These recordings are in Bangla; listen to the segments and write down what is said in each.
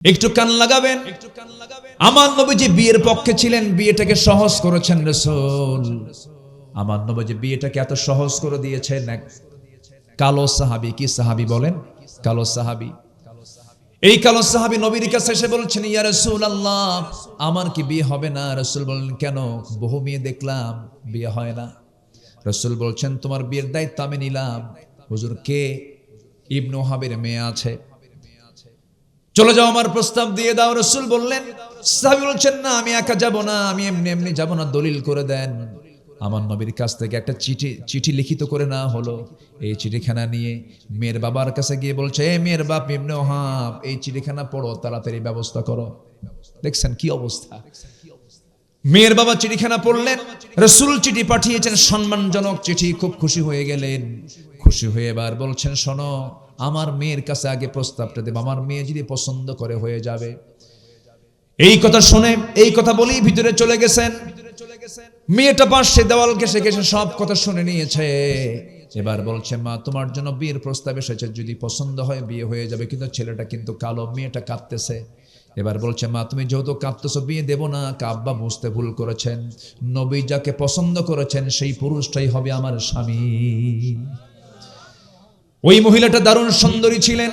একটু কান লাগাবেন। আমার নবীজি বিয়ের পক্ষে ছিলেন, বিয়েটাকে সহজ করেছেন রাসূল। আমার নবীজি বিয়েটাকে এত সহজ করে দিয়েছেন। এক কালো সাহাবী, কি সাহাবী বলেন? কালো সাহাবী। এই কালো সাহাবী নবীর কাছে এসে বলছেন, ইয়া রাসূলুল্লাহ, আমার কি বিয়ে হবে না? রাসূল বললেন, কেন? বহু মেয়ে দেখলাম, বিয়ে হয় না। রাসূল বলছেন, তোমার বিয়ের দায়িত্ব আমি নিলাম। হুজুর, কে? ইবনে ওহাবের মেয়ে আছে, চলে যাও, আমার প্রস্তাব দিয়ে দাও। রাসূল বললেন, সাহাবী বলছেন, না, আমি একা যাব না, আমি এমনি এমনি যাব না, দলিল করে দেন। আমার নবীর কাছ থেকে একটা চিঠি লিখিত করে না হলো। এই চিঠিখানা নিয়ে মেয়ের বাবার কাছে গিয়ে বলছে, এ মেয়ের বাপ ইবনে ওহাব, এই চিঠিখানা পড়ো, তাড়াতাড়ি ব্যবস্থা করো। দেখছেন কি অবস্থা? মেয়ের বাবা চিঠিখানা পড়লেন, রাসূল চিঠি পাঠিয়েছেন, সম্মানজনক চিঠি। খুব খুশি হয়ে গেলেন। খুশি হয়ে এবার বলছেন, শোনো, আমার মেয়ের কাছে আগে প্রস্তাবটা দেব, আমার মেয়ে যদি পছন্দ করে হয়ে যাবে। এই কথা শুনে, এই কথা বলেই ভিতরে চলে গেছেন। মেয়েটা পাশে দেওয়াল ঘেঁষে ঘেঁষে সব কথা শুনে নিয়েছে। এবার বলছে, মা, তোমার জন্য বিয়ের প্রস্তাব এসেছে, যদি পছন্দ হয় বিয়ে হয়ে যাবে, কিন্তু ছেলেটা কিন্তু কালো। মেয়েটা কাঁদতেছে। এবার বলছে, মা, তুমি যেহেতু কাঁদতেছো, বিয়ে দেব না। আব্বা বুঝতে ভুল করেছেন, নবী যাকে পছন্দ করেছেন সেই পুরুষটাই হবে আমার স্বামী। ওই মহিলাটা দারুণ সুন্দরী ছিলেন,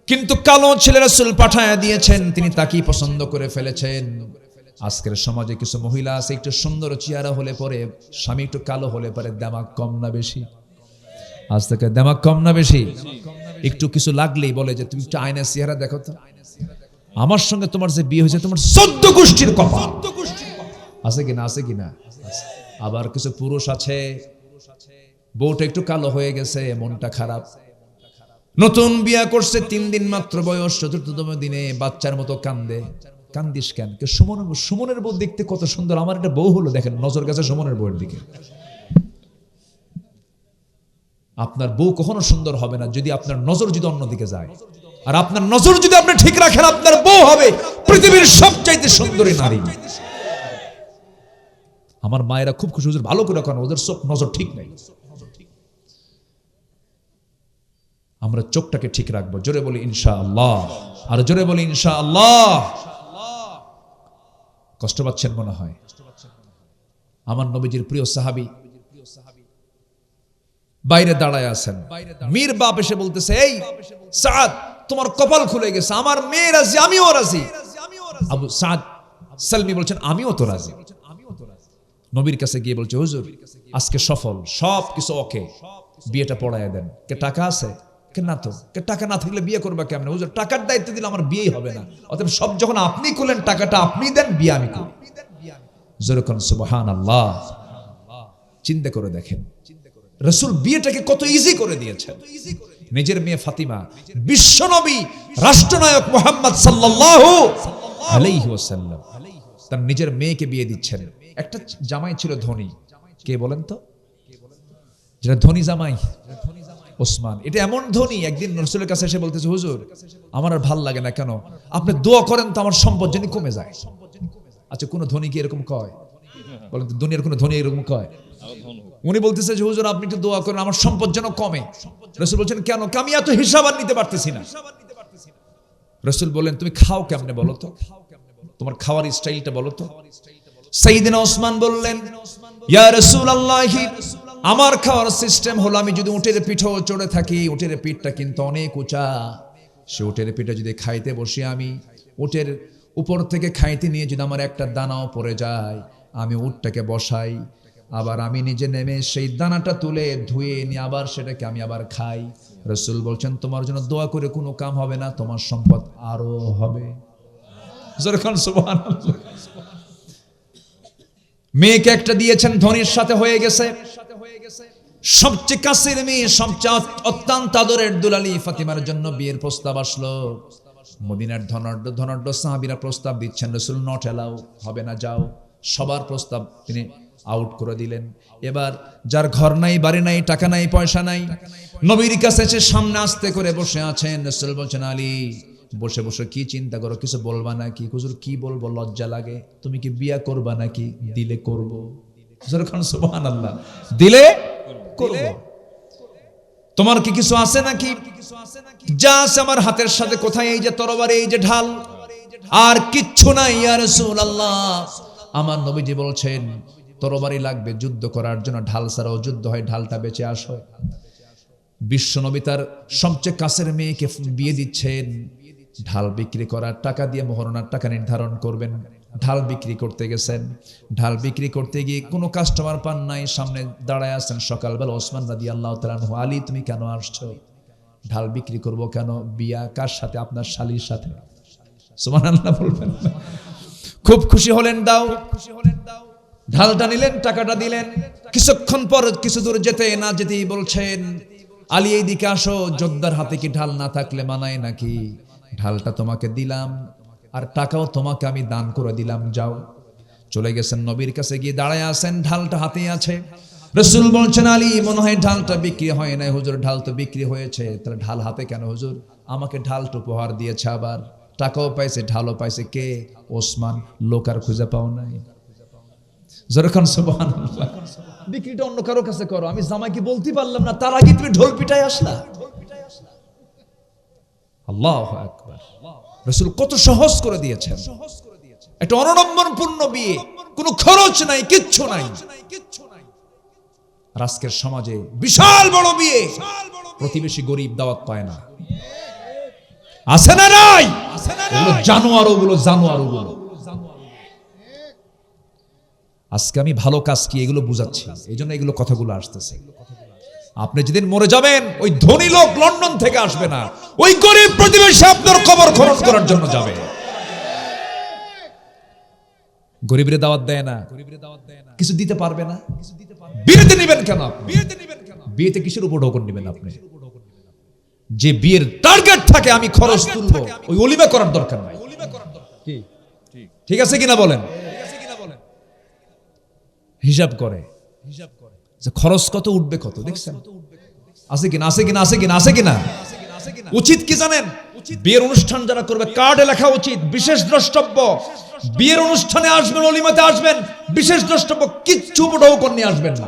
কিন্তু কালো ছেলে রাসূল পাঠায়া দিয়েছেন, তিনি তাকেই পছন্দ করে ফেলেছেন। আজকের সমাজে কিছু মহিলা আছে, একটু সুন্দর চেহারা হলে পরে, স্বামী একটু কালো হলে পরে, দামাক কম না বেশি? আজ থেকে দামাক কম না বেশি? একটু কিছু লাগলেই বলে যে, তুমি একটু আয়নার চেহারা দেখো তো, আমার সঙ্গে তোমার যে বিয়ে হয়েছে, তোমার 14 গোষ্ঠীর কপাল। আছে কিনা? আছে কিনা? আবার কিছু পুরুষ আছে, বউটা একটু কালো হয়ে গেছে, মনটা খারাপ, নতুন বিয়ে করছে, 3 দিন মাত্র বয়স, 4তম দিনে বাচ্চার মতো কান্দে। কান্দিস কেন? সুমনের বউ দেখতে কত সুন্দর, আমার একটা বউ হলো, দেখেন নজর গেছে সুমনের বউয়ের দিকে। আপনার বউ কখনো সুন্দর হবে না যদি আপনার নজর যদি অন্যদিকে যায়। আর আপনার নজর যদি আপনি ঠিক রাখেন, আপনার বউ হবে পৃথিবীর সবচাইতে সুন্দরী নারী। আমার মায়েরা খুব খুশি, হুজুর ভালো করে করেন, ওদের চোখ নজর ঠিক নাই। আমরা চোখটাকে ঠিক রাখবো। জোরে বলি ইনশাআল্লাহ, আর জোরে বলি ইনশাআল্লাহ। কষ্ট পাচ্ছেন মনে হয়। আমার নবীজির প্রিয় সাহাবী বাইরে দাঁড়ায় আছেন। মীর বাপ এসে বলতেছে, এই সাদ, তোমার কপাল খুলে গেছে, আমার মেয়ে রাজি, আমিও রাজি। আবু সাদ সালমি বলছেন, আমিও তো রাজি। নবীর কাছে গিয়ে বলছে, হুজুর, আজকে সফল, সব কিছু ওকে, বিয়েটা পড়ায় দেন। কে টাকা আছে? কে না তো। কে টাকা না থাকলে বিয়ে করবা কেমনে? হুজুর, টাকার দায়িত্ব দিলে আমার বিয়েই হবে না, অতএব সব যখন আপনি করলেন, টাকাটা আপনি দেন, বিয়ে আমি করি। যেরকম সুবহানাল্লাহ। চিন্তা করে দেখেন, রাসূল বিয়েটাকে কত ইজি করে দিয়েছেন। নিজের মেয়ে ফাতিমা, বিশ্বনবী রাষ্ট্রনায়ক মুহাম্মদ সাল্লাল্লাহু আলাইহি ওয়াসাল্লাম তার নিজের মেয়েকে বিয়ে দিচ্ছেন। একটা জামাই ছিল ধনী, কে বলেন তো? যেটা ধনী জামাই, ওসমান। এটা এমন ধনী, একদিন রাসূলের কাছে এসে বলতেছে, হুজুর, আমার আর ভাল লাগে না, কেন? আপনি দোয়া করেন তো আমার সম্পদ যেন কমে যায়। আচ্ছা, কোন ধনী কি এরকম কয়? বলেন তো, দুনিয়ার কোন ধনী এরকম কয়? উনি বলতেছে যে, হুজুর, আপনি একটু দোয়া করেন আমার সম্পদ যেন কমে। রাসূল বলছেন, কেন? আমি এত হিসাব আর নিতে পারতেছি না। রাসূল বলেন, তুমি খাও কেমনে বলো তো, তোমার খাওয়ার স্টাইলটা বলো তো। সাইয়েদনা ওসমান বললেন, ইয়া রাসূলুল্লাহ, আমার খাওয়ার সিস্টেম হলো, আমি যদি উটের পিঠেও চড়ে থাকি, উটের পিঠটা কিন্তু অনেক উঁচা, সে উটের পিঠে যদি খাইতে বসি, আমি উটের উপর থেকে খাইতে নিয়ে যদি আমার একটা দানাও পড়ে যায়, আমি উটটাকে বসাই, আবার আমি নিজে নেমে সেই দানাটা তুলে ধুয়ে নিয়ে আবার সেটাকে আমি আবার খাই। রাসূল বলছেন, তোমার জন্য দোয়া করে কোনো কাম হবে না, তোমার সম্পদ আরো হবে। সুবহানাল্লাহ। মেয়েকে একটা দিয়েছেন, ধনীর সাথে হয়ে গেছে, সবচেয়ে কাছের মেয়ে, সবচেয়ে অত্যন্ত আদরের দুলালি ফাতিমার জন্য বিয়ের প্রস্তাব আসলো। মদিনার ধনাঢ্য সাহাবীরা প্রস্তাব দিচ্ছেন, রাসূল নট এলাও, হবে না, যাও। সবার প্রস্তাব তিনি আউট করে দিলেন। এবার যার ঘর নাই, বাড়ি নাই, টাকা নাই, পয়সা নাই, নবীর কাছে এসে সামনে আস্তে করে বসে আছেন। রাসূল বলছেন, আলী, বসে বসে কি চিন্তা করো, কিছু বলবা নাকি? হুজুর, কি বলবো, লজ্জা লাগে। তুমি কি বিয়া করবা নাকি? দিলে করব। সুবহানাল্লাহ। দিলে করব। তোমার কি কিছু আছে নাকি? যা আছে আমার হাতের সাথে কোথায়? এই যে তরবারি, এই যে ঢাল, আর কিচ্ছু নাই ইয়া রাসূলুল্লাহ। আমার নবীজি বলছেন তরবারি লাগবে যুদ্ধ করার জন্য, ঢাল ছাড়াও যুদ্ধ হয়, ঢালটা বেঁচে আসো। বিশ্ব নবী তার সবচেয়ে কাছের মেয়েকে বিয়ে দিচ্ছেন, ঢাল বিক্রি করার টাকা দিয়ে মোহরনার টাকা নির্ধারণ করবেন। ঢাল বিক্রি করতে গেছেন, ঢাল বিক্রি করতে গিয়ে কোনো কাস্টমার পান নাই, সামনে দাঁড়ায় আছেন সকালবেলা ওসমান রাদিয়াল্লাহু তাআলা আনহু। আলী তুমি কেন আসছো? ঢাল বিক্রি করব। কেন? বিয়া কার সাথে? আপনার শালীর সাথে। সুবহানাল্লাহ বলবেন। খুব খুশি হলেন, দাও। ঢালটা নিলেন, টাকাটা দিলেন। কিছুক্ষণ পর কিছু দূর যেতে না যেতেই বলছেন আলী এইদিকে আসো, যোদ্ধার হাতে কি ঢাল না থাকলে মানায় নাকি? ঢালটা তোমাকে দিলাম আর টাকাও তোমাকে আমি দান করে দিলাম, যাও। চলে গেছেন, নবীর কাছে গিয়ে দাঁড়ায় আছেন, ঢালটা হাতে আছে। রাসূল বলছেন আলী মনে হয় ঢালটা বিক্রি হয় নাই। হুজুর ঢাল তো বিক্রি হয়েছে। তাহলে ঢাল হাতে কেন? হুজুর আমাকে ঢালটা উপহার দিয়েছে, আবার টাকাও পাইছে, ঢালও পাইছে। কে? ওসমান। লোক আর খুঁজে পাও নাই। যখন সুবহানাল্লাহ। বিক্রিটা অন্য কারো কাছে করো, আমি জামাইকে বলতে পারলাম না, তার আগে তুমি ঢোল পিটায় আসলা। আল্লাহু আকবার। রাসূল কত সহজ করে দিয়েছেন। একটা অনড়ম্বরপূর্ণ বিয়ে, কোনো খরচ নাই, কিচ্ছু নাই। আর আজকের সমাজে বিশাল বড় বিয়ে, প্রতিবেশী গরিব দাওয়াত পায় না। আছে না নাই? ওগুলো জানোয়ার, ওগুলো জানোয়ার, ওগুলো। আজকে আমি ভালো কাজ কি এগুলো বুঝাচ্ছি, এই জন্য এগুলো কথাগুলো আসতেছে। আপনি যেদিন মরে যাবেন, ওই ধনী লোক লন্ডন থেকে আসবে না, ওই গরিব প্রতিবেশী আপনার কবর খনন করার জন্য যাবে। গরিবরে দাওয়াত দেয় না, কিছু দিতে পারবে না। বিয়েতে নিবেন কেন? বিয়েতে কিসের উপর ঢোকন নিবেন আপনি? যে বিয়ের টার্গেট থাকে আমি খরচ তুলবো, ওই অলিমা করার দরকার নাই। ঠিক আছে কিনা বলেন? হিসাব করে যে খরচ কত উঠবে, কত দেখছেন? আছে কিনা? আছে কিনা? আছে কিনা? আছে কিনা? উচিত কি জানেন? বিয়ের অনুষ্ঠান যারা করবে কার্ডে লেখা উচিত বিশেষ দ্রষ্টব্য। বিয়ের অনুষ্ঠানে আসবেন, অলিমাতে আসবেন, বিশেষ দ্রষ্টব্য, কিচ্ছু উপঢৌকন নিয়ে আসবেন না,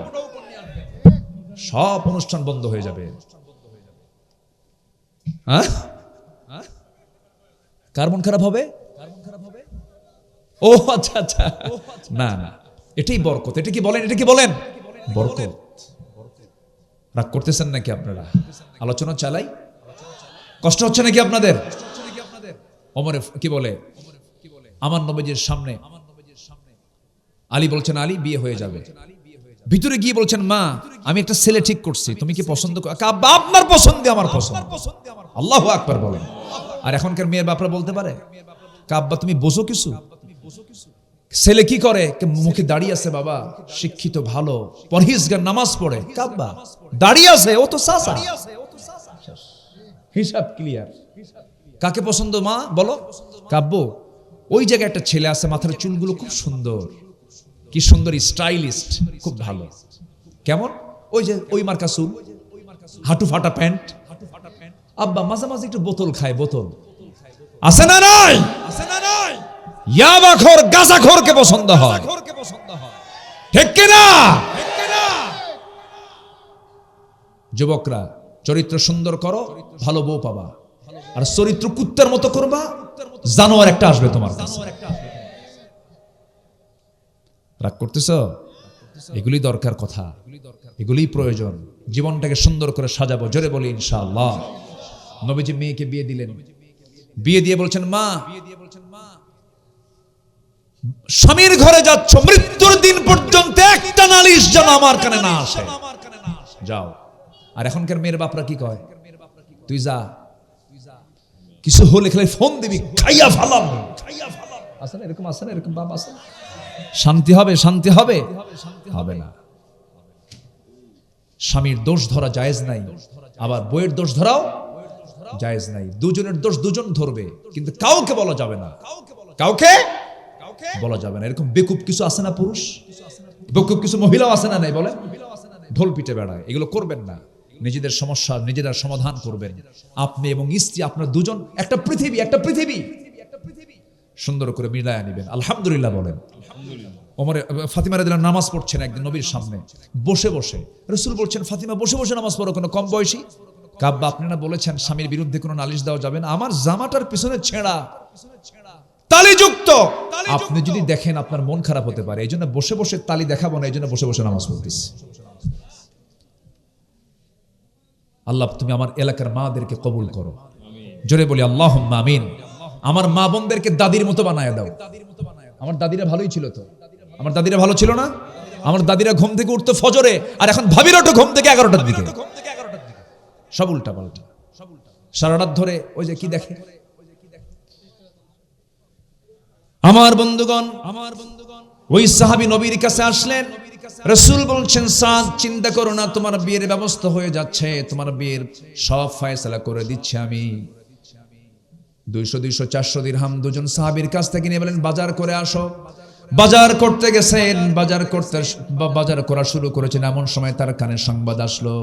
সব অনুষ্ঠান বন্ধ হয়ে যাবে। হ্যাঁ, কার মন খারাপ হবে? ও আচ্ছা আচ্ছা, না না, এটাই বরকত। এটা কি বলেন? এটা কি বলেন? বরকত। রাগ করতেছেন নাকি আপনারা? আলোচনা চালাই, কষ্ট হচ্ছে নাকি আপনাদের? ওমর কি বলে? আমার নবীজির সামনে আলী বলছেন আলী বিয়ে হয়ে যাবে। ভিতরে গিয়ে বলছেন মা আমি একটা ছেলে ঠিক করছি, তুমি কি পছন্দ করো? আপনার পছন্দে আমার পছন্দ। আল্লাহু আকবার বলেন। আর এখনকার মেয়ের বাপরা বলতে পারে কাব্বা তুমি বোঝো কিছু? ছেলে কি করে? মুখে দাঁড়িয়ে আছে, বাবা শিক্ষিত, ভালো, পরহেজগার, নামাজ পড়ে। কাব্বা দাঁড়িয়ে আছে, ও তো চাচা। হিসাব ক্লিয়ার। কাকে পছন্দ মা বলো? কাব্য ওই জায়গায় একটা ছেলে আছে, মাথার চুলগুলো খুব সুন্দর, কি সুন্দর স্টাইলিস্ট, খুব ভালো। কেমন? ওই যে ওই মার্কা চুল, হাঁটু ফাটা প্যান্ট। আব্বা মাঝে মাঝে একটু বোতল খায়, বোতল আছে না নাই? আছে না নাই? ইয়াবাখোর, গাঁজাখোরকে পছন্দ হয়, ঠিক কিনা? যুবকরা চরিত্র সুন্দর করো, ভালো বউ পাবা। আর চরিত্র কুত্তার মতো করবা, জানোয়ার একটা আসবে তোমার কাছে। রাগ করতেছ? এগুলি দরকার কথা, এগুলি প্রয়োজন। জীবনটাকে সুন্দর করে সাজাবো, জোরে বলি ইনশাআল্লাহ। নবীজি মেয়েকে বিয়ে দিলেন, বিয়ে দিয়ে বলছেন মা স্বামীর ঘরে যাচ্ছ, মৃত্যুর দিন পর্যন্ত একটা নালিশ যেন আমার কানে না আসে, যাও। আর এখনকার মেয়ের বাপরা কি কয়? তুই যা, কিছু হলে খালি ফোন দিবি, খাইয়া ফালাম। আছে না এরকম? আছে না এরকম বাপ? আছে? শান্তি হবে? শান্তি হবে? হবে না। স্বামীর দোষ ধরা জায়েজ নাই, আবার বইয়ের দোষ ধরাও জায়েজ নাই। দুজনের দোষ দুজন ধরবে, কিন্তু কাউকে বলা যাবে না, কাউকে বলা যাবে না। এরকম বেকুব কিছু আছে না পুরুষ, বেকুব কিছু মহিলাও আছে না নাই? বলে ঢোল পিটে বেড়ায়। এগুলো করবেন না। নিজেদের সমস্যা নিজেরা সমাধান করবেন। আপনি এবং স্ত্রী, আপনার দুজন একটা পৃথিবী, একটা পৃথিবী সুন্দর করে মিলায়া নিবেন। আলহামদুলিল্লাহ বলেন। ওমর ফাতিমা রাদিয়াল্লাহু নামাজ পড়ছেন একদিন নবীর সামনে বসে বসে। রাসূল বলছেন ফাতিমা বসে বসে নামাজ পড়ো কেন, কম বয়সী? কাব্বা আপনারা বলেছেন স্বামীর বিরুদ্ধে কোনো নালিশ দেওয়া যাবে না, আমার জামাটার পিছনে ছেঁড়া তালিযুক্ত, আপনি যদি দেখেন আপনার মন খারাপ হতে পারে, এই জন্য বসে বসে তালি দেখাবো না, এই জন্য বসে বসে নামাজ পড়তেছি। আল্লাহ তুমি আমার এলাকার মাদেরকে কবুল করো, জোরে বলি আল্লাহুম্মা আমিন। আমার মা বোনদেরকে দাদির মতো বানায় দাও। আমার দাদিরা ভালোই ছিল তো, আমার দাদিরা ভালো ছিল না? আমার দাদিরা ঘুম থেকে উঠতো ফজরে, আর এখন ভাবির ওঠো ঘুম থেকে 11টার দিকে, সব উল্টা পাল্টা, সারা রাত ধরে ওই যে কি দেখে। আমার বন্ধুগণ, ওই সাহাবী নবীর কাছে আসলেন, রাসূল বলছেন সাদ চিন্তা করো না, তোমার বিয়ের ব্যবস্থা হয়ে যাচ্ছে, তোমার বিয়ের সব ফয়সালা করে দিচ্ছি আমি। 200 400 দিরহাম দুজন সাহাবীর কাছ থেকে নিয়ে বলেন বাজার করে আসো। বাজার করতে গেছেন, বাজার করা শুরু করেছেন, এমন সময় তার কানে সংবাদ আসলো,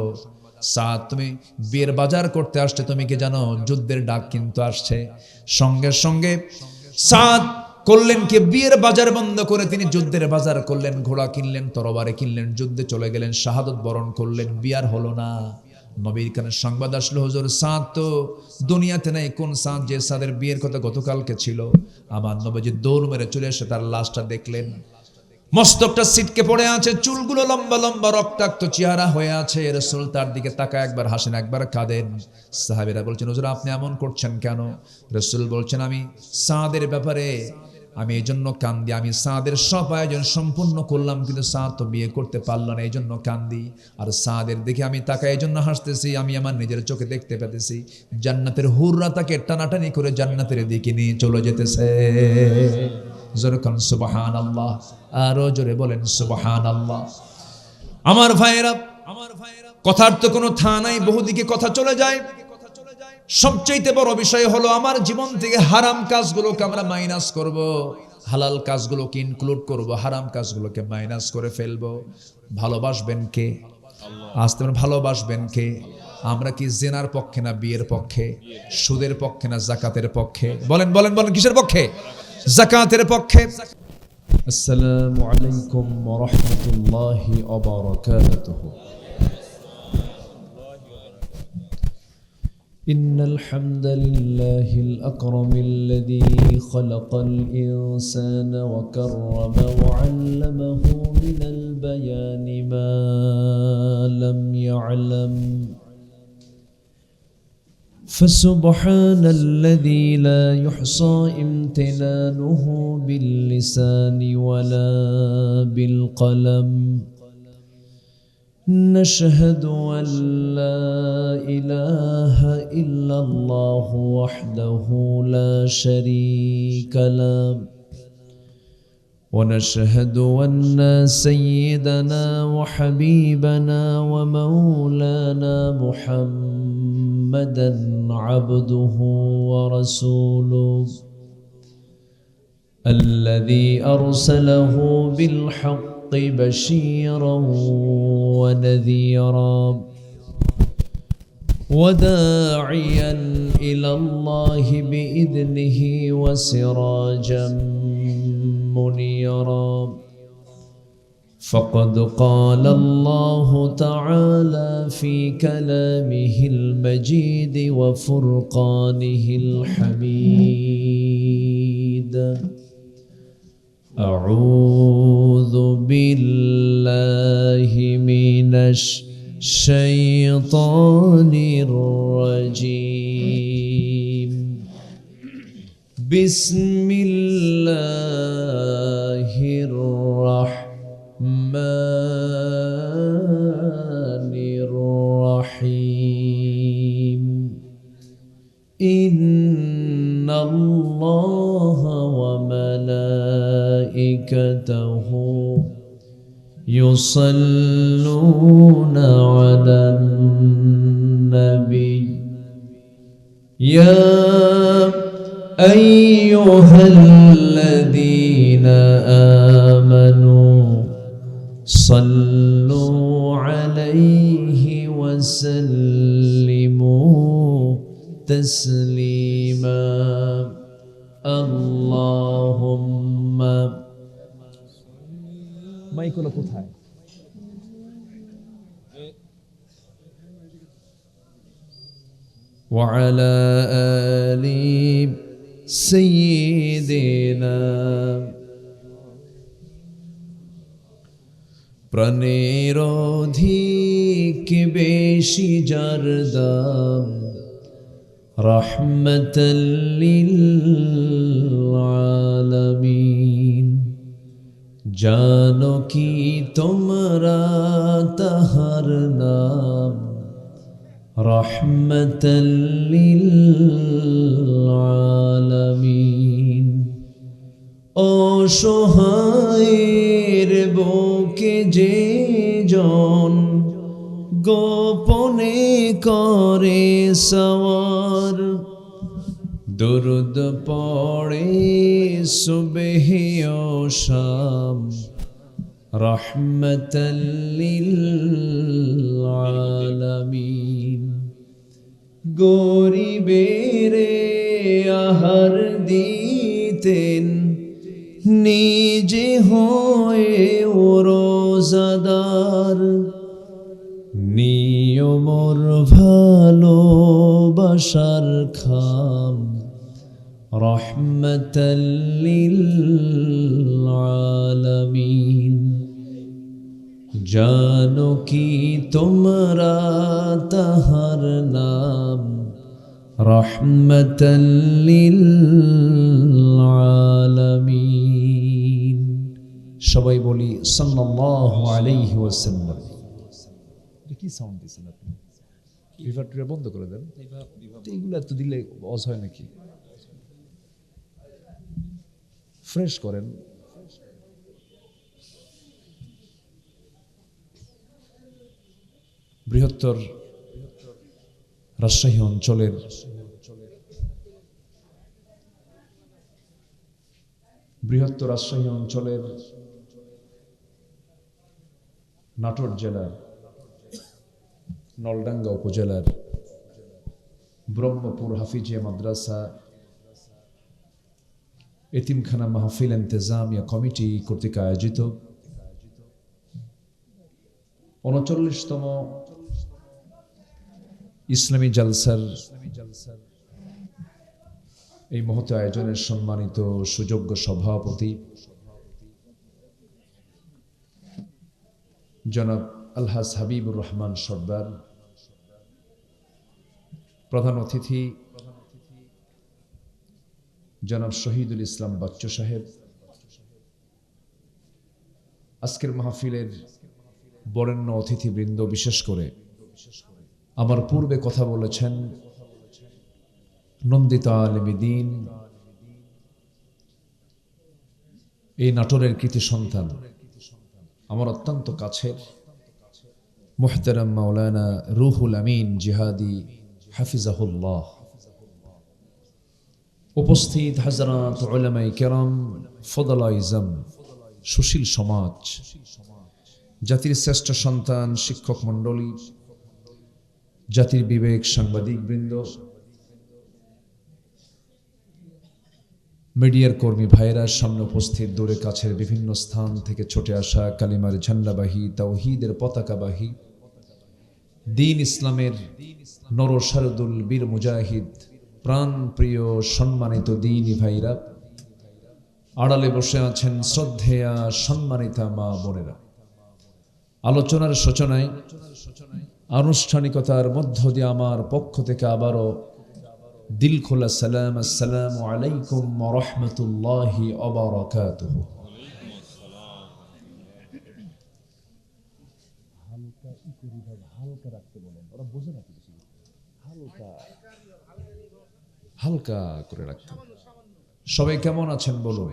সাদ তুমি বিয়ের বাজার করতে আসছে, তুমি কি জানো যুদ্ধের ডাক কিন্তু আসছে। সঙ্গে সঙ্গে সাদ করলেন কি, বিয়ের বাজার বন্ধ করে তিনি যুদ্ধের বাজার করলেন, ঘোড়া কিনলেন, তরবারি কিনলেন, যুদ্ধে চলে গেলেন, শাহাদত বরণ করলেন, বিয়ার হলো না। নবীর কানে সংবাদ আসলো, হুজুর সাদ তো দুনিয়াতে নাই। কোন সাদ? যে সাদের বিয়ের কথা গতকালকে ছিল। আমার নবীজি দৌড় মেরে চলে এসে তার লাশটা দেখলেন, মস্তকটা ছিটকে পড়ে আছে, চুলগুলো লম্বা লম্বা, রক্তাক্ত চেহারা হয়ে আছে। রাসূল তার দিকে তাকায়, একবার হাসেন একবার কাঁদেন। সাহাবীরা বলছেন হুজুর আপনি এমন করছেন কেন? রাসূল বলছেন আমি সাদের ব্যাপারে আমি এই জন্য কান্দি, আমি সাদের সব আয়োজন সম্পূর্ণ করলাম, কিন্তু সাদ তো বিয়ে করতে পারলো না, এই জন্য কান্দি। আর সাদের দিকে আমি তাকাই, এই জন্য হাসতেছি, আমি আমার নিজের চোখে দেখতে পেতেছি জান্নাতের হুররা তাকে টানাটানি করে জান্নাতের দিকে নিয়ে চলে যেতেছে। জোরে কোন সুবহানাল্লাহ, আরো জোরে বলেন সুবহানাল্লাহ। আমার ভাইয়েরা, কথার তো কোনো থা নাই, বহুদিকে কথা চলে যায়। সবচেয়ে বড় বিষয় হলো আমার জীবন থেকে হারাম কাজগুলোকে আমরা মাইনাস করব, হালাল কাজগুলোকে ইনক্লুড করব, হারাম কাজগুলোকে মাইনাস করে ফেলবো। ভালোবাসবেন কে? আসতে ভালোবাসবেন কে? আমরা কি জিনার পক্ষে না বিয়ের পক্ষে? সুদের পক্ষে না যাকাতের পক্ষে? বলেন বলেন বলেন, কিসের পক্ষে? যাকাতের পক্ষে। আসসালামু আলাইকুম ওয়া রাহমাতুল্লাহি ওয়া বারাকাতুহু। إن الحمد لله الأكرم الذي خلق الإنسان وكرم وعلمه من البيان ما لم يعلم، فسبحان الذي لا يحصى امتنانه باللسان ولا بالقلم. نشهد أن لا إله إلا الله وحده لا شريك له، ونشهد أن سيدنا وحبيبنا ومولانا محمدا عبده ورسوله الذي أرسله بالحق بشيرا ونذيرا وداعيا إلى الله بإذنه وسراجا منيرا. فقد قال الله تعالى في كلامه المجيد وفرقانه الحميد: أعوذ بالله من الشيطان الرجيم. بسم الله الرحمن الرحيم. إن الله وملائكته يصلون على النبي يا أيها الذين آمنوا صلوا عليه وسلموا تسليما. اللهم মাইকগুলো কোথায়? وعلى آل سيدنا প্রাণের অধিক বেশি যার দাম রাহমাতাল লিল আলামিন। জানো কি তোমরা তাহার নাম রাহমাতাল লিল আলামিন। অসহায়ের বুকে যে জন গোপনে করে সওয়ার দরুদ পড়ে সুবহে ও শাম রাহমাতাল লিল আলামিন। গরিবের আহার দিতেন নিজে হয়ে রোজাদার নিয়মর ভালোবাসার খাম রাহমাতাল লিল আলামিন। জানো কি তোমরা তাহার নাম রাহমাতাল লিল আলামিন। সবাই বলি সাল্লাল্লাহু আলাইহি ওয়াসাল্লাম। কি সাউন্ড দিছেন আপনি? রিভার্টটা বন্ধ করে দেন। এগুলো এত দিলে অজ হয় নাকি? ফ্রেশ করেন। বৃহত্তর রাজশাহী অঞ্চলের নাটোর জেলার নলডাঙ্গা উপজেলার ব্রহ্মপুর হাফিজিয়া মাদ্রাসা এতিমখানা মাহফিল ইন্তেজামিয়া কমিটি কর্তৃক আয়োজিত ৩৯তম ইসলামী জালসার এই মহৎ আয়োজনের সম্মানিত সুযোগ্য সভাপতি জনাব আলহাজ হাবিবুর রহমান সর্দার, প্রধান অতিথি জনাব শহীদুল ইসলাম বাচ্চু সাহেব, আজকের মাহফিলের বরেণ্য অতিথিবৃন্দ, বিশেষ করে আমার পূর্বে কথা বলেছেন নন্দিত আলেমী দ্বীন, এই নাটোরের কৃতি সন্তান, আমার অত্যন্ত কাছের মুহতারাম মাওলানা রুহুল আমিন জিহাদি হাফিজাহুল্লাহ, উপস্থিত হযরত উলামায়ে কেরাম, ফদলা ইজম, সুশীল সমাজ, জাতির শ্রেষ্ঠ সন্তান, শিক্ষক মণ্ডলী, জাতির বিবেক, সাংবাদিক বৃন্দ, মিডিয়ার কর্মী ভাইরা, সামনে উপস্থিত দূরে কাছের বিভিন্ন স্থান থেকে ছুটে আসা কালিমার ঝান্ডাবাহী, তাওহীদের পতাকাবাহী, দ্বীন ইসলামের নরসারদুল বীর মুজাহিদ, প্রাণ প্রিয় সম্মানিত দ্বীনী ভাইরা, আড়ালে বসে আছেন শ্রদ্ধেয়া সম্মানিতা মা বোনেরা, আলোচনার সূচনায় আনুষ্ঠানিকতার মধ্য দিয়ে আমার পক্ষ থেকে আবারও দিল খোলা সালাম, আসসালামু আলাইকুম ওয়া রাহমাতুল্লাহি ওয়া বারাকাতুহু। হালকা করে রাখতে। সবাই কেমন আছেন বলুন?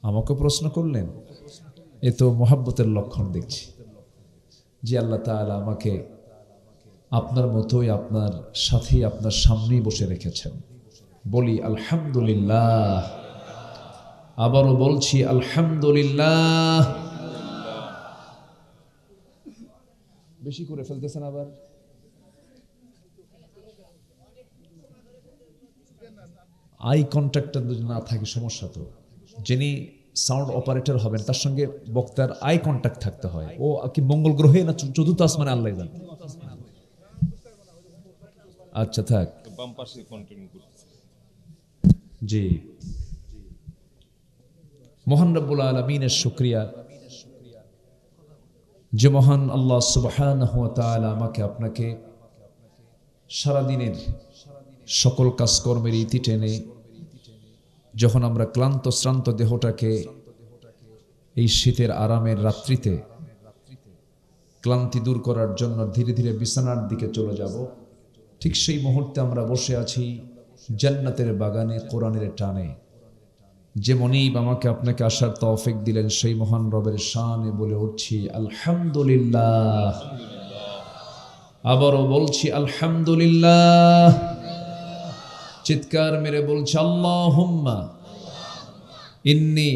আমাকে প্রশ্ন করলেন, এ তো মোহাব্বতের লক্ষণ দেখছি। যে আল্লাহ তাআলা আমাকে আপনার মতোই আপনার সাথেই আপনার সামনেই বসে রেখেছেন। বলি আলহামদুলিল্লাহ। আবারও বলছি আলহামদুলিল্লাহ। বেশি করে ফেলতেছেন আবার। আই কন্ট্যাক্টটা যদি না থাকে সমস্যা। তো যিনি সাউন্ড অপারেটর হবেন তার সঙ্গে বক্তার আই কন্ট্যাক্ট থাকতে হয়। ও কি মঙ্গল গ্রহে না চতুর্থ আসমানে আল্লাহ জানে। আচ্ছা থাক, বাম পাশে কন্টিনিউ করতেছে। জি। মহান রব্বুল আলামিনের শুকরিয়া যে মহান আল্লাহ সুবহানাহু ওয়া তাআলা আমাকে আপনাকে সারাদিনের সকল কাজকর্মের ইতি টেনে যখন আমরা ক্লান্ত শ্রান্ত দেহটাকে এই শীতের আরামের রাত্রিতে ক্লান্তি দূর করার জন্য ধীরে ধীরে বিছানার দিকে চলে যাব, ঠিক সেই মুহূর্তে আমরা বসে আছি জান্নাতের বাগানে কোরআনের টানে। যে মনিব আমাকে আপনাকে আসার তৌফিক দিলেন সেই মহান রবের শানে বলে উঠছি আলহামদুলিল্লাহ। আবারও বলছি আলহামদুলিল্লাহ। চিৎকার মেরে বলছি আল্লাহুম্মা ইন্নী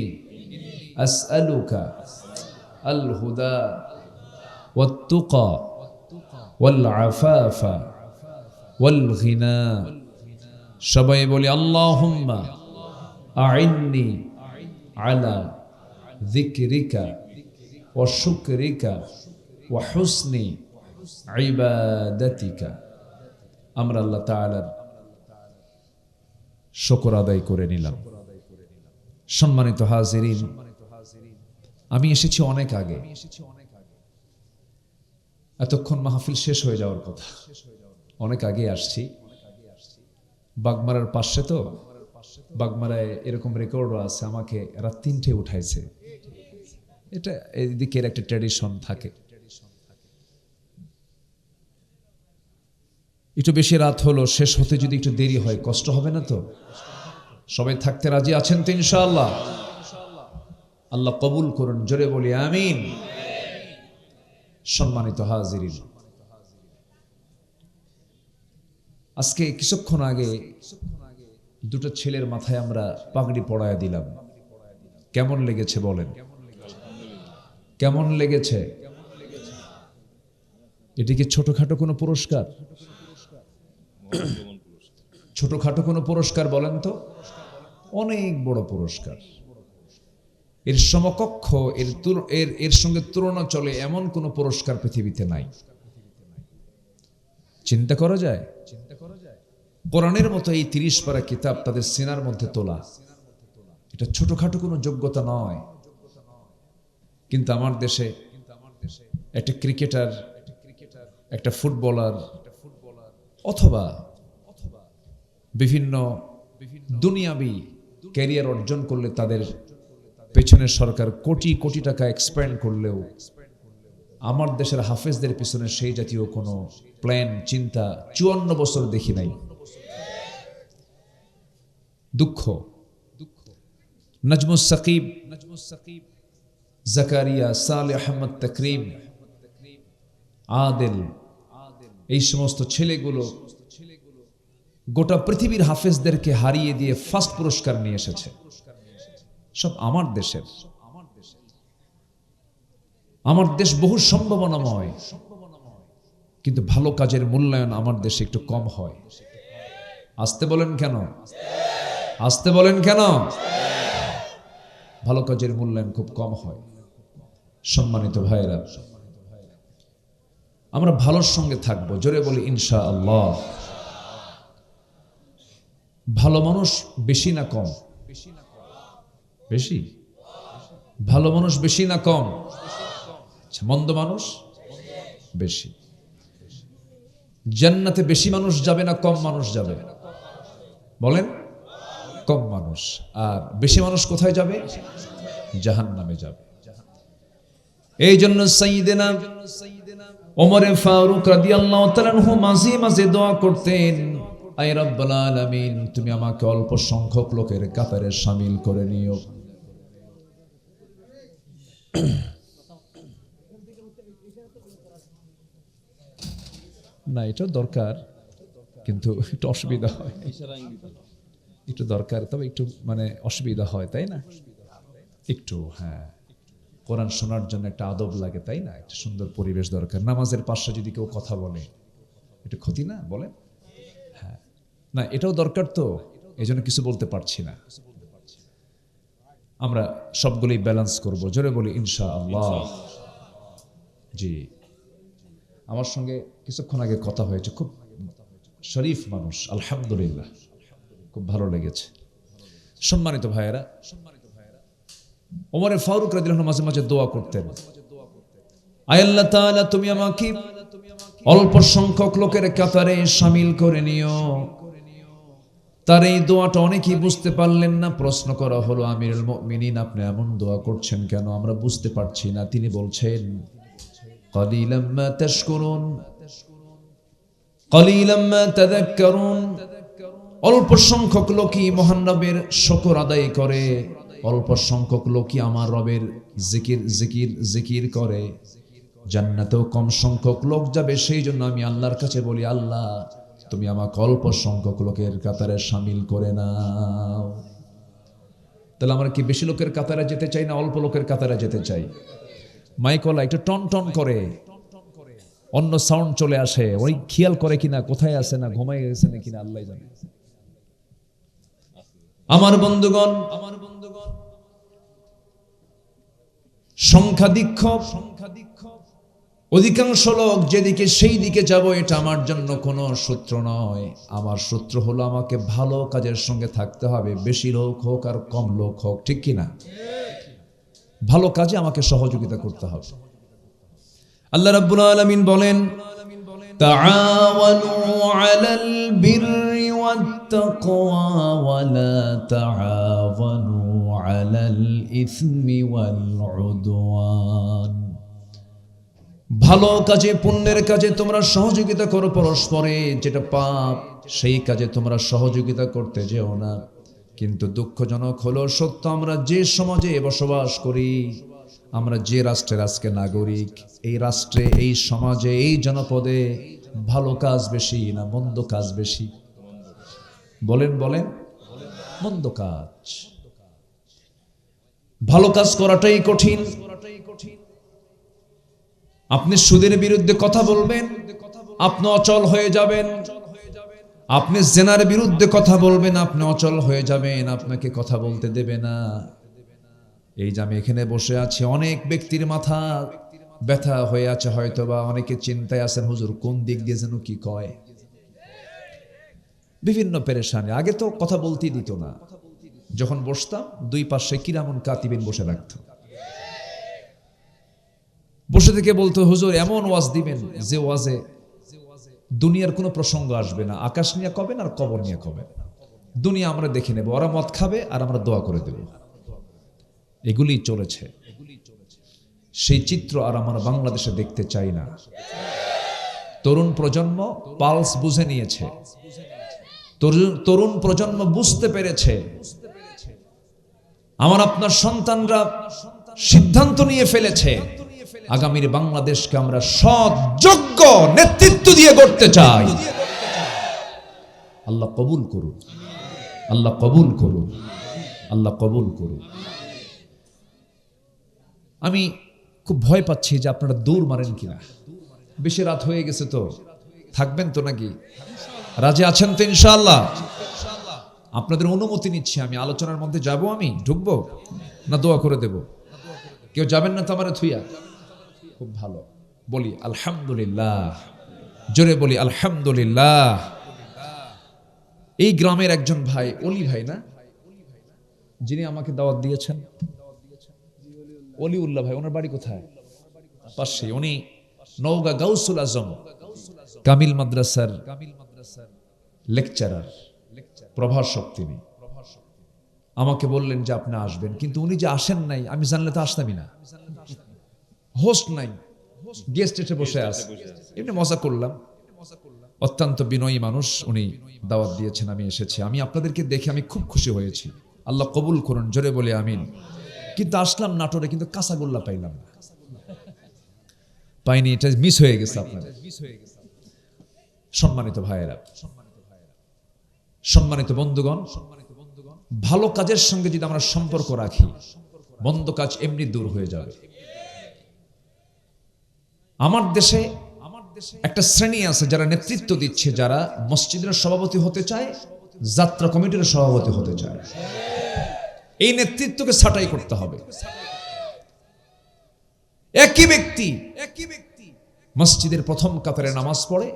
আসআলুকা আল হুদা ওয়াত তুকা ওয়াল আফাফা ওয়াল গিনা। সবাই বলি আল্লাহুম্মা আইন্নি আলা যিকরিকা ওয়া শুকরিকা ওয়া হুসনি ইবাদাতিকা। আমরা আল্লাহ তাআলার শুকর আদায় করে নিলাম। সম্মানিত হাজিরিন, আমি এসেছি অনেক আগে, এতক্ষণ মাহফিল শেষ হয়ে যাওয়ার কথা, অনেক আগে আসছি। বাগমারার পাশে তো, বাগমারায় এরকম রেকর্ডও আছে, আমাকে রাত 3টে উঠাইছে। এটা এদিকের একটা ট্র্যাডিশন থাকে। একটু বেশি রাত হলো, শেষ হতে যদি একটু দেরি হয় কষ্ট হবে না তো? সবাই থাকতে রাজি আছেন তো ইনশাআল্লাহ? আল্লাহ কবুল করুন, জোরে বলি আমিন। সম্মানিত হাজিরিন, আজকে কিছুক্ষণ আগে দুটো ছেলের মাথায় আমরা পাগড়ি পরায়া দিলাম। কেমন লেগেছে বলেন? কেমন লেগেছে? এটি কি ছোটখাটো কোনো পুরস্কার? ছোটখাটো কোনো পুরস্কার বলেন তো? অনেক বড় পুরস্কার। এর সমকক্ষ, এর সঙ্গে তুলনা চলে এমন কোনো পুরস্কার পৃথিবীতে নাই। চিন্তা করা যায়? কোরআনের মতো এই 30 পারা কিতাব তাদের সিনার মধ্যে তোলা, এটা ছোটখাটো কোনো যোগ্যতা নয়। কিন্তু আমার দেশে একটা ক্রিকেটার, একটা ফুটবলার অথবা বিভিন্ন দুনিয়াবি ক্যারিয়ার অর্জন করলে তাদের পেছনের সরকার কোটি কোটি টাকা এক্সপেন্ড করলেও আমার দেশের হাফেজদের পিছনে সেই জাতীয় কোনো প্ল্যান চিন্তা 54 বছর দেখি নাই। দুঃখ। নাজমুস সাকিব, জাকারিয়া, সালেহ আহমদ তাকরিম, আদেল, এই সমস্ত ছেলেগুলো গোটা পৃথিবীর হাফেজদেরকে হারিয়ে দিয়ে ফার্স্ট পুরস্কার নিয়ে এসেছে। সব আমার দেশের। আমার দেশ বহু সম্ভাবনাময়, কিন্তু ভালো কাজের মূল্যায়ন আমার দেশে একটু কম হয়। আসতে বলেন কেন? আসতে বলেন কেন? ভালো কাজের মূল্যায়ন খুব কম হয়। সম্মানিত ভাইরা, আমরা ভালোর সঙ্গে থাকবো, জোরে বলি ইনশাআল্লাহ। ভালো মানুষ বেশি না কম? বেশি। ভালো মানুষ বেশি না কম? মন্দ মানুষ বেশি। জান্নাতে বেশি মানুষ যাবে না কম মানুষ যাবে? বলেন। কম মানুষ। আর বেশি মানুষ কোথায় যাবে? জাহান্নামে যাবে। এই জন্য সাইয়েদেনা ওমর ফারুক রাদিয়াল্লাহু তাআলা আনহু মাঝে মাঝে দোয়া করতেন, আয় রব্বুল আলামিন, তুমি আমাকে অল্প সংখ্যক লোকের কাতারে শামিল করে নিও। না, এটা দরকার, কিন্তু একটু অসুবিধা হয়। একটু দরকার, তবে একটু মানে অসুবিধা হয়, তাই না? একটু, হ্যাঁ, কোরআন শোনার জন্য একটা আদব লাগে, তাই না? একটা সুন্দর পরিবেশ দরকার। নামাজের পাশে যদি কেউ কথা বলে এটা ক্ষতি না? বলেন। হ্যাঁ, না, এটাও দরকার, তো এই জন্য কিছু বলতে পারছি না। আমরা সবগুলোই ব্যালেন্স করব, জোরে বলি ইনশাআল্লাহ। জি, আমার সঙ্গে কিছুক্ষণ আগে কথা হয়েছে, খুব শরীফ মানুষ, আলহামদুলিল্লাহ, খুব ভালো লেগেছে। সম্মানিত ভাইয়েরা, ওমর ফারুক রাদিয়াল্লাহু আনহু মাঝে মাঝে দোয়া করতেন, আয় আল্লাহ তাআলা তুমি আমাকে অল্প সংখ্যক লোকের কাতারে শামিল করে নিও। তার এই দোয়াটা অনেকেই বুঝতে পারলেন না। প্রশ্ন করা হলো, আমিরুল মুমিনিন আপনি এমন দোয়া করছেন কেন, আমরা বুঝতে পারছি না। তিনি বলছেন, قليلا ما تشكرون قليلا ما تذكرون। অল্প সংখ্যক লোকই মহান রবের শুকর আদায় করে, অল্প সংখ্যক লোকই আমার রবের জিকির জিকির জিকির করে। জান্নাতেও কম সংখ্যক লোক যাবে, সেই জন্য আমি আল্লাহর কাছে বলি, আল্লাহ তুমি আমাকে অল্প সংখ্যক লোকের কাতারে শামিল করে নাও। তাহলে আমরা কি বেশি লোকের কাতারে যেতে চাই না অল্প লোকের কাতারে যেতে চাই? মাইকওয়ালা একটু টন টন করে, অন্য সাউন্ড চলে আসে, ওই খেয়াল করে কিনা কোথায় আছে না ঘুমাই গেছে না কিনা আল্লাহ জানে। আমার বন্ধুগণ, সংখ্যাধিক্য অধিকাংশ লোক যেদিকে সেই দিকে যাব, এটা আমার জন্য কোনো সূত্র নয়। আমার সূত্র হলো আমাকে ভালো কাজের সঙ্গে থাকতে হবে, বেশি লোক হোক আর কম লোক হোক, ঠিক কিনা? ভালো কাজে আমাকে সহযোগিতা করতে হবে। আল্লাহ রাব্বুল আলামিন বলেন, তাআওয়ানু আলাল বিররি ওয়াত তাকওয়া ওয়া লা তাআওয়ানু আলাল ইসমি ওয়াল উদওয়ান। ভালো কাজে, পুণ্যের কাজে তোমরা সহযোগিতা করো পরস্পরে, যেটা পাপ সেই কাজে তোমরা সহযোগিতা করতে যেও না। কিন্তু দুঃখজনক হলো সত্য, আমরা যে সমাজে বসবাস করি, আমরা যে রাষ্ট্রের আজকে নাগরিক, এই রাষ্ট্রে, এই সমাজে, এই জনপদে ভালো কাজ বেশি না মন্দ কাজ বেশি? বলেন বলেন, মন্দ কাজ। ভালো কাজ করাটাই কঠিন। আপনি সুদের বিরুদ্ধে কথা বলবেন, আপনি অচল হয়ে যাবেন। আপনি জেনার বিরুদ্ধে কথা বলবেন, আপনি অচল হয়ে যাবেন, আপনাকে কথা বলতে দেবে না। এই যে আমি এখানে বসে আছি, অনেক ব্যক্তির মাথা ব্যথা হয়ে আছে, হয়তোবা অনেকে চিন্তায় আছেন, হুজুর কোন দিক দিয়ে যেন কি কয়, বিভিন্ন পেরেশানি। আগে তো কথা বলতেই দিত না, যখন বসতাম দুই পাশে কিরামন কাতিবিন বসে রাখত, বসে থেকে বলতো, হুজুর এমন ওয়াজ দিবেন যে ওয়াজে দুনিয়ার কোনো প্রসঙ্গ আসবে না, আকাশ নিয়ে কবেন আর কবর নিয়ে কবেন, দুনিয়া আমরা দেখে নেব, ওরা মদ খাবে আর আমরা দোয়া করে দেব। এগুলি চলেছে। সেই চিত্র আর আমরা বাংলাদেশে দেখতে চাই না। তরুণ প্রজন্ম পালস বুঝে নিয়েছে, তরুণ প্রজন্ম বুঝতে পেরেছে। আমার আপনার সন্তানরা সিদ্ধান্ত নিয়ে ফেলেছে, আগামীর বাংলাদেশকে আমরা সৎ যোগ্য নেতৃত্ব দিয়ে গড়তে চাই। আল্লাহ কবুল করুন, আল্লাহ কবুল করুন, আল্লাহ কবুল করুন। আমি খুব ভয় পাচ্ছি যে আপনারা দৌড় মারেন কিনা। বেশি রাত হয়ে গেছে তো, থাকবেন তো নাকি? রাজি আছেন তো ইনশাআল্লাহ? আপনাদের অনুমতি নিচ্ছি, আমি আলোচনার মধ্যে যাব, আমি ঢুকবো না দোয়া করে দেব? কেউ যাবেন না তো আমার থুইয়া? খুব ভালো, বলি আলহামদুলিল্লাহ, জোরে বলি আলহামদুলিল্লাহ। এই গ্রামের একজন ভাই, অলি ভাই না, যিনি আমাকে দাওয়াত দিয়েছেন, অলিউল্লাহ ভাই, ওনার বাড়ি কোথায়? পাশে। উনি নওগাঁ গাউসুল আজম কামিল মাদ্রাসার লেকচারার, প্রভাষক তিনি। আমাকে বললেন যে আপনি আসবেন, কিন্তু উনি যে আসেন নাই, আমি জানলে তো আসতামই না। হোস্ট নাই, গেস্ট এসে বসে আছে, এমনি মজা করলাম। অত্যন্ত বিনয়ী মানুষ, উনি দাওয়াত দিয়েছেন, আমি এসেছি। আমি আপনাদেরকে দেখে আমি খুব খুশি হয়েছি, আল্লাহ কবুল করুন, জোরে বলে আমিন। কিন্তু আসলাম নাটোরে, কিন্তু কাঁচাগোল্লা পাইলাম না, পাইনি, এটা মিস হয়ে গেছে আপনাদের। সম্মানিত ভাইয়েরা, সম্মানিত বন্ধুগণ, ভালো কাজের সঙ্গে যদি আমরা সম্পর্ক রাখি, মন্দ কাজ এমনি দূর হয়ে যাবে। আমার দেশে একটা শ্রেণী আছে যারা নেতৃত্ব দিচ্ছে, যারা মসজিদের সভাপতি হতে চায়, যাত্রা কমিটির সভাপতি হতে চায়। এই নেতৃত্বকে ছাঁটাই করতে হবে। একই ব্যক্তি মসজিদের প্রথম কাতারে নামাজ পড়ে,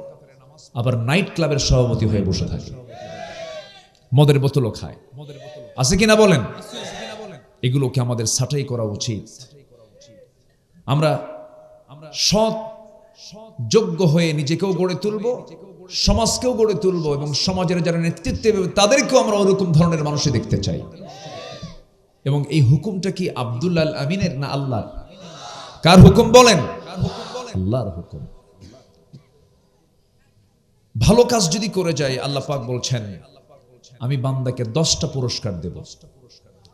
আবার নাইট ক্লাবের সভাপতি হয়ে বসে থাকে, মদের বোতলও খায়, আছে কিনা বলেন? এগুলোকে আমাদের ছাঁটাই করা উচিত। আমরা সৎ যোগ্য হয়ে নিজেকেও গড়ে তুলব, সমাজকেও গড়ে তুলব, এবং সমাজের যারা নেতৃত্বে তাদেরকেও আমরা ওরকম ধরনের মানুষই দেখতে চাই। এবং এই হুকুমটা কি আব্দুল্লাহ আল আমিনের না আল্লাহর? কার হুকুম বলেন? আল্লাহর হুকুম। ভালো কাজ যদি করে যায়, আল্লাহ পাক বলছেন আমি বান্দাকে 10টা পুরস্কার দেব।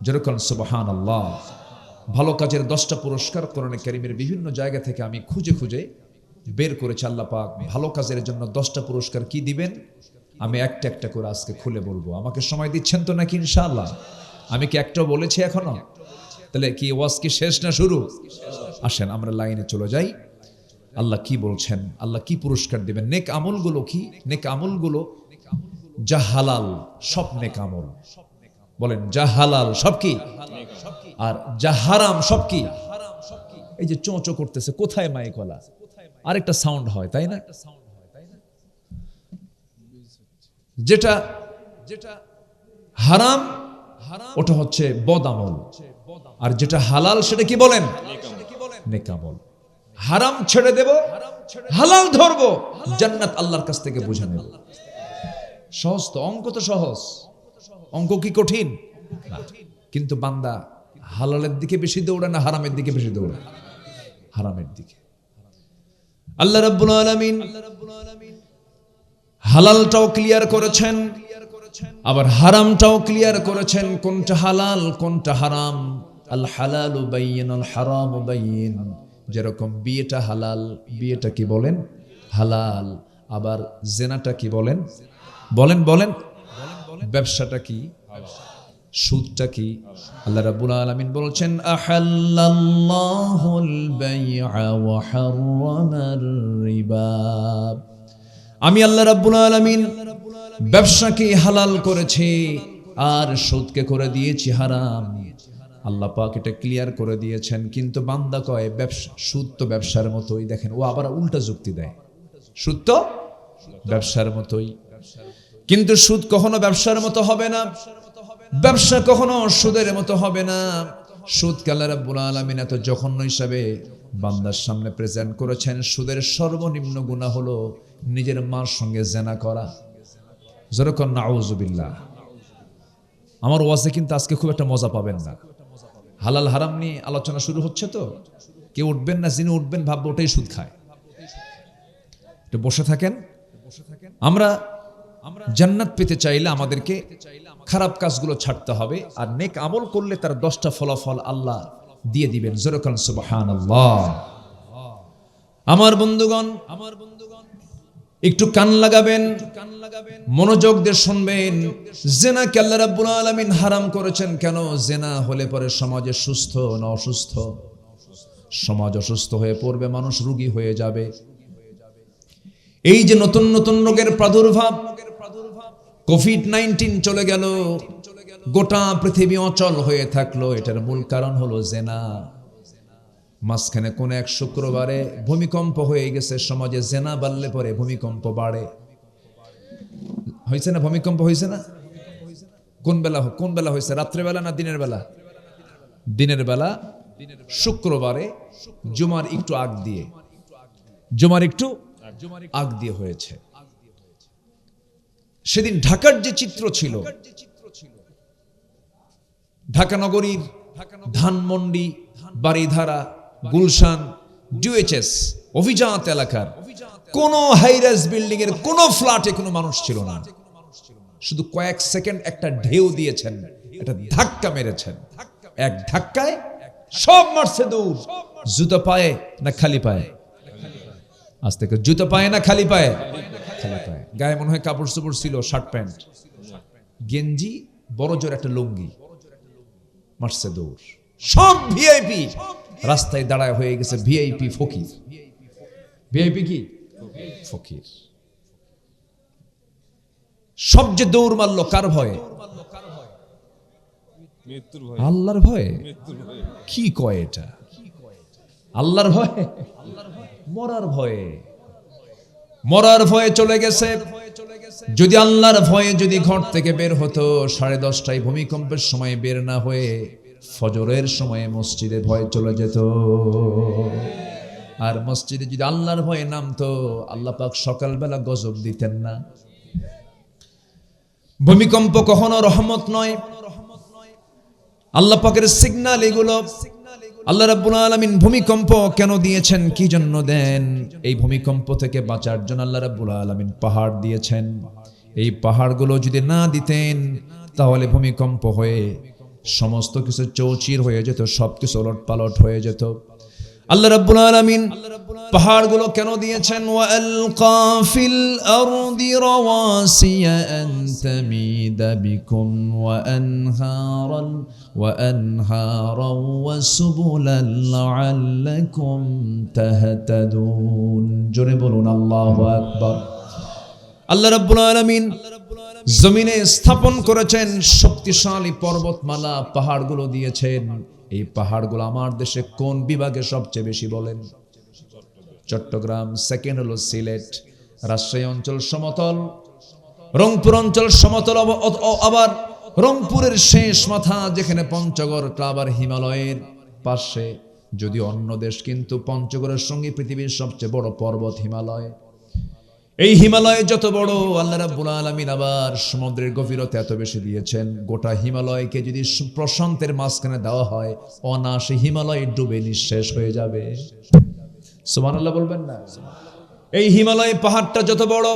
যেরকম সুবহানাল্লাহ, ভালো কাজের 10টা পুরস্কার কোরআনে কারীমের বিভিন্ন জায়গা থেকে আমি খুঁজে খুঁজে বের করেছি। আল্লাহ পাক ভালো কাজের জন্য 10টা পুরস্কার কি দিবেন আমি একটা একটা করে আজকে খুলে বলবো। আমাকে সময় দিচ্ছেন তো নাকি? ইনশাআল্লাহ। আমি কি একটাও বলেছি এখনো? তাহলে কি ওয়াজ কি শেষ না শুরু? আসেন আমরা লাইনে চলে যাই। আল্লাহ কি বলছেন, আল্লাহ কি পুরস্কার দিবেন? নেক আমলগুলো কি? নেক আমলগুলো যা হালাল সব নেক আমল। বলেন যা হালাল সব কি, আর যা হারাম সব কি? এই যে চোঁচো করতেছে, কোথায় মাইকওয়ালা? আরেকটা সাউন্ড হয় তাই না? যেটা হারাম ওটা হচ্ছে বদ আমল, আর যেটা হালাল সেটা কি বলেন? নেক আমল। হারাম ছেড়ে দেব, হালাল ধরবো, জান্নাত আল্লাহর কাছ থেকে বুঝে নেব। সহজ তো, অঙ্ক তো সহজ। অঙ্ক কি কঠিন? না। কিন্তু বান্দা হালালের দিকে বেশি দৌড়ায় না হারামের দিকে বেশি দৌড়ায়? হারামের দিকে। আল্লাহ রাব্বুল আলামিন হালালটাও ক্লিয়ার করেছেন, আবার হারামটাও ক্লিয়ার করেছেন। কোনটা হালাল কোনটা হারাম? আল হালালু বাইয়িন আল হারামু বাইয়িন। যেরকম বিয়েটা হালাল, বিয়েটা কি বলেন? হালাল। আবার জেনাটা কি বলেন? বলেন বলেন। ব্যবসাটা কি? সুদটা কি? আল্লাহ রাব্বুল আলামিন বলছেন আহাল্লাল্লাহুল বাই'a ওয়া হাররামার রিবা। আমি আল্লাহ রাব্বুল আলামিন ব্যবসাকে হালাল করেছি আর সুদকে করে দিয়েছি হারাম। আল্লাহ পাক এটা ক্লিয়ার করে দিয়েছেন। কিন্তু বান্দা কয় ব্যবসা, সুদ তো ব্যবসার মতোই। দেখেন ও আবার উল্টা যুক্তি দেয়, সুদ তো ব্যবসার মতোই। কিন্তু সুদ কখনো ব্যবসার মতো হবে না, ব্যবসা কখনো সুদের মতো হবে না। সুদকে আল্লাহ রাব্বুল আলামিন এত জঘন্য হিসাবে বান্দার সামনে প্রেজেন্ট করেছেন। সুদের সর্বনিম্ন গুনাহ হলো নিজের মার সঙ্গে জেনা করা। যেরকম নাউযুবিল্লাহ। আমার ওয়াজে কিন্তু আজকে খুব একটা মজা পাবেন না। হালাল হারাম নিয়ে আলোচনা শুরু হচ্ছে তো কেউ উঠবেন না, যিনি উঠবেন ভাববো ওটাই সুদ খায়। একটু বসে থাকেন। আমরা জান্নাত পেতে চাইলে আমাদেরকে খারাপ কাজগুলো ছাড়তে হবে, আর নেক আমল করলে তার 10টা ফলাফল আল্লাহ দিয়ে দিবেন। যেরকম সুবহানাল্লাহ। আমার বন্ধুগণ একটু কান লাগাবেন, মনোযোগ দিয়ে শুনবেন। জেনাকে আল্লাহ রাব্বুল আলামিন হারাম করেছেন কেন? জেনা হলে পরে সমাজে সুস্থ না অসুস্থ? সমাজ অসুস্থ হয়ে পড়বে, মানুষ রোগী হয়ে যাবে। এই যে নতুন নতুন রোগের প্রাদুর্ভাব, কোভিড-19 চলে গেল, গোটা পৃথিবী অচল হয়ে থাকলো, এটার মূল কারণ হলো জেনা। মাঝখানে কোন এক শুক্রবারে ভূমিকম্প হয়ে গেছে সমাজে। জেনা বাড়লে পরে ভূমিকম্প বাড়ে। হয়েছে না? ভূমিকম্প হয়েছে না? কোন বেলা হয়েছে? রাত্রে বেলা না দিনের বেলা? দিনের বেলা, শুক্রবারে জুমার একটু আগ দিয়ে হয়েছে। সেদিন ঢাকার যে চিত্র ছিল, ঢাকা নগরীর ধানমন্ডি, বাড়িধারা, গুলশান, ডিউএইচএস অভিজাত এলাকার কোন হাইরাইজ বিল্ডিং এর কোন ফ্ল্যাটে কোনো মানুষ ছিল না। শুধু কয়েক সেকেন্ড একটা ঢেউ দিয়েছেন, একটা ধাক্কা মেরেছেন। এক ধাক্কায় সব মারছে দৌড়। জুতো পায়ে না খালি পায়ে? আজ থেকে জুতো পায়ে না খালি পায়ে? খালি পায়ে। গায়ে মনে হয় কাপড় চোপড় ছিল, শার্ট প্যান্ট, গেঞ্জি, বড় জোর একটা লুঙ্গি। মারছে দৌড়। সব ভিআইপি রাস্তায় দাঁড়ায় হয়ে গেছে ভিআইপি ফকির। ভিআইপি কি? ফকির। সব যে দৌড় মারলো কার ভয়ে? মৃত্যুর ভয়। আল্লাহর ভয়ে। কি কয় এটা? আল্লাহর ভয়ে, মরার ভয়ে। মরার ভয়ে চলে গেছে। যদি আল্লাহর ভয়ে যদি ঘর থেকে বের হতো 10:30টায় ভূমিকম্পের সময় বের না হয়ে ফজরের সময়ে মসজিদে ভয়ে চলে যেত। আর মসজিদে যদি আল্লাহর ভয়ে নামতো আল্লাহ পাক সকালবেলা গজব দিতেন না। ভূমিকম্প কখনো রহমত নয়, আল্লাহ পাকের সিগন্যাল এগুলো। আল্লাহ রাব্বুল আলামিন ভূমিকম্প কেন দিয়েছেন, কি জন্য দেন? এই ভূমিকম্প থেকে বাঁচার জন্য আল্লাহ রাব্বুল আলামিন পাহাড় দিয়েছেন। এই পাহাড়গুলো যদি না দিতেন তাহলে ভূমিকম্প হয়ে সমস্ত কিছু চৌচির হয়ে যেত, সবকিছু ওলটপালট হয়ে যেত। আল্লাহ রাব্বুল আলামিন পাহাড়গুলো কেন দিয়েছেন? ওয়া আলকা ফিল আরদি রাওয়াসিয়া আন তামিদা বিকুম ওয়া আনহারান ওয়া সুবুলান লাআল্লাকুম তাহতাদুন। জোরে বলুন আল্লাহু আকবার। আল্লাহ রাব্বুল আলামিন জমিনে স্থাপন করেছেন শক্তিশালী পর্বতমালা, পাহাড়গুলো দিয়েছেন। এই পাহাড়গুলো আমার দেশে কোন বিভাগে সবচেয়ে বেশি বলেন? চট্টগ্রাম, সেকেন্ড হলো সিলেট, রাজশাহী অঞ্চল সমতল, রংপুর অঞ্চল সমতল, আবার রংপুরের শেষ মাথা যেখানে পঞ্চগড়, আবার হিমালয়ের পাশে। যদি অন্য দেশ, কিন্তু পঞ্চগড়ের সঙ্গে পৃথিবীর সবচেয়ে বড় পর্বত হিমালয়। এই হিমালয় যত বড়, আল্লাহ রাব্বুল আলামিন আবার সমুদ্রের গভীরতা এত বেশি দিয়েছেন। গোটা হিমালয়কে যদি প্রশান্তের মাঝখানে দেওয়া হয় অনায়াসে হিমালয় ডুবে নিঃশেষ হয়ে যাবে। সুবহানাল্লাহ বলবেন না? এই হিমালয় পাহাড়টা যত বড়,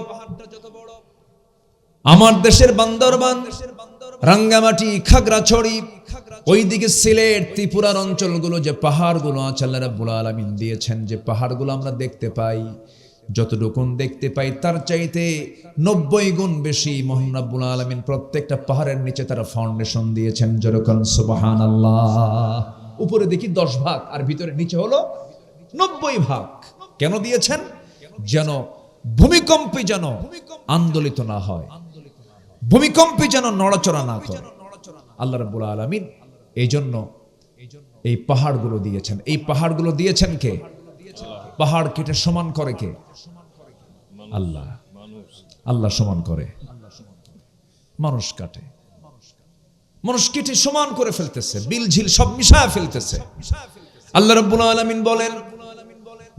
আমার দেশের বান্দরবান, রাঙ্গামাটি, খাগড়াছড়ি, ওইদিকে সিলেট, ত্রিপুরার অঞ্চলগুলো যে পাহাড়গুলো আছে আল্লাহ রাব্বুল আলামিন দিয়েছেন, যে পাহাড়গুলো আমরা দেখতে পাই, যতটুকু দেখতে পাই তার চাইতে 90 গুণ বেশি মহান রাব্বুল আলামিন প্রত্যেকটা পাহাড়ের নিচে তারা ফাউন্ডেশন দিয়েছেন। যেরকম সুবহানাল্লাহ। উপরে দেখি 10 ভাগ আর ভিতরে নিচে হলো 90 ভাগ। কেন দিয়েছেন? যেন ভূমিকম্পে যেন আন্দোলিত না হয়, ভূমিকম্পে যেন নড়াচড়া না করে। আল্লাহ রাব্বুল আলামিন এই জন্য এই পাহাড়গুলো দিয়েছেন। এই পাহাড়গুলো দিয়েছেন কে? পাহাড় কেটে সমান করে কে? আল্লাহ। আল্লাহ সমান করে, মানুষ কাটে। মানুষ কেটে সমান করে ফেলতেছে, বিল ঝিল সব মিশায় ফেলতেছে। আল্লাহ রাব্বুল আলামিন বলেন,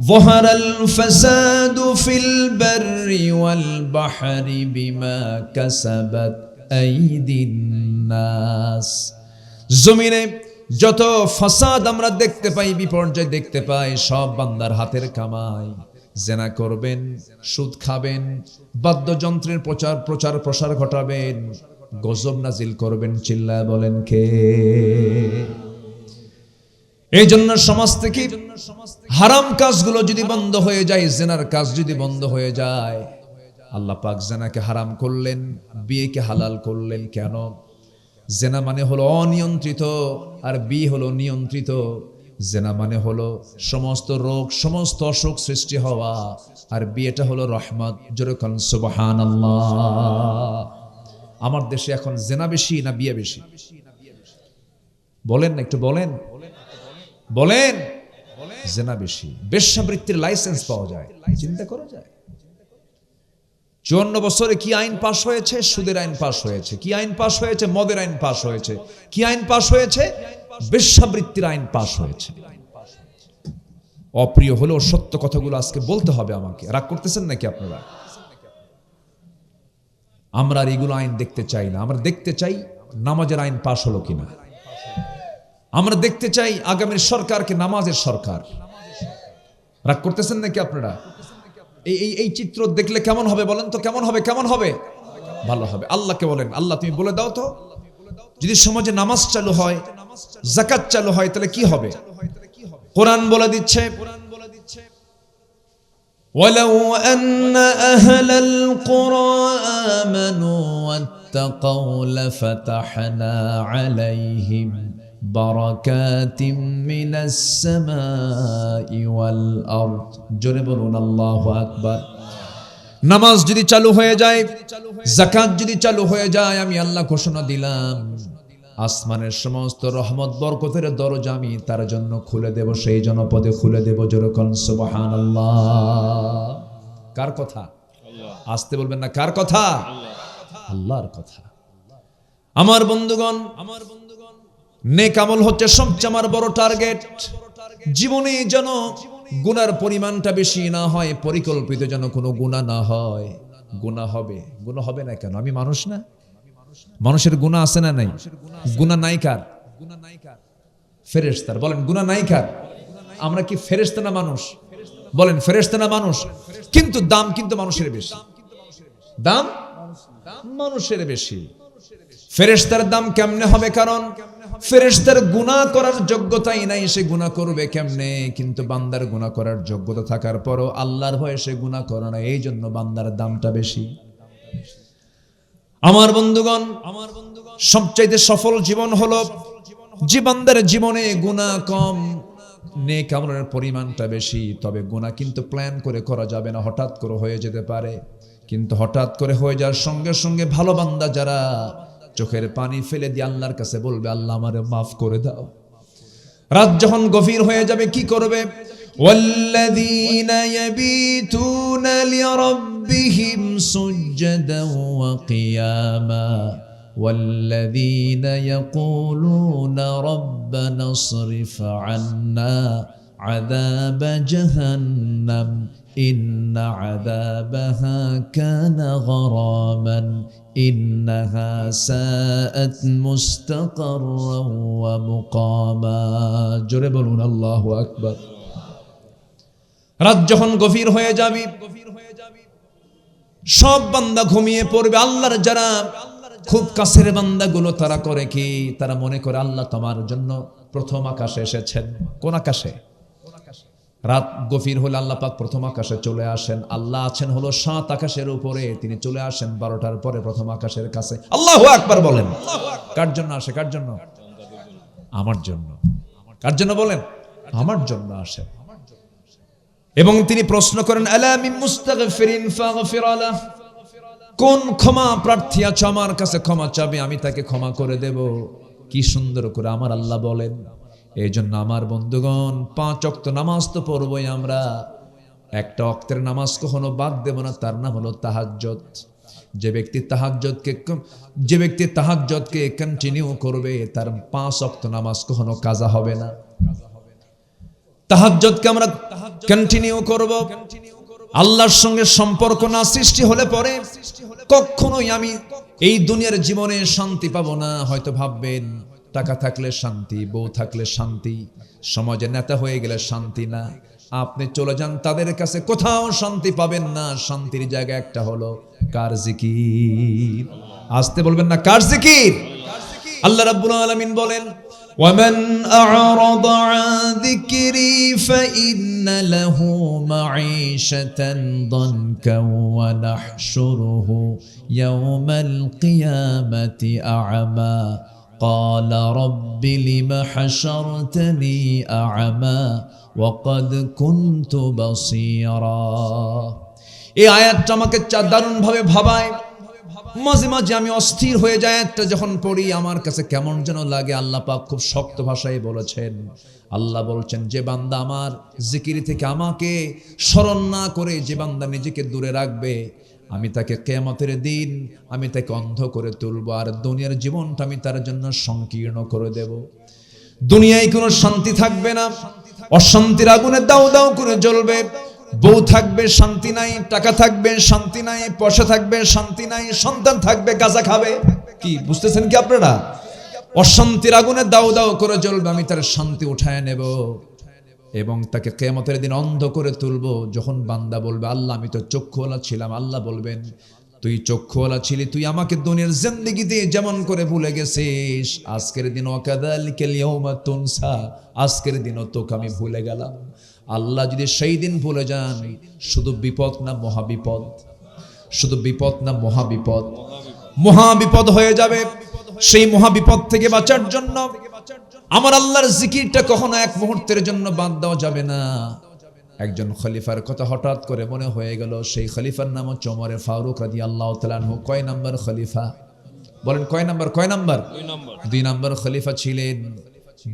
যাহারাল ফাসাদু ফিল বাররি ওয়াল বাহরি বিমা কাসাবাত আইদিন নাস। জমিনে যত ফাসাদ আমরা দেখতে পাই, বিপর্যয় দেখতে পাই, সব বান্দার হাতের কামাই। জেনা করবেন, সুদ খাবেন, বাদ্যযন্ত্রের প্রচার প্রসার ঘটাবেন, গজব নাজিল করবেন, চিল্লায় বলেন কে? এই জন্য সমাজ থেকে হারাম কাজগুলো যদি বন্ধ হয়ে যায়, জেনার কাজ যদি বন্ধ হয়ে যায়, আল্লাহ পাক জেনাকে হারাম করলেন, বিয়েকে হালাল করলেন। কেন? জেনা মানে হলো অনিয়ন্ত্রিত, আর বিয়ে হলো নিয়ন্ত্রিত। জেনা মানে হলো সমস্ত রোগ, সমস্ত অসুখ সৃষ্টি হওয়া, আর বিয়েটা হলো রহমত। যেরকম সুবহানাল্লাহ। আমার দেশে এখন জেনা বেশি না বিয়ে বেশি? বলেন না, একটু বলেন, বলেন। জেনা বেশি। বেশ্যাবৃত্তির লাইসেন্স পাওয়া যায়, চিন্তা করা যায়। 54 বছরে কি আইন পাস হয়েছে? সুদের আইন পাস হয়েছে। কি আইন পাস হয়েছে? মদের আইন পাস হয়েছে। কি আইন পাস হয়েছে? বেশ্যাবৃত্তির আইন পাস হয়েছে। অপ্রিয় হলেও সত্য কথাগুলো আজকে বলতে হবে আমাকে। রাগ করতেছেন নাকি আপনারা? আমরা আর এগুলো আইন দেখতে চাই না। আমরা দেখতে চাই নামাজের আইন পাস হলো কিনা। আমরা দেখতে চাই আগামীর সরকারকে নামাজের সরকার। রাগ করতেছেন নাকি আপনারা? এই চিত্র দেখলে কেমন হবে বলেন তো? কেমন হবে? কেমন হবে? ভালো হবে। আল্লাহকে বলেন, আল্লাহ তুমি বলে দাও তো, যদি সমাজে নামাজ চালু হয়, যাকাত চালু হয়, তাহলে কি হবে? কোরআন বলে দিচ্ছে, ওয়ালাউ আন্না আহলাল কুরা আমানু ওয়াত্তাকাউ লাফাতাহনা আলাইহিম বারাকাতিম মিনাস সামাই ওয়াল আরদ। জোরে বলুন আল্লাহু আকবার। নামাজ যদি চালু হয়ে যায়, যাকাত যদি চালু হয়ে যায়, আমি আল্লাহ ঘোষণা দিলাম আসমানের সমস্ত রহমত বরকতের দরজা আমি তার জন্য খুলে দেব, সেই জনপদে খুলে দেব। যেরকম সুবহানাল্লাহ। কার কথা? আসতে বলবেন না, কার কথা? আল্লাহর কথা। আমার বন্ধুগণ, নেক আমল হচ্ছে সবচেয়ে আমার বড় টার্গেট। জীবনে যেন গুনার পরিমাণটা বেশি না হয়, পরিকল্পিত যেন কোনো গুনাহ না হয়। গুনাহ হবে না কেন? আমি মানুষ না? মানুষের গুনাহ আছে না নাই? গুনাহ নাই কার? ফেরেশতার। বলেন গুনাহ নাই কার? আমরা কি ফেরেশতা না মানুষ? বলেন ফেরেশতা না মানুষ? কিন্তু দাম কিন্তু মানুষের বেশি। দাম মানুষের বেশি। ফেরেশতার দাম কেমনে হবে? কারণ ফেরেশতার গুনাহ করার যোগ্যতাই নাই, সে গুনাহ করবে কেমনে? কিন্তু বান্দার গুনাহ করার যোগ্যতা থাকার পরও আল্লাহর ভয়ে সে গুনাহ করে না, এই জন্য বান্দার দামটা বেশি। আমার বন্ধুগণ, সবচাইতে সফল জীবন হলো যে বান্দার জীবনে গুনাহ কম, নেক আমলের পরিমাণটা বেশি। তবে গুনাহ কিন্তু প্ল্যান করে করা যাবে না, হঠাৎ করে হয়ে যেতে পারে। কিন্তু হঠাৎ করে হয়ে যাওয়ার সঙ্গে সঙ্গে ভালো বান্দা যারা চোখের পানি ফেলে দিয়ে আল্লাহর কাছে বলবে, আল্লাহ আমারে মাফ করে দাও। রাত যখন গভীর হয়ে যাবে কি করবে? ওয়াল্লাযীনা ইয়াবিতুনা লিরাব্বিহিম সুজদান ওয়া কিয়ামা ওয়াল্লাযীনা ইয়াকুলুনা রাব্বানা ইসরিফ আন্না আযাবা জাহান্নাম ইন্না আযাবাহা কানা গরামান ইন্নাহা সাআত মুস্তাকাররান ওয়া মুকামা। জোরে বলুন আল্লাহু আকবার। রাত যখন গভীর হয়ে যাবে, সব বান্দা ঘুমিয়ে পড়বে। আল্লাহর যারা খুব কাছের বান্দাগুলো তারা করে কি? তারা মনে করে আল্লাহ তোমার জন্য প্রথম আকাশে এসেছেন। কোন আকাশে? রাত গভীর হলে আল্লাহ পাক প্রথম আকাশে চলে আসেন। আল্লাহ আছেন হলো 7 আকাশের উপরে, তিনি চলে আসেন 12টার পরে প্রথম আকাশের কাছে। আল্লাহু আকবার বলেন। কার জন্য আসে? কার জন্য? আমার জন্য। কার জন্য বলেন? আমার জন্য আসে। এবং তিনি প্রশ্ন করেন, আলা মিন মুস্তাগফিরিন ফাগফির লাহ, কোন ক্ষমা প্রার্থী আছে আমার কাছে ক্ষমা চাবে, আমি তাকে ক্ষমা করে দেব। কি সুন্দর করে আমার আল্লাহ বলেন। এই জন্য আমার বন্ধুগণ, 5 ওয়াক্ত নামাজ তো পড়বই আমরা। একটা ওয়াক্তের নামাজ কখনো বাদ দেব না, তার নাম হলো তাহাজ্জুদ। যে ব্যক্তি তাহাজ্জুদকে কন্টিনিউ করবে, তার 5 ওয়াক্ত নামাজ কখনো কাজা হবে না। তাহাজ্জুদকে আমরা কন্টিনিউ করব। আল্লাহর সঙ্গে সম্পর্ক না সৃষ্টি হলে পরে কখনোই আমি এই দুনিয়ার জীবনে শান্তি পাবো না। হয়তো ভাববেন টাকা থাকলে শান্তি, বউ থাকলে শান্তি, সমাজে নেতা হয়ে গেলে শান্তি না। আপনি চলে যান তাদের কাছে, কোথাও শান্তি পাবেন না। শান্তির জায়গা একটা হলো কার জিকির। আসতে বলবেন না, কার জিকির? আল্লাহ রাব্বুল আলামিন বলেন, ومن أعرض عن ذكري فإن له معيشة ضنكا ونحشره يوم القيامة أعمى قال رب لم حشرتني أعمى وقد كنت بصيرا। এই আয়াতটা আমাকে দারুণ ভাবে ভাবায়। মাঝে মাঝে আমি অস্থির হয়ে যাই, একটা যখন পড়ি আমার কাছে কেমন যেন লাগে। আল্লাহ পাক খুব শক্ত ভাষায় বলেছেন। আল্লাহ বলছেন, যে বান্দা আমার জিকির থেকে আমাকে স্মরণ না করে, যে বান্দা নিজেকে দূরে রাখবে, আমি তাকে কিয়ামতের দিন আমি তাকে অন্ধ করে তুলব, আর দুনিয়ার জীবনটা আমি তার জন্য সংকীর্ণ করে দেব। দুনিয়ায় কোনো শান্তি থাকবে না, অশান্তির আগুনে দাউ দাউ করে জ্বলবে। বউ থাকবে শান্তি নাই, টাকা থাকবে শান্তি নাই, পয়সা থাকবে শান্তি নাই, সন্তান থাকবে গাঁজা খাবে। কি বুঝতেছেন কি আপনারা? অশান্তির আগুনে দাউ দাউ করে জ্বলবে, আমি তার শান্তি উঠায় নেব এবং তাকে কিয়ামতের দিন অন্ধ করে তুলব। যখন বান্দা বলবে, আল্লাহ আমি তো চক্ষুওয়ালা ছিলাম, আল্লাহ বলবেন, তুই চক্ষুওয়ালা ছিলি, তুই আমাকে দুনিয়ার জিন্দেগিতে যেমন করে ভুলে গেছিস, আজকের দিন ওয়াকাযালিকাল ইয়াউমা তুনসা, আজকের দিনও তোকে আমি ভুলে গেলাম। আল্লাহ যদি সেই দিন ভুলে যান, শুধু বিপদ না মহাবিপদ, শুধু বিপদ না মহাবিপদ, মহাবিপদ হয়ে যাবে। সেই মহাবিপদ থেকে বাঁচার জন্য আমার আল্লাহর জিকিরটা কখনো এক মুহূর্তের জন্য বাদ দেওয়া যাবে না। একজন খলিফার কথা হঠাৎ করে মনে হয়ে গেল। সেই খলিফার নাম হচ্ছে ওমর ফারুক রাদিয়াল্লাহু তাআলা আনহু। কয় নাম্বার খলিফা? বলেন কয় নাম্বার? 2 নাম্বার খলিফা ছিলেন।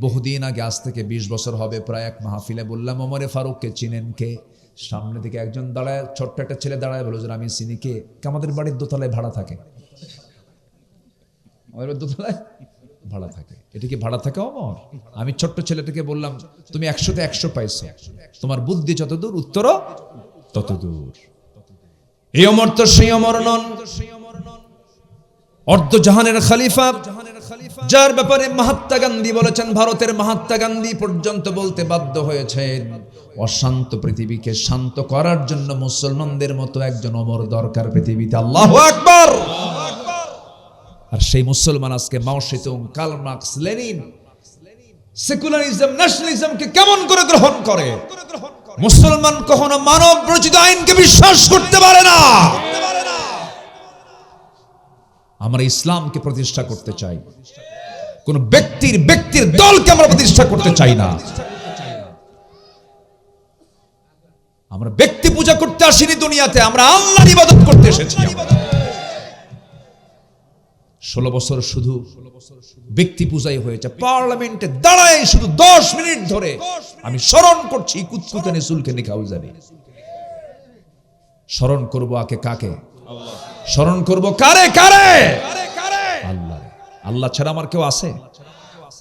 বহুদিন আগে, আজ থেকে 20 বছর হবে প্রায়, এক মাহফিলে বললাম ওমরে ফারুককে চিনেন কে? সামনে থেকে একজন দাঁড়ায়, ছোট্ট একটা ছেলে দাঁড়ায় বলল যে আমি চিনি। কে? আমাদের বাড়ির দোতলায় ভাড়া থাকে। আমাদের দোতলায় ভাড়া থাকে। এটা কি ভাড়া থাকে অমর? আমি ছোট্ট ছেলেটাকে বললাম তুমি 100-তে 100 পাইছো, তোমার বুদ্ধি যত দূর উত্তরও তত দূর। এই অমর তো সেই অমর নন, অর্ধ জাহানের খলিফা, যার ব্যাপারে মহাত্মা গান্ধী বলেছেন, ভারতের মহাত্মা গান্ধী পর্যন্ত বলতে বাধ্য হয়েছেন অশান্ত পৃথিবীকে শান্ত করার জন্য মুসলমানদের মতো একজন অমর দরকার পৃথিবীতে। আল্লাহু আকবার। আর সেই মুসলমান আজকে Mao Tsetung, Karl Marx, Lenin, secularism, ন্যাশনালিজমকে কেমন করে গ্রহণ করে? মুসলমান কখনো মানব রচিত আইনকে বিশ্বাস করতে পারে না। আমরা ইসলামকে প্রতিষ্ঠা করতে চাই, কোন ব্যক্তির দলকে আমরা প্রতিষ্ঠা করতে চাই না। আমরা ব্যক্তি পূজা করতে আসিনি দুনিয়াতে, আমরা আল্লাহর ইবাদত করতে এসেছি। 16 বছর শুধু ব্যক্তি পূজাই হয়েছে। পার্লামেন্টে দাঁড়ায় শুধু 10 মিনিট ধরে আমি স্মরণ করছি কুতকুতানি সুলকানি কাউজানি। স্মরণ করব আকে কাকে? স্মরণ করব কারে কারে? আল্লাহ। আল্লাহ ছাড়া আমার কেউ আছে?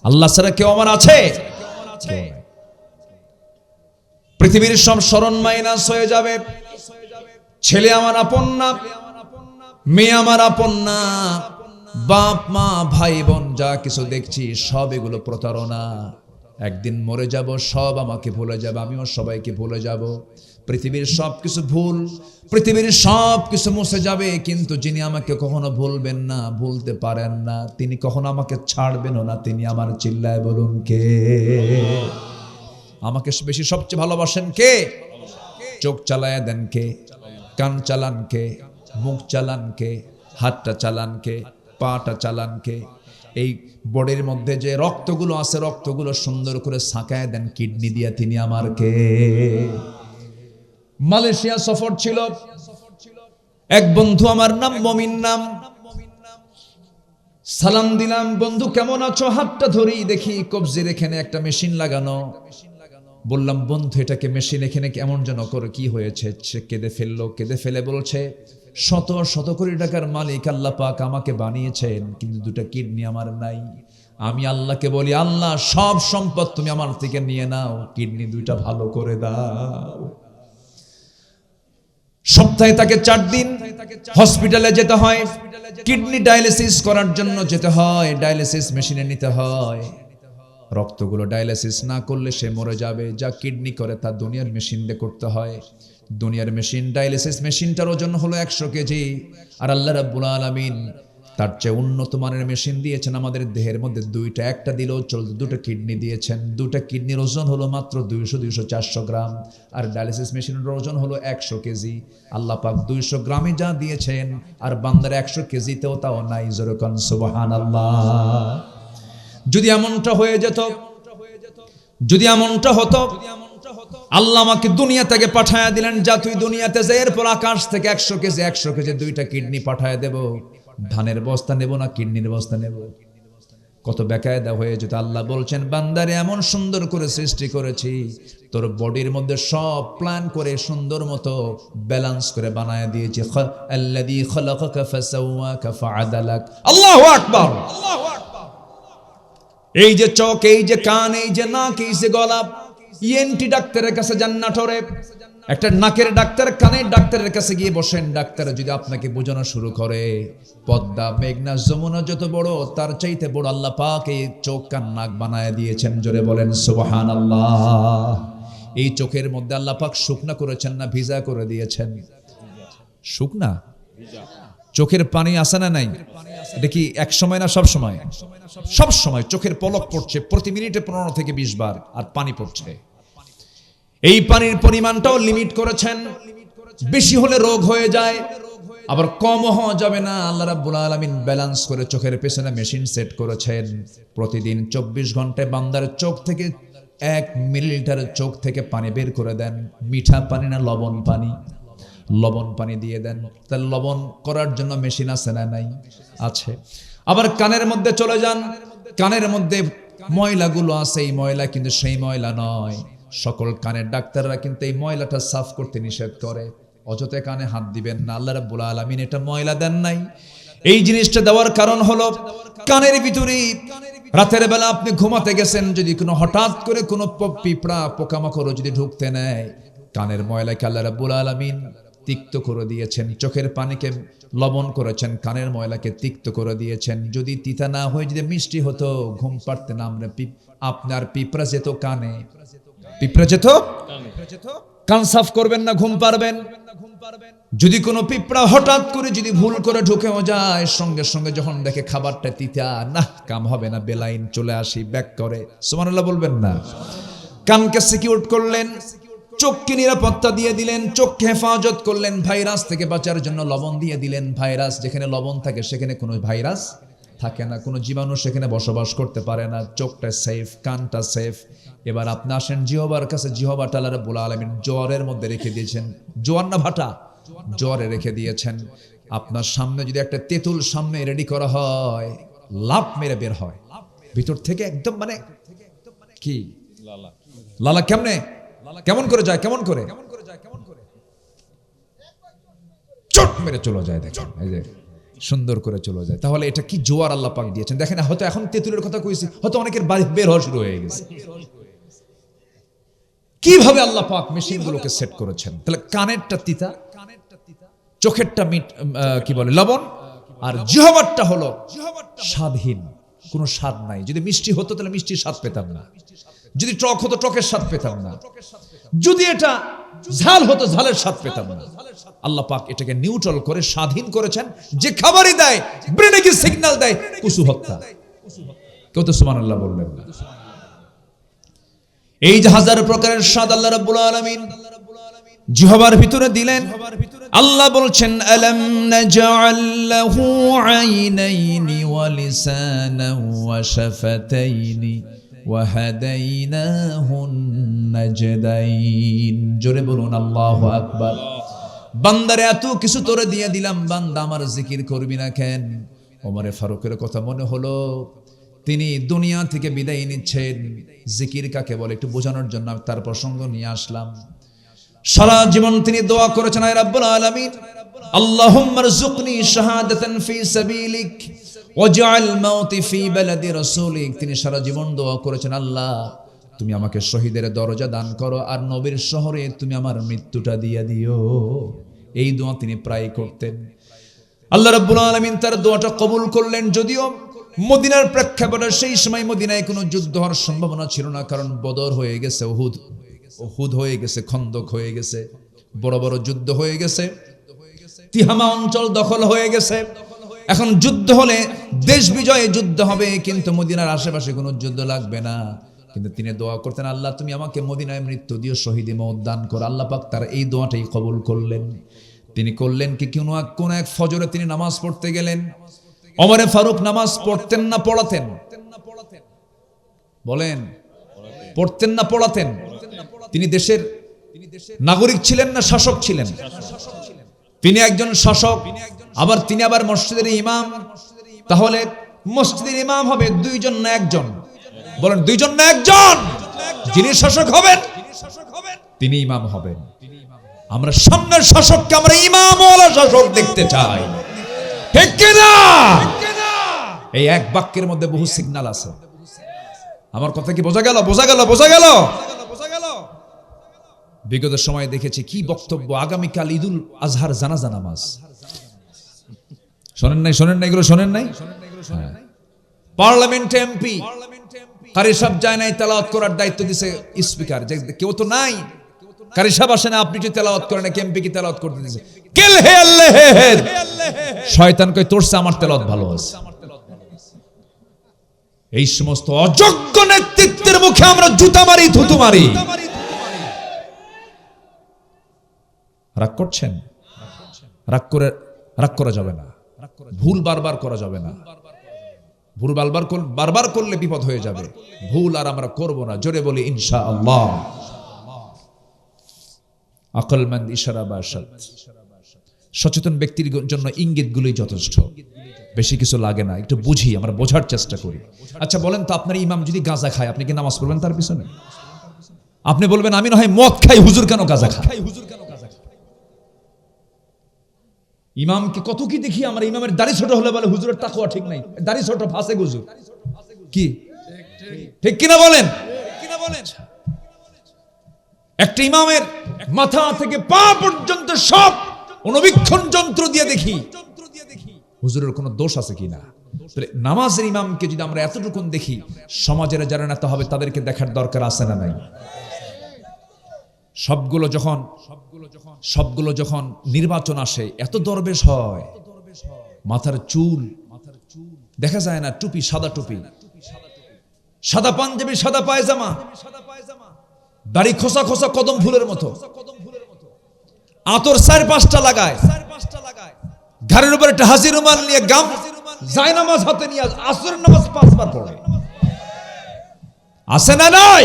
আল্লাহ ছাড়া কেউ আমার আছে? পৃথিবীর সব স্মরণ মাইনাস হয়ে যাবে। ছেলে আমার আপন না, মেয়ে আমার আপন না, বাপ মা ভাই বোন যা কিছু দেখছি সব এগুলো প্রতারণা। একদিন মরে যাব, সব আমাকে ভুলে যাবে, আমিও সবাইকে ভুলে যাব। পৃথিবীর সব কিছু ভুল, পৃথিবীর সব কিছু মুছে যাবে, কিন্তু যিনি আমাকে কখনো ভুলবেন না, ভুলতে পারেন না, তিনি কখনো আমাকে ছাড়বেনও না, তিনি আমার। চিল্লায় বলুন কে? আমাকে বেশি সবচেয়ে ভালোবাসেন কে? চোখ চালায় দেন কে? কান চালান কে? মুখ চালান কে? হাতটা চালান কে? পাটা চালান কে? এই বডির মধ্যে যে রক্তগুলো আছে, রক্তগুলো সুন্দর করে ছাঁকায় দেন কিডনি দিয়া, তিনি আমার কে? মালয়েশিয়া সফর ছিল, এক বন্ধু আমার, নাম মমিন নাম। সালাম দিলাম, বন্ধু কেমন আছো? হাতটা ধরি, দেখি কবজির এখানে একটা মেশিন লাগানো। বললাম বন্ধু এটাকে মেশিন এখানে কেমন যেন করে, কি হয়েছে? সে কেঁদে ফেললো, কেঁদে ফেলে বলছে শত শত কোটি টাকার মালিক আল্লাহ পাক আমাকে বানিয়েছেন, কিন্তু দুটো কিডনি আমার নাই। আমি আল্লাহকে বলি, আল্লাহ সব সম্পদ তুমি আমার থেকে নিয়ে নাও, কিডনি দুইটা ভালো করে দাও। সপ্তাহে তাকে 4 দিন হসপিটালে যেতে হয়, কিডনি ডায়ালিসিস করার জন্য যেতে হয়, ডায়ালিসিস মেশিনে নিতে হয়। রক্তগুলো ডায়ালিসিস না করলে সে মরে যাবে। যা কিডনি করে তা দুনিয়ার মেশিন দিয়ে করতে হয়। দুনিয়ার মেশিন, ডায়ালিসিস মেশিনটার ওজন হলো 100 কেজি। আর আল্লাহ রাব্বুল আলামিন তার চেয়ে উন্নত মানের মেশিন দিয়েছেন আমাদের দেহের মধ্যে দুইটা। একটা দিলেও চলতো, দুটো কিডনি দিয়েছেন। দুটো কিডনির ওজন হলো মাত্র 200-400 গ্রাম। আর ডায়ালিসিস মেশিনের ওজন হলো 100 কেজি। আল্লাহ পাক 200 গ্রামে যা দিয়েছেন, আর বান্দার 100 কেজিতেও তাও নাই। জোরে কোন সুবহানাল্লাহ। যদি এমনটা হয়ে যেত, যদি এমনটা হতো, আল্লাহ আমাকে দুনিয়া থেকে পাঠায়া দিলেন, যা তুই দুনিয়াতে যা, এরপর আকাশ থেকে 100 কেজি দুইটা কিডনি পাঠায়া দেব। ধানের বস্তা নেব না কিডনির বস্তা নেব? কত বেকায়দা হয়ে যেত। আল্লাহ বলছেন বান্দারে এমন সুন্দর করে সৃষ্টি করেছি, তোর বডির মধ্যে সব প্ল্যান করে সুন্দর মতো ব্যালেন্স করে বানায় দিয়েছি। আল্লাযী খালাকাকা ফাসাওয়াকা ফাআদালাক। আল্লাহু আকবার। এই যে চোখ, এই যে কান, এই যে নাক, এই যে গলা, ইএনটি ডাক্তারের কাছে যান নাটোরে। একটা নাকের ডাক্তার, কানের ডাক্তারের কাছে গিয়ে বসেন। ডাক্তার যদি আপনাকে বোঝানো শুরু করে পদ্মা, মেঘনা, যমুনা যত বড়, তার চাইতে বড় আল্লাহ পাক এই চোখ কান নাক বানায় দিয়েছেন। জোরে বলেন সুবহানাল্লাহ। এই চোখের মধ্যে আল্লাহ পাক শুকনা করেছেন না ভিজা করে দিয়েছেন? শুকনা। চোখের পানি আসে না নাই? এটা কি এক সময় না সব সময়? সব সময় চোখের পলক পড়ছে, প্রতি মিনিটে 15 থেকে 20 বার, আর পানি পড়ছে। এই পানির পরিমাণটাও লিমিট করেছেন। বেশি হলে রোগ হয়ে যায়, আবার কমও হওয়া যাবে না। আল্লাহ রাব্বুল আলামিন ব্যালেন্স করে চোখের পেছনে মেশিন সেট করেছেন। প্রতিদিন 24 ঘন্টায় বান্দার চোখ থেকে 1 মিলিলিটার চোখ থেকে পানি বের করে দেন। মিঠা পানি না লবণ পানি? লবণ পানি দিয়ে দেন। তাহলে লবণ করার জন্য মেশিন আছে না নাই? আছে। আবার কানের মধ্যে চলে যান, কানের মধ্যে ময়লাগুলো আছে এই ময়লা কিন্তু সেই ময়লা নয়। সকল কানের ডাক্তাররা কিন্তু এই ময়লাটা সাফ করতে নিষেধ করে, অযথা কানে হাত দিবেন না। আল্লাহ রাব্বুল আলামিন এটা ময়লা দেন নাই। এই জিনিসটা দেওয়ার কারণ হলো কানের ভিতরে রাতের বেলা আপনি ঘুমাতে গেছেন, যদি কোনো হঠাৎ করে কোনো পিঁপড়া পোকামাকড় যদি ঢুকতে নেয়, কানের ময়লাকে আল্লাহ রাব্বুল আলামিন তিক্ত করে দিয়েছেন। চোখের পানিকে লবণ করেছেন, কানের ময়লাকে তিক্ত করে দিয়েছেন। যদি তিতা না হয়ে যদি মিষ্টি হতো, ঘুম পাড়তে না আপনার পিঁপড়া যেত কানে, পিঁপড়া যেত কান সাফ করবেন না, ঘুম পারবেন। যদি কোনো পিঁপড়া হঠাৎ করে যদি ভুল করে ঢুকেও যায়, সঙ্গে সঙ্গে যখন দেখে খাবারটা তিতা, না কাম হবে না, বেলাইন চলে আসি, ব্যাক করে। সুবহানাল্লাহ বলবেন না? কানকে সিকিউর করলেন, চোখকে নিরাপত্তা দিয়ে দিলেন, চোখকে হেফাজত করলেন, ভাইরাস থেকে বাঁচার জন্য লবণ দিয়ে দিলেন। ভাইরাস যেখানে লবণ থাকে সেখানে কোনো ভাইরাস থাকে না, কোনো জীবাণু সেখানে বসবাস করতে পারে না। চোখটা সেফ, কানটা সেফ। এবার আপনি আসেন জিহবার কাছে। জিহবাটা আল্লাহ রাব্বুল আলামিন জোয়ারের মধ্যে রেখে দিয়েছেন। জোয়ার না ভাটা, জোয়ারে রেখে দিয়েছেন। আপনার সামনে যদি একটা তেঁতুল সামনে রেডি করা হয়, লাফ মেরে বের হয় ভিতর থেকে, একদম মানে কি লালা লালা কেমনে, কেমন করে যায়, কেমন করে চট মেরে চলে যায়। দেখেন এই যে সুন্দর করে চলে যায়। তাহলে এটা কি জোয়ার আল্লাহ পাক দিয়েছেন। দেখেন হয়তো এখন তেঁতুলের কথা কইছি, হয়তো অনেকের বাড়ি বের হওয়া শুরু হয়ে গেছে। কিভাবে আল্লাহ পাক মেশিনগুলোকে সেট করেছেন। তাহলে কানেরটা তিতা, চোখেরটা কি বলে লবণ, আর জিহ্বারটা হলো স্বাদহীন, কোনো স্বাদ নাই। যদি মিষ্টি হতো তাহলে মিষ্টির স্বাদ পেতাম না, যদি টক হতো টকের স্বাদ পেতাম না, যদি এটা ঝাল হতো ঝালের স্বাদ পেতাম না। আল্লাহ পাক এটাকে নিউট্রাল করে স্বাধীন করেছেন। যে খাবারই দেয় ব্রেনে কি সিগন্যাল দেয়, কুসু হত্যা। কেউ তো সুবহানাল্লাহ বলবেন না? এই যে হাজার প্রকারের স্বাদ আল্লাহ রাব্বুল আলামিন জিহ্বার ভিতরে দিলেন। আল্লাহ বলছেন আলাম নাজআল লাহু আইনাইনি ওয়া লিসানান ওয়া শাফাতাইনি ওয়া হাদাইনাহুন নাজদাইন। জোরে বলুন আল্লাহু আকবার। বান্দারে এত কিছু তোরে দিয়ে দিলাম, বান্দা আমার জিকির করবি না কেন? ওমরে ফারুকের কথা মনে হলো, তিনি দুনিয়া থেকে বিদায় নিচ্ছেন। জিকির কাকে বলে একটু বোঝানোর জন্য আমি তার প্রসঙ্গ নিয়ে আসলাম। সারা জীবন তিনি দোয়া করেছেন, আয় রাব্বুল আলামিন আল্লাহুম্মা রযুকনি শাহাদাতান ফি সাবিলিক ওয়াজআল মাউতি ফি বালাদি রাসূলিক। তিনি সারা জীবন দোয়া করেছেন, আল্লাহ তুমি আমাকে শহীদের দরজা দান করো, আর নবীর শহরে তুমি আমার মৃত্যুটা দিয়ে দিও। এই দোয়া তিনি প্রায় করতেন। আল্লাহ রাব্বুল আলামিন তার দোয়াটা কবুল করলেন। যদিও মদিনার প্রেক্ষাপটে সেই সময় মদিনায় কোনো যুদ্ধ হওয়ার সম্ভাবনা ছিল না, কারণ বদর হয়ে গেছে, উহুদ হয়ে গেছে, খন্দক হয়ে গেছে, বড় বড় যুদ্ধ হয়ে গেছে, তিহামা অঞ্চল দখল হয়ে গেছে। এখন যুদ্ধ হলে দেশ বিজয়ে যুদ্ধ হবে, কিন্তু মদিনার আশেপাশে কোনো যুদ্ধ লাগবে না। কিন্তু তিনি দোয়া করতেন, আল্লাহ তুমি আমাকে মদিনায় মৃত্যু দিও, শহীদে মওত দান করো। আল্লাহ পাক তার এই দোয়াটাই কবুল করলেন। তিনি করলেন কি, কোন এক ফজরে তিনি নামাজ পড়তে গেলেন। ওমরে ফারুক নামাজ পড়তেন না পড়াতেন? বলেন, পড়তেন না পড়াতেন? তিনি দেশের নাগরিক ছিলেন না শাসক ছিলেন? তিনি একজন শাসক, আবার তিনি আবার মসজিদের ইমাম। তাহলে মসজিদের ইমাম হবে দুইজন না একজন? বলেন, দুইজন না একজন? যিনি শাসক হবেন তিনি ইমাম হবেন। আমরা সামনের শাসককে আমরা ইমামওয়ালা শাসক দেখতে চাই, ঠিক কিনা? এই এক বাক্যের মধ্যে বহু সিগন্যাল আছে। আমার কথা কি বোঝা গেল? বোঝা গেল? বোঝা গেল? বিগত সময় দেখেছি কি বক্তব্য। আগামীকাল ঈদুল আজহার জানাজা নামাজ, শোনেন নাই? শোনেন নাই? এগুলো শোনেন নাই? পার্লামেন্ট এমপি কারি সাহেব যায় নাই, তেলাওয়াত করার দায়িত্ব দিছে স্পিকার। যে কেউ তো নাই, কারি সাহেব আসে না, আপনি কি তেলাওয়াত করেন না? এমপি কি তেলাওয়াত করতে দিছে? কিল হে আল্লাহ, শয়তান কই তোরছে আমার তেলাওয়াত ভালো আছে। এই সমস্ত অযোগ্য নেতৃত্বের মুখে আমরা জুতা মারি, থুতু মারি। রাগ করছেন? রাগ করা যাবে না। ভুল বারবার করা যাবে না। ভুল বারবার করলে বিপদ হয়ে যাবে। ভুল আর আমরা করব না। জোরে বলি ইনশাআল্লাহ। আকলমন্দ ইশারা বাশাত। সচেতন ব্যক্তির জন্য ইঙ্গিতগুলোই যথেষ্ট, বেশি কিছু লাগে না। একটু বুঝি, আমরা বোঝার চেষ্টা করি। আচ্ছা বলেন তো, আপনার ইমাম যদি গাঁজা খায়, আপনি কি নামাজ পড়বেন তার পিছনে? আপনি বলবেন আমি না হয় মদ খাই, হুজুর কেন গাঁজা খায়? ইমামকে কত কি দেখি আমরা, ইমামের দাড়ি ছোট হলে বলে হুজুরের তাকওয়া ঠিক নাই, দাড়ি ছোট ফাঁসে হুজুর। কি ঠিক কিনা বলেন? একটা ইমামের মাথা থেকে পা পর্যন্ত সব অনুবীক্ষণ যন্ত্র দিয়ে দেখি হুজুরের কোনো দোষ আছে কিনা। নামাজের ইমামকে যদি আমরা এতটুকুন দেখি, সমাজের যারা নেতা হবে তাদেরকে দেখার দরকার আছে না নাই? সবগুলো যখন নির্বাচন আসে, এত দরবেশ হয়, মাথার চুল দেখা যায় না, টুপি সাদা টুপি, সাদা পাঞ্জাবি, সাদা পায়জামা, দাড়ি খোসা খোসা কদম ফুলের মতো, আতর 4-5টা লাগায়, ঘাড়ের উপর একটা হাসি রুমাল নিয়ে গাম যায়, নামাজ হাতে নিয়ে আসরের নামাজ 5 বার পড়ে। আছে না নাই?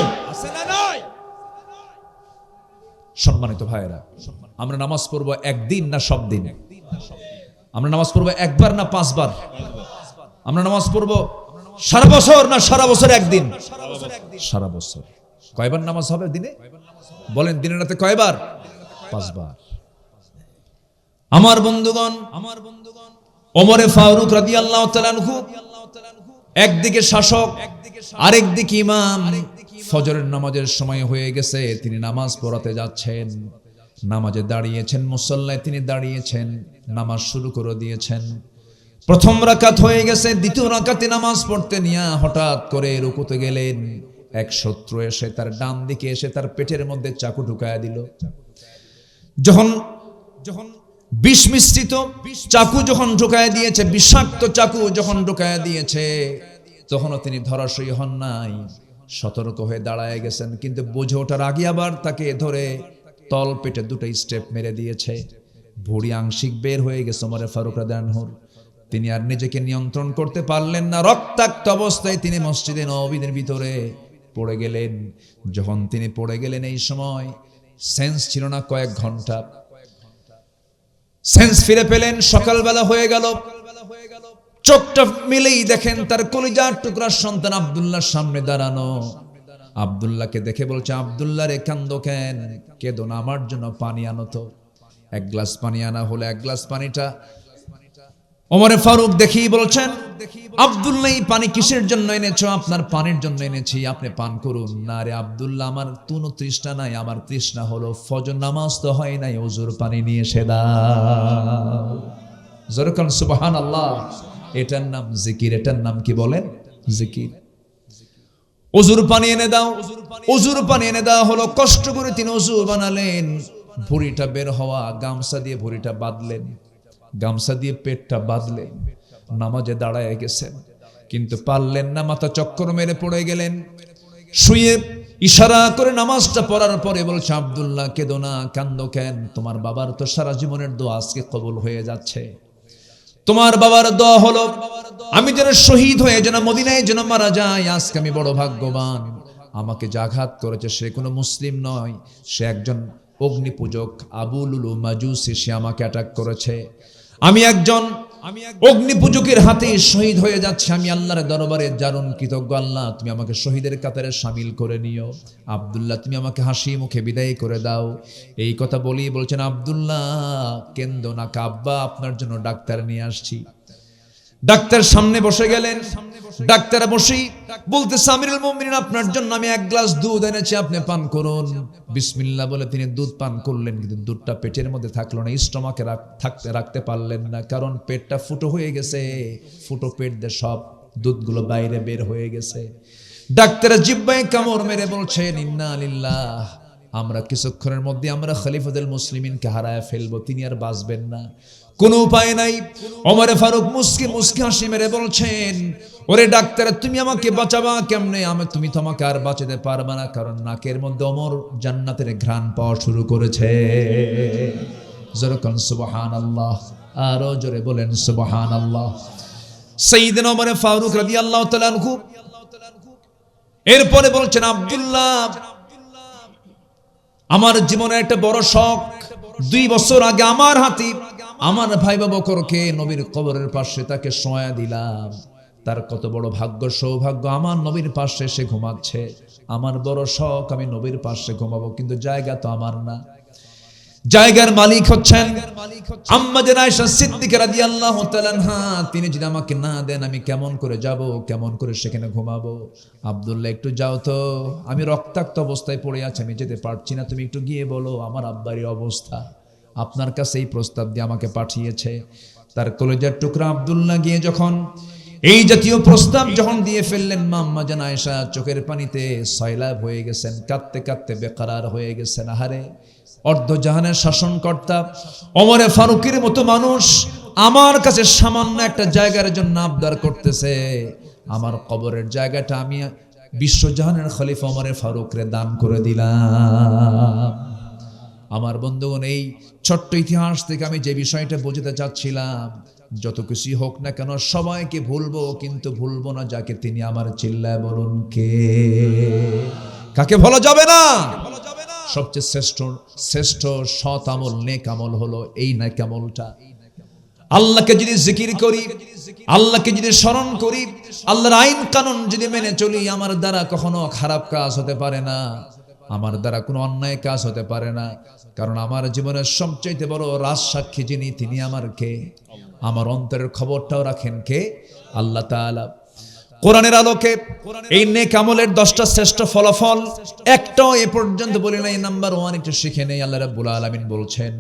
সম্মানিত ভাইয়েরা, আমরা নামাজ পড়বো একদিন না সব দিন? আমরা নামাজ পড়বো একবার না 5 বার? আমরা নামাজ পড়বো সারা বছর না সারা বছর একদিন? সারা বছর। কয়বার নামাজ হবে দিনে? বলেন, দিনে রাতে কয়বার? 5 বার। আমার বন্ধুগণ, ওমরে ফারুক রাদিয়াল্লাহু তাআলা আনহু একদিকে শাসক, আরেকদিকে ইমাম। ফজরের নামাজের সময় হয়ে গেছে, তিনি নামাজ পড়াতে যাচ্ছেন, নামাজে দাঁড়িয়েছেন, মুসল্লায় তিনি দাঁড়িয়েছেন, নামাজ শুরু করে দিয়েছেন। প্রথম রাকাত হয়ে গেছে, দ্বিতীয় রাকাতে নামাজ পড়তে নিয়ে হঠাৎ করে রুকুতে গেলেন। এক শত্রু এসে তার ডান দিকে এসে তার পেটের মধ্যে চাকু ঢুকায়া দিল। যখন বিষ মিশ্রিত চাকু যখন ঢুকায়া দিয়েছে, বিষাক্ত চাকু যখন ঢুকায়া দিয়েছে, তখনও তিনি ধরাশয়ী হন নাই, সতর্ক হয়ে দাঁড়ায় গেছেন। কিন্তু বুঝে ওঠার আগে আবার তাকে ধরে তল পেটে 2টা স্টেপ মেরে দিয়েছে। ভুঁড়ি আংশিক বের হয়ে গেছে ওমরে ফারুক রাদিয়াল্লাহু আনহুর। তিনি আর নিজেকে নিয়ন্ত্রণ করতে পারলেন না, রক্তাক্ত অবস্থায় তিনি মসজিদে নববীর ভিতরে পড়ে গেলেন। যখন তিনি পড়ে গেলেন, এই সময় সেন্স ছিল না, কয়েক ঘন্টা সেন্স ফিরে পেলেন। সকালবেলা হয়ে গেল, চোখটা মিলেই দেখেন তার কলিজার টুকরার সন্তান আব্দুল্লাহর সামনে দাঁড়ানো। আব্দুল্লাহকে দেখে বলছে, আব্দুল্লাহ রে কান্দো কেন? কেঁদো না, আমার জন্য পানি আনো তো। 1 গ্লাস পানি আনা হলো। 1 গ্লাস পানিটা ওমরে ফারুক দেখেই বলছেন, আব্দুল্লাহ এই পানি কিসের জন্য এনেছো? আপনার পানির জন্য এনেছি, আপনি পান করুন। না রে আব্দুল্লাহ, আমার কোনো তৃষ্ণা নাই, আমার তৃষ্ণা হলো ফজর নামাজ তো হয় নাই, ওযুর পানি নিয়ে এসে দাও। জোরকান সুবহানাল্লাহ। এটার নাম জিকির। এটার নাম কি বলেন? জিকির। ওযুর পানি এনে দাও। ওযুর পানি এনে দেওয়া হলো। কষ্ট করে তিনি ওযু বানালেন। ভুঁড়িটা বের হওয়া, গামছা দিয়ে ভুঁড়িটা বাঁধলেন, গামছা দিয়ে পেটটা বাঁধলেন, নামাজে দাঁড়ায় গেছেন, কিন্তু পারলেন না, মাথা চক্কর মেরে পড়ে গেলেন। শুয়ে ইশারা করে নামাজটা পড়ার পরে বলছে, আব্দুল্লাহ কেঁদো না, কান্দো কেন? তোমার বাবার তো সারা জীবনের দোয়া আজকে কবুল হয়ে যাচ্ছে। তোমার বাবার দোয়া হলো আমি যেন শহীদ হয়ে যেন মদিনায় যেন মারা যাই। আজকে আমি বড় ভাগ্যবান। আমাকে যে আঘাত করেছে সে কোনো মুসলিম নয়, সে একজন অগ্নি পূজক, আবু লুলু মাজুসি। সে আমাকে অ্যাটাক করেছে। আমি একজন অগ্নি পূজকের হাতে শহীদ হয়ে যাচ্ছে। আমি আল্লাহর দরবারে দারুণ কৃতজ্ঞ। আল্লাহ, তুমি আমাকে শহীদের কাতারে শামিল করে নিও। আব্দুল্লাহ, তুমি আমাকে হাসি মুখে বিদায় করে দাও। এই কথা বলি বলছেন, আব্দুল্লাহ কেন্দ্র না কাব্বা, আপনার জন্য ডাক্তার নিয়ে আসছি। ডাক্তার সামনে বসে গেলেন। ডাক্তার বসেই বলতেছে, আমিরুল মুমিনিন, আপনার জন্য আমি 1 গ্লাস দুধ এনেছি, আপনি পান করুন। বিসমিল্লাহ বলে তিনি দুধ পান করলেন, কিন্তু দুধটা পেটের মধ্যে থাকলো না, স্টমাকে রাখতে পারলেন না, কারণ পেটটা ফুটো হয়ে গেছে। ফুটো পেট দিয়ে সব দুধগুলো বাইরে বের হয়ে গেছে। ডাক্তার জিহ্বায় কামড় মেরে বলছেন, ইন্না লিল্লাহ, আমরা কিছুক্ষণের মধ্যে আমরা খলিফাতুল মুসলিমিনকে হারায় ফেলবো, তিনি আর বাঁচবেন না। কোনো উপায় নাই। ওমরে ফারুক মুস্কি মুস্কি হাসি মেরে বলছেন, ওরে ডাক্তার, তুমি আমাকে বাঁচাবা কেমনে? তুমি তো আমাকে আর বাঁচাতে পারবে না, কারণ নাকের মধ্যে ওমর জান্নাতের ঘ্রাণ পাওয়া শুরু করেছে। জোরে বলেন সুবহানাল্লাহ, আরো জোরে বলেন সুবহানাল্লাহ। সাইয়েদনা ওমর ফারুক রাদিয়াল্লাহু তাআলা আনহু এরপরে বলছেন, আব্দুল্লাহ, আমার জীবনের একটা বড় শখ। 2 বছর আগে আমার হাতে আমার ভাই বকরকে নবীর কবরের পাশে তাকে শোয়া দিলাম। তার কত বড় ভাগ্য সৌভাগ্য, আমার নবীর পাশে সে ঘুমাচ্ছে। আমার বড় শখ আমি নবীর পাশে ঘুমাবো, কিন্তু জায়গা তো আমার না। জায়গার মালিক হচ্ছেন আম্মা জান আয়েশা সিদ্দিকা রাদিয়াল্লাহু তাআলা আনহা। তিনি যদি আমাকে না দেন আমি কেমন করে যাব, কেমন করে সেখানে ঘুমাবো? আব্দুল্লাহ একটু যাও তো, আমি রক্তাক্ত অবস্থায় পড়ে আছি, আমি যেতে পারছি না, তুমি একটু গিয়ে বলো আমার আব্বারই অবস্থা, আপনার কাছে এই প্রস্তাব দিয়ে আমাকে পাঠিয়েছে। তার কলেজার টুকরা আব্দুল্লাহ গিয়ে যখন এই জাতীয় প্রস্তাব যখন দিয়ে ফেললেন, মা আম্মা জান আয়েশা চোখের পানিতে সয়লাব হয়ে গেছেন, কাঁদতে কাঁদতে বেকারার হয়ে গেছেন। আহারে, অর্ধজাহানের শাসনকর্তা ওমরে ফারুকের মতো মানুষ আমার কাছে সামান্য একটা জায়গার জন্য আবদার করতেছে, আমার কবরের জায়গাটা আমি বিশ্বজাহানের খলিফা ওমরে ফারুকরে দান করে দিলাম। আমার বন্ধুগণ, এই ছোট্ট ইতিহাস থেকে আমি যে বিষয়টা বোঝাতে চাচ্ছিলাম, যত কিছু হোক না কেন সবাইকে ভুলবো, কিন্তু ভুলবো না যাকে, তিনি আমার। চিল্লায় বলুন কে? কাকে ভোলা যাবে না? সবচেয়ে শ্রেষ্ঠ সৎ আমল, নেক আমল হলো এই নেক আমলটা। আল্লাহকে যদি জিকির করি, আল্লাহকে যদি স্মরণ করি, আল্লাহর আইন কানুন যদি মেনে চলি, আমার দ্বারা কখনো খারাপ কাজ হতে পারে না, আমার দ্বারা কোনো অন্যায় কাজ হতে পারে না। কারণ আমার জীবনের সবচেয়ে বড় রাজসাক্ষী যিনি, তিনি আমার কে? আমার অন্তরের খবরটাও রাখেন কে? আল্লাহ তাআলা। কোরআনের আলোকে এই নেক আমলের 10টা শ্রেষ্ঠ ফলাফল একটাও এ পর্যন্ত বলি নাই। নাম্বার 1 একটু শিখে নেই। আল্লাহ রাব্বুল আলামিন বলছেন,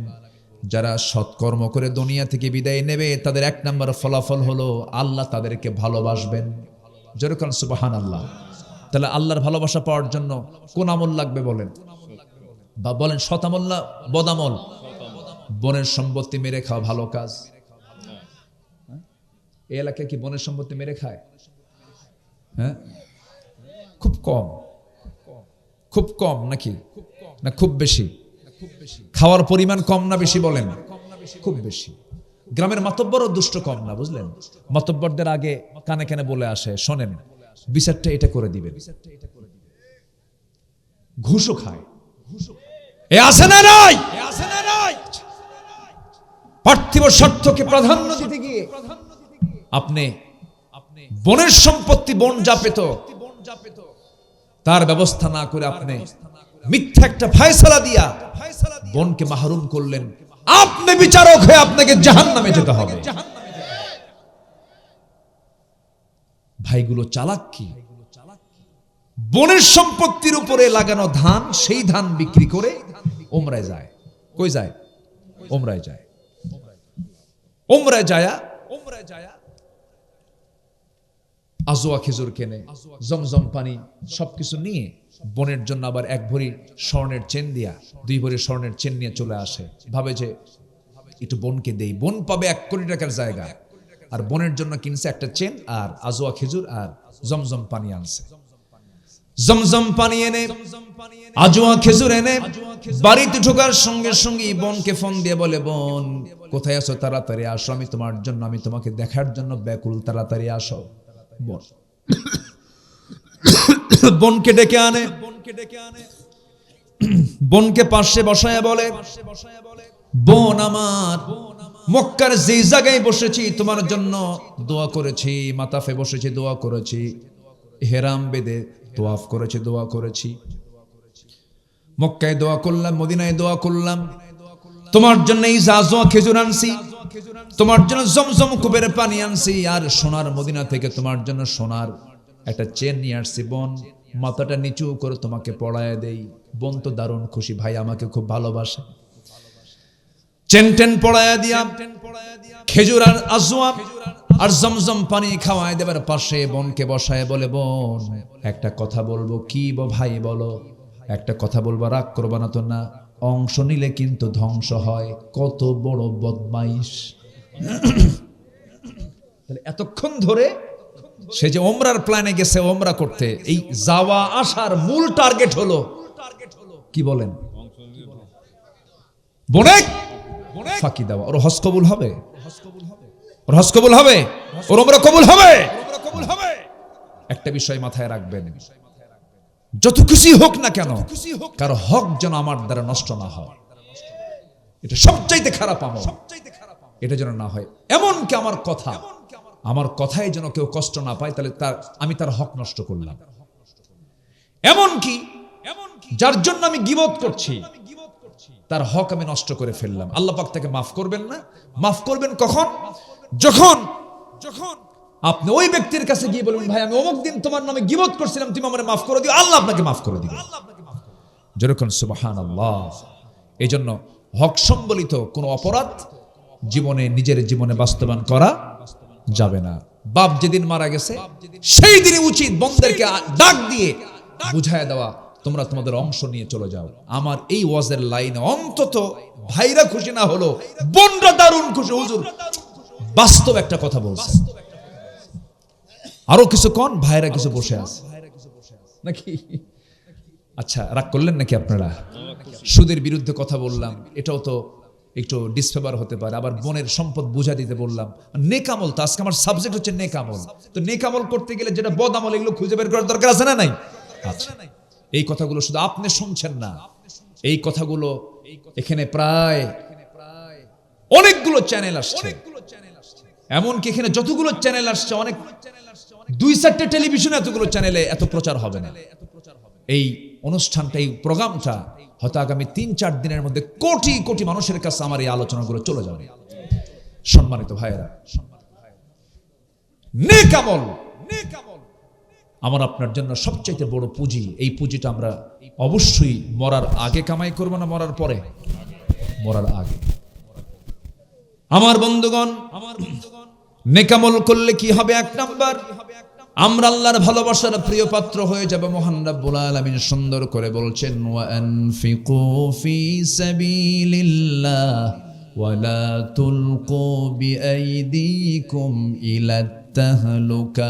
যারা সৎকর্ম করে দুনিয়া থেকে বিদায় নেবে তাদের 1 নম্বর ফলাফল হলো আল্লাহ তাদেরকে ভালোবাসবেন। যেরকম সুবহানাল্লাহ। তাহলে আল্লাহর ভালোবাসা পাওয়ার জন্য কোন আমল লাগবে বলেন? বা বলেন, সৎ আমল না বদ আমল? বনের সম্পত্তি মেরে খাওয়া ভালো কাজ? এই এলাকায় কি বনের সম্পত্তি মেরে খায়? হ্যাঁ, খুব কম। খুব কম নাকি না খুব বেশি? খাওয়ার পরিমাণ কম না বেশি বলেন? খুব বেশি। গ্রামের মাতব্বরও দুষ্ট কম না, বুঝলেন? মাতব্বরদের আগে কানে কানে বলে আসে, শোনেন বিচারটা এটা করে দিবেন। ঘুষও খায়। এ আছে না নাই? পার্থিব স্বার্থকে প্রাধান্য দিতে গিয়ে আপনি বনের সম্পত্তি বন যা পেত তার ব্যবস্থা না করে আপনি মিথ্যা একটা ফয়সালা দিয়া বনকে মাহরুম করলেন। আপনি বিচারক হয়ে আপনাকে জাহান্নামে যেতে হবে। ভাইগুলো চালাক কি? বনের সম্পত্তির উপরে লাগানো ধান, সেই ধান বিক্রি করে ওমরায় যায়। কই যায়? ওমরায় যায়। ওমরায় যায় আজওয়া খেজুর কেনে, জমজম পানি সবকিছু নিয়ে বনের জন্য আবার 1 ভরি স্বর্ণের চেন দিয়া 2 ভরি স্বর্ণের চেন নিয়ে চলে আসে। ভাবে যে একটু বনকে দেই, বন পাবে 1 কোটি টাকার জায়গা। আর বনের জন্য কিনছে একটা চেন আর আজওয়া খেজুর আর জমজম পানি আনছে। জমজম পানি এনে, আজওয়া খেজুর এনে বাড়িতে ঢোকার সঙ্গে সঙ্গে বনকে ফোন দিয়ে বলে, বোন কোথায় আছো? তাড়াতাড়ি আসো, আমি তোমার জন্য, আমি তোমাকে দেখার জন্য ব্যাকুল, তাড়াতাড়ি আসো। বনকে ডেকে আনে, বনকে পাশে বসায় বলে, বোন আমার, মক্কার যে জায়গায় বসেছি তোমার জন্য দোয়া করেছি, মাতাফে বসেছি দোয়া করেছি, হেরাম বেদে তোয়াফ করেছি দোয়া করেছি, মক্কায় দোয়া করলাম, মদিনায় দোয়া করলাম, তোমার জন্য এই আজওয়া খেজুর আনছি, তোমার জন্য জমজম কূপের পানি আনছি, আর সোনার মদিনা থেকে তোমার জন্য সোনার একটা চেন নিয়ে আসছি। বোন মাথাটা নিচু করে তোমাকে পড়ায় দেই। বোন তো দারুণ খুশি, ভাই আমাকে খুব ভালোবাসে। চেন টেন পড়ায় দিয়া খেজুর আর আজওয়া আর জমজম পানি খাওয়ায় দেবার পাশে বোনকে বসায় বলে, বোন একটা কথা বলবো। কি ভাই বলো? একটা কথা বলবো, রাগ করবা না তো? না, অংশ নিলে কিন্তু ধ্বংস হয়। কত বড় বদমাইশ! তাহলে এতক্ষণ ধরে সে যে ওমরার প্ল্যানে গেছে ওমরা করতে, এই যাওয়া আসার মূল টার্গেট হলো কি বলেন? বনেক ফাঁকি দেওয়া। ওর হজ কবুল হবে? ওর হজ কবুল হবে? ওর ওমরা কবুল হবে? একটা বিষয় মাথায় রাখবেন, যত কিছুই হোক না কেন কারো হক যেন আমার দ্বারা নষ্ট না হয়। এটা সবচাইতে খারাপ আমল, এটা যেন না হয়। এমনকি আমার কথায় যেন কেউ কষ্ট না পায়, তাহলে আমি তার হক নষ্ট করলাম। এমনকি যার জন্য আমি গীবত করছি তার হক আমি নষ্ট করে ফেললাম। আল্লাহ পাক তাকে মাফ করবেন না। মাফ করবেন কখন? যখন আপনি ওই ব্যক্তির কাছে গিয়ে বলবেন, ভাই আমি অমুক দিন তোমার নামে গীবত করছিলাম, তুমি আমারে মাফ করে দিও, আল্লাহ আপনাকে মাফ করে দিবেন। যেরকম সুবহানাল্লাহ। এই জন্য হক সম্বলিত কোন অপরাধ নিজের জীবনে বাস্তবায়ন করা যাবে না। বাপ যেদিন মারা গেছে সেই দিনই উচিত বন্ধেরকে ডাক দিয়ে বুঝায় দেওয়া, তোমরা তোমাদের অংশ নিয়ে চলে যাও। আমার এই ওয়াজের লাইনে অন্তত ভাইরা খুশি না হলো, বোনরা দারুণ খুশি, হুজুর বাস্তব একটা কথা বলছে। আরো কিছু কোন ভাইরা কিছু বসে আছে নাকি? আচ্ছা, রাগ করলেন নাকি আপনারা? সুদের বিরুদ্ধে কথা বললাম, এটাও তো একটু ডিসফেভার হতে পারে। আবার বোনের সম্পদ বুঝা দিতে বললাম। নেকামল তো আজকে আমার সাবজেক্ট হচ্ছে নেকামল। তো নেকামল করতে গেলে যেটা বদামল, এগুলো খুঁজে বের করার দরকার আছে না নাই? আচ্ছা, এই কথাগুলো শুধু আপনি শুনছেন না, এই কথাগুলো এখানে প্রায় অনেকগুলো চ্যানেল আসছে। এমনকি এখানে যতগুলো চ্যানেল আসছে, অনেক 2-4টে টেলিভিশনে এতগুলো চ্যানেলে এত প্রচার হবে না। এই অনুষ্ঠানটা, এই প্রোগ্রামটা হয়তো আগামী 3-4 দিনের মধ্যে কোটি কোটি মানুষের কাছে আমার এই আলোচনাগুলো চলে যাবে। সম্মানিত ভাইয়েরা, নেকামল আমার আপনার জন্য সবচেয়ে বড় পুঁজি। এই পুঁজিটা আমরা অবশ্যই মরার আগে কামাই করব না মরার পরে? মরার আগে। আমার বন্ধুগণ, নেকামল করলে কি হবে? 1 নাম্বার, আমরা আল্লাহর ভালোবাসার প্রিয় পাত্র হয়ে যাব। মহান রব্বুল আলামিন সুন্দর করে বলছেন, ওয়া আনফিকু ফি সাবিলিল্লাহ ওয়া লা তুলকু বিআইদিকুম ইলাত তাহলুকা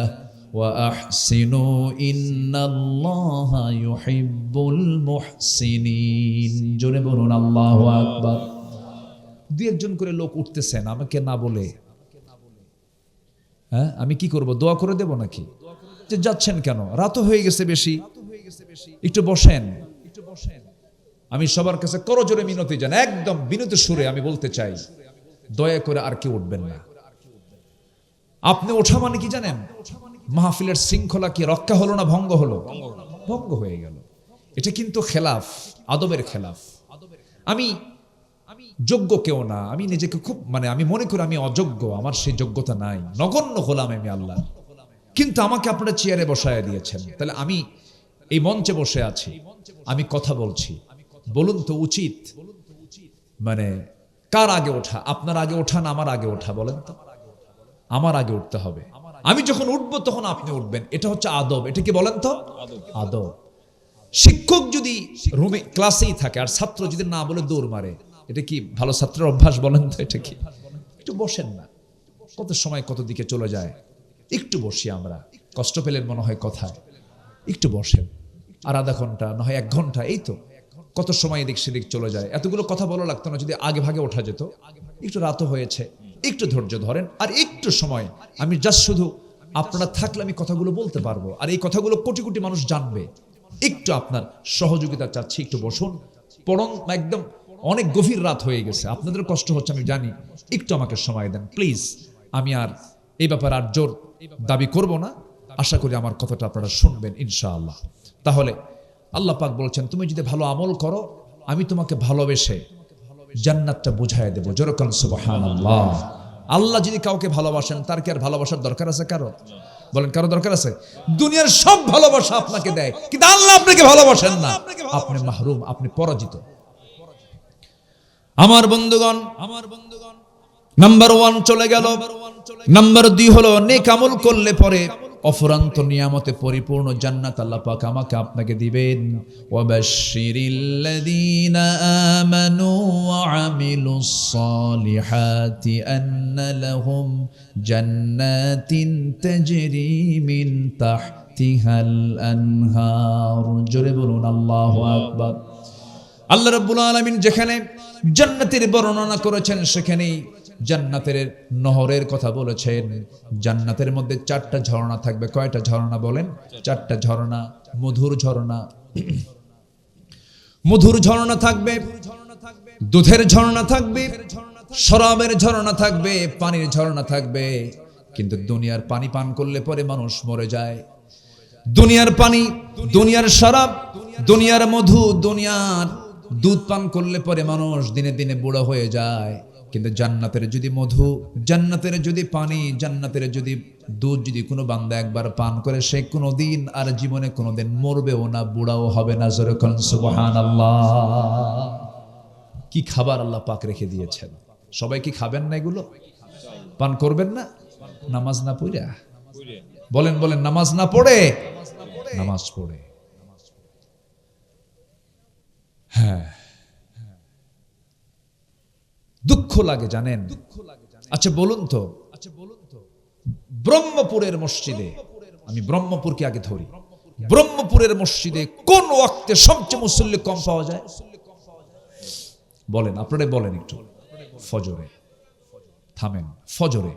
ওয়া আহসিনু ইন্নাল্লাহা ইউহিব্বুল মুহসিনিন। জোরে বলুন আল্লাহু আকবার। 2-1 জন করে লোক উঠতেছেন আমাকে না বলে। হ্যাঁ, আমি কি করব? দোয়া করে দেব নাকি? যে যাচ্ছেন কেন? রাত হয়ে গেছে বেশি, একটু বসেন। আমি সবার কাছে করজোরে মিনতি জানাই, একদম বিনীত সুরে আমি বলতে চাই, দয়া করে আর কেউ উঠবেন না। আপনি ওঠা মানে কি জানেন? মাহফিলের শৃঙ্খলা কি রক্ষা হলো না ভঙ্গ হলো? ভঙ্গ হয়ে গেল। এটা কিন্তু খেলাফ, আদবের খেলাফ। আমি যোগ্য কেউ না, আমি নিজেকে খুব আমি মনে করি আমি অযোগ্য, আমার সেই যোগ্যতা নাই, নগণ্য হলাম আমি আল্লাহ। কিন্তু আমাকে আপনারা চেয়ারে বসায় দিয়েছেন, তাহলে আমি এই মঞ্চে বসে আছি, আমি কথা বলছি। বলুন তো উচিত কার আগে ওঠা? আপনার আগে ওঠা না আমার আগে ওঠা? বলেন তো। আমার আগে উঠতে হবে। আমি যখন উঠবো তখন আপনি উঠবেন। এটা হচ্ছে আদব। এটা কি বলেন তো? আদব। শিক্ষক যদি রুমে ক্লাসেই থাকে আর ছাত্র যদি না বলে দৌড় মারে, এটা কি ভালো ছাত্রের অভ্যাস? বলেন তো এটা কি? একটু বসেন না, কত সময় কত দিকে চলে যায়। একটু বসি আমরা, কষ্ট পেলেন মনে হয় কথায়। একটু বসেন, আর আধা ঘন্টা না হয় 1 ঘন্টা, এই তো কত সময় এদিক সেদিক চলে যায়। এতগুলো কথা বলা লাগতো না যদি আগে ভাগে ওঠা যেত। একটু রাতও হয়েছে, একটু ধৈর্য ধরেন, আর একটু সময় আমি জাস্ট শুধু আপনারা থাকলে আমি কথাগুলো বলতে পারবো, আর এই কথাগুলো কোটি কোটি মানুষ জানবে। একটু আপনার সহযোগিতা চাচ্ছি, একটু বসুন। পড়ন, একদম অনেক গভীর রাত হয়ে গেছে, আপনাদের কষ্ট হচ্ছে আমি জানি, একটু আমাকে সময় দেন প্লিজ। আমি আর এই ব্যাপারে আর জোর দাবি করব না। আশা করি আমার কথাটা আপনারা শুনবেন ইনশাআল্লাহ। তাহলে আল্লাহ পাক বলছেন, তুমি যদি ভালো আমল করো আমি তোমাকে ভালোবেসে জান্নাতটা বুঝায় দেব। যেরকম সুবহানাল্লাহ। আল্লাহ যদি কাউকে ভালোবাসেন, তার কি আর ভালোবাসার দরকার আছে কারো? বলেন, কারো দরকার আছে? দুনিয়ার সব ভালোবাসা আপনাকে দেয়, কিন্তু আল্লাহ আপনাকে ভালোবাসেন না। আপনি মাহরুম, আপনি পরাজিত। আমার বন্ধুগণ, নাম্বার 1 চলে গেল। নাম্বার 2 হলো নেক আমল করলে পরে অফুরন্ত নিয়ামতে পরিপূর্ণ জান্নাত আল্লাহ পাক আমাকে আপনাকে দিবেন। ওয়াবাশশিরিল্লাযীনা আমানু ওয়া আমিলুস সালিহাতি আন্না লাহুম জান্নাতিন তাজরি মিন তাহতিহাল আনহার। জোরে বলুন আল্লাহু আকবার। আল্লাহ রাব্বুল আলামিন যেখানে জান্নাতের বর্ণনা করেছেন, সেখানেই জান্নাতের নহরের কথা বলেছেন। জান্নাতের মধ্যে 4টা ঝর্ণা থাকবে। কয়টা ঝর্ণা বলেন? 4টা ঝর্ণা। মধুর ঝর্ণা, মধুর ঝর্ণা থাকবে, দুধের ঝর্ণা থাকবে, শরাবের ঝরনা থাকবে, পানির ঝরনা থাকবে, কিন্তু দুনিয়ার পানি পান করলে পরে মানুষ মরে যায়। দুনিয়ার পানি, দুনিয়ার শরাব, দুনিয়ার মধু, দুনিয়ার দুধ পান করলে পরে মানুষ দিনে দিনে বুড়া হয়ে যায়। কিন্তু জান্নাতের যদি মধু, জান্নাতের যদি পানি, জান্নাতের যদি দুধ যদি কোনো বান্দা একবার পান করে, সে কোনোদিন আর জীবনে কোনোদিন মরবেও না, বুড়াও হবে না। জোরে কোন সুবহানাল্লাহ। কি খাবার আল্লাহ পাক রেখে দিয়েছেন। সবাই কি খাবেন না এগুলো? পান করবেন না? নামাজ না পড়া বলেন, বলেন, নামাজ না পড়ে, নামাজ পড়ে। হ্যাঁ, দুঃখ লাগে জানেন। আচ্ছা বলুন তো, ব্রহ্মপুরের মসজিদে, আমি ব্রহ্মপুরকে আগে ধরি, ব্রহ্মপুরের মসজিদে কোন ওয়াক্তে সবচেয়ে মুসল্লি কম পাওয়া যায়? বলেন, আপনারা বলেন একটু। ফজরে। থামেন, ফজরে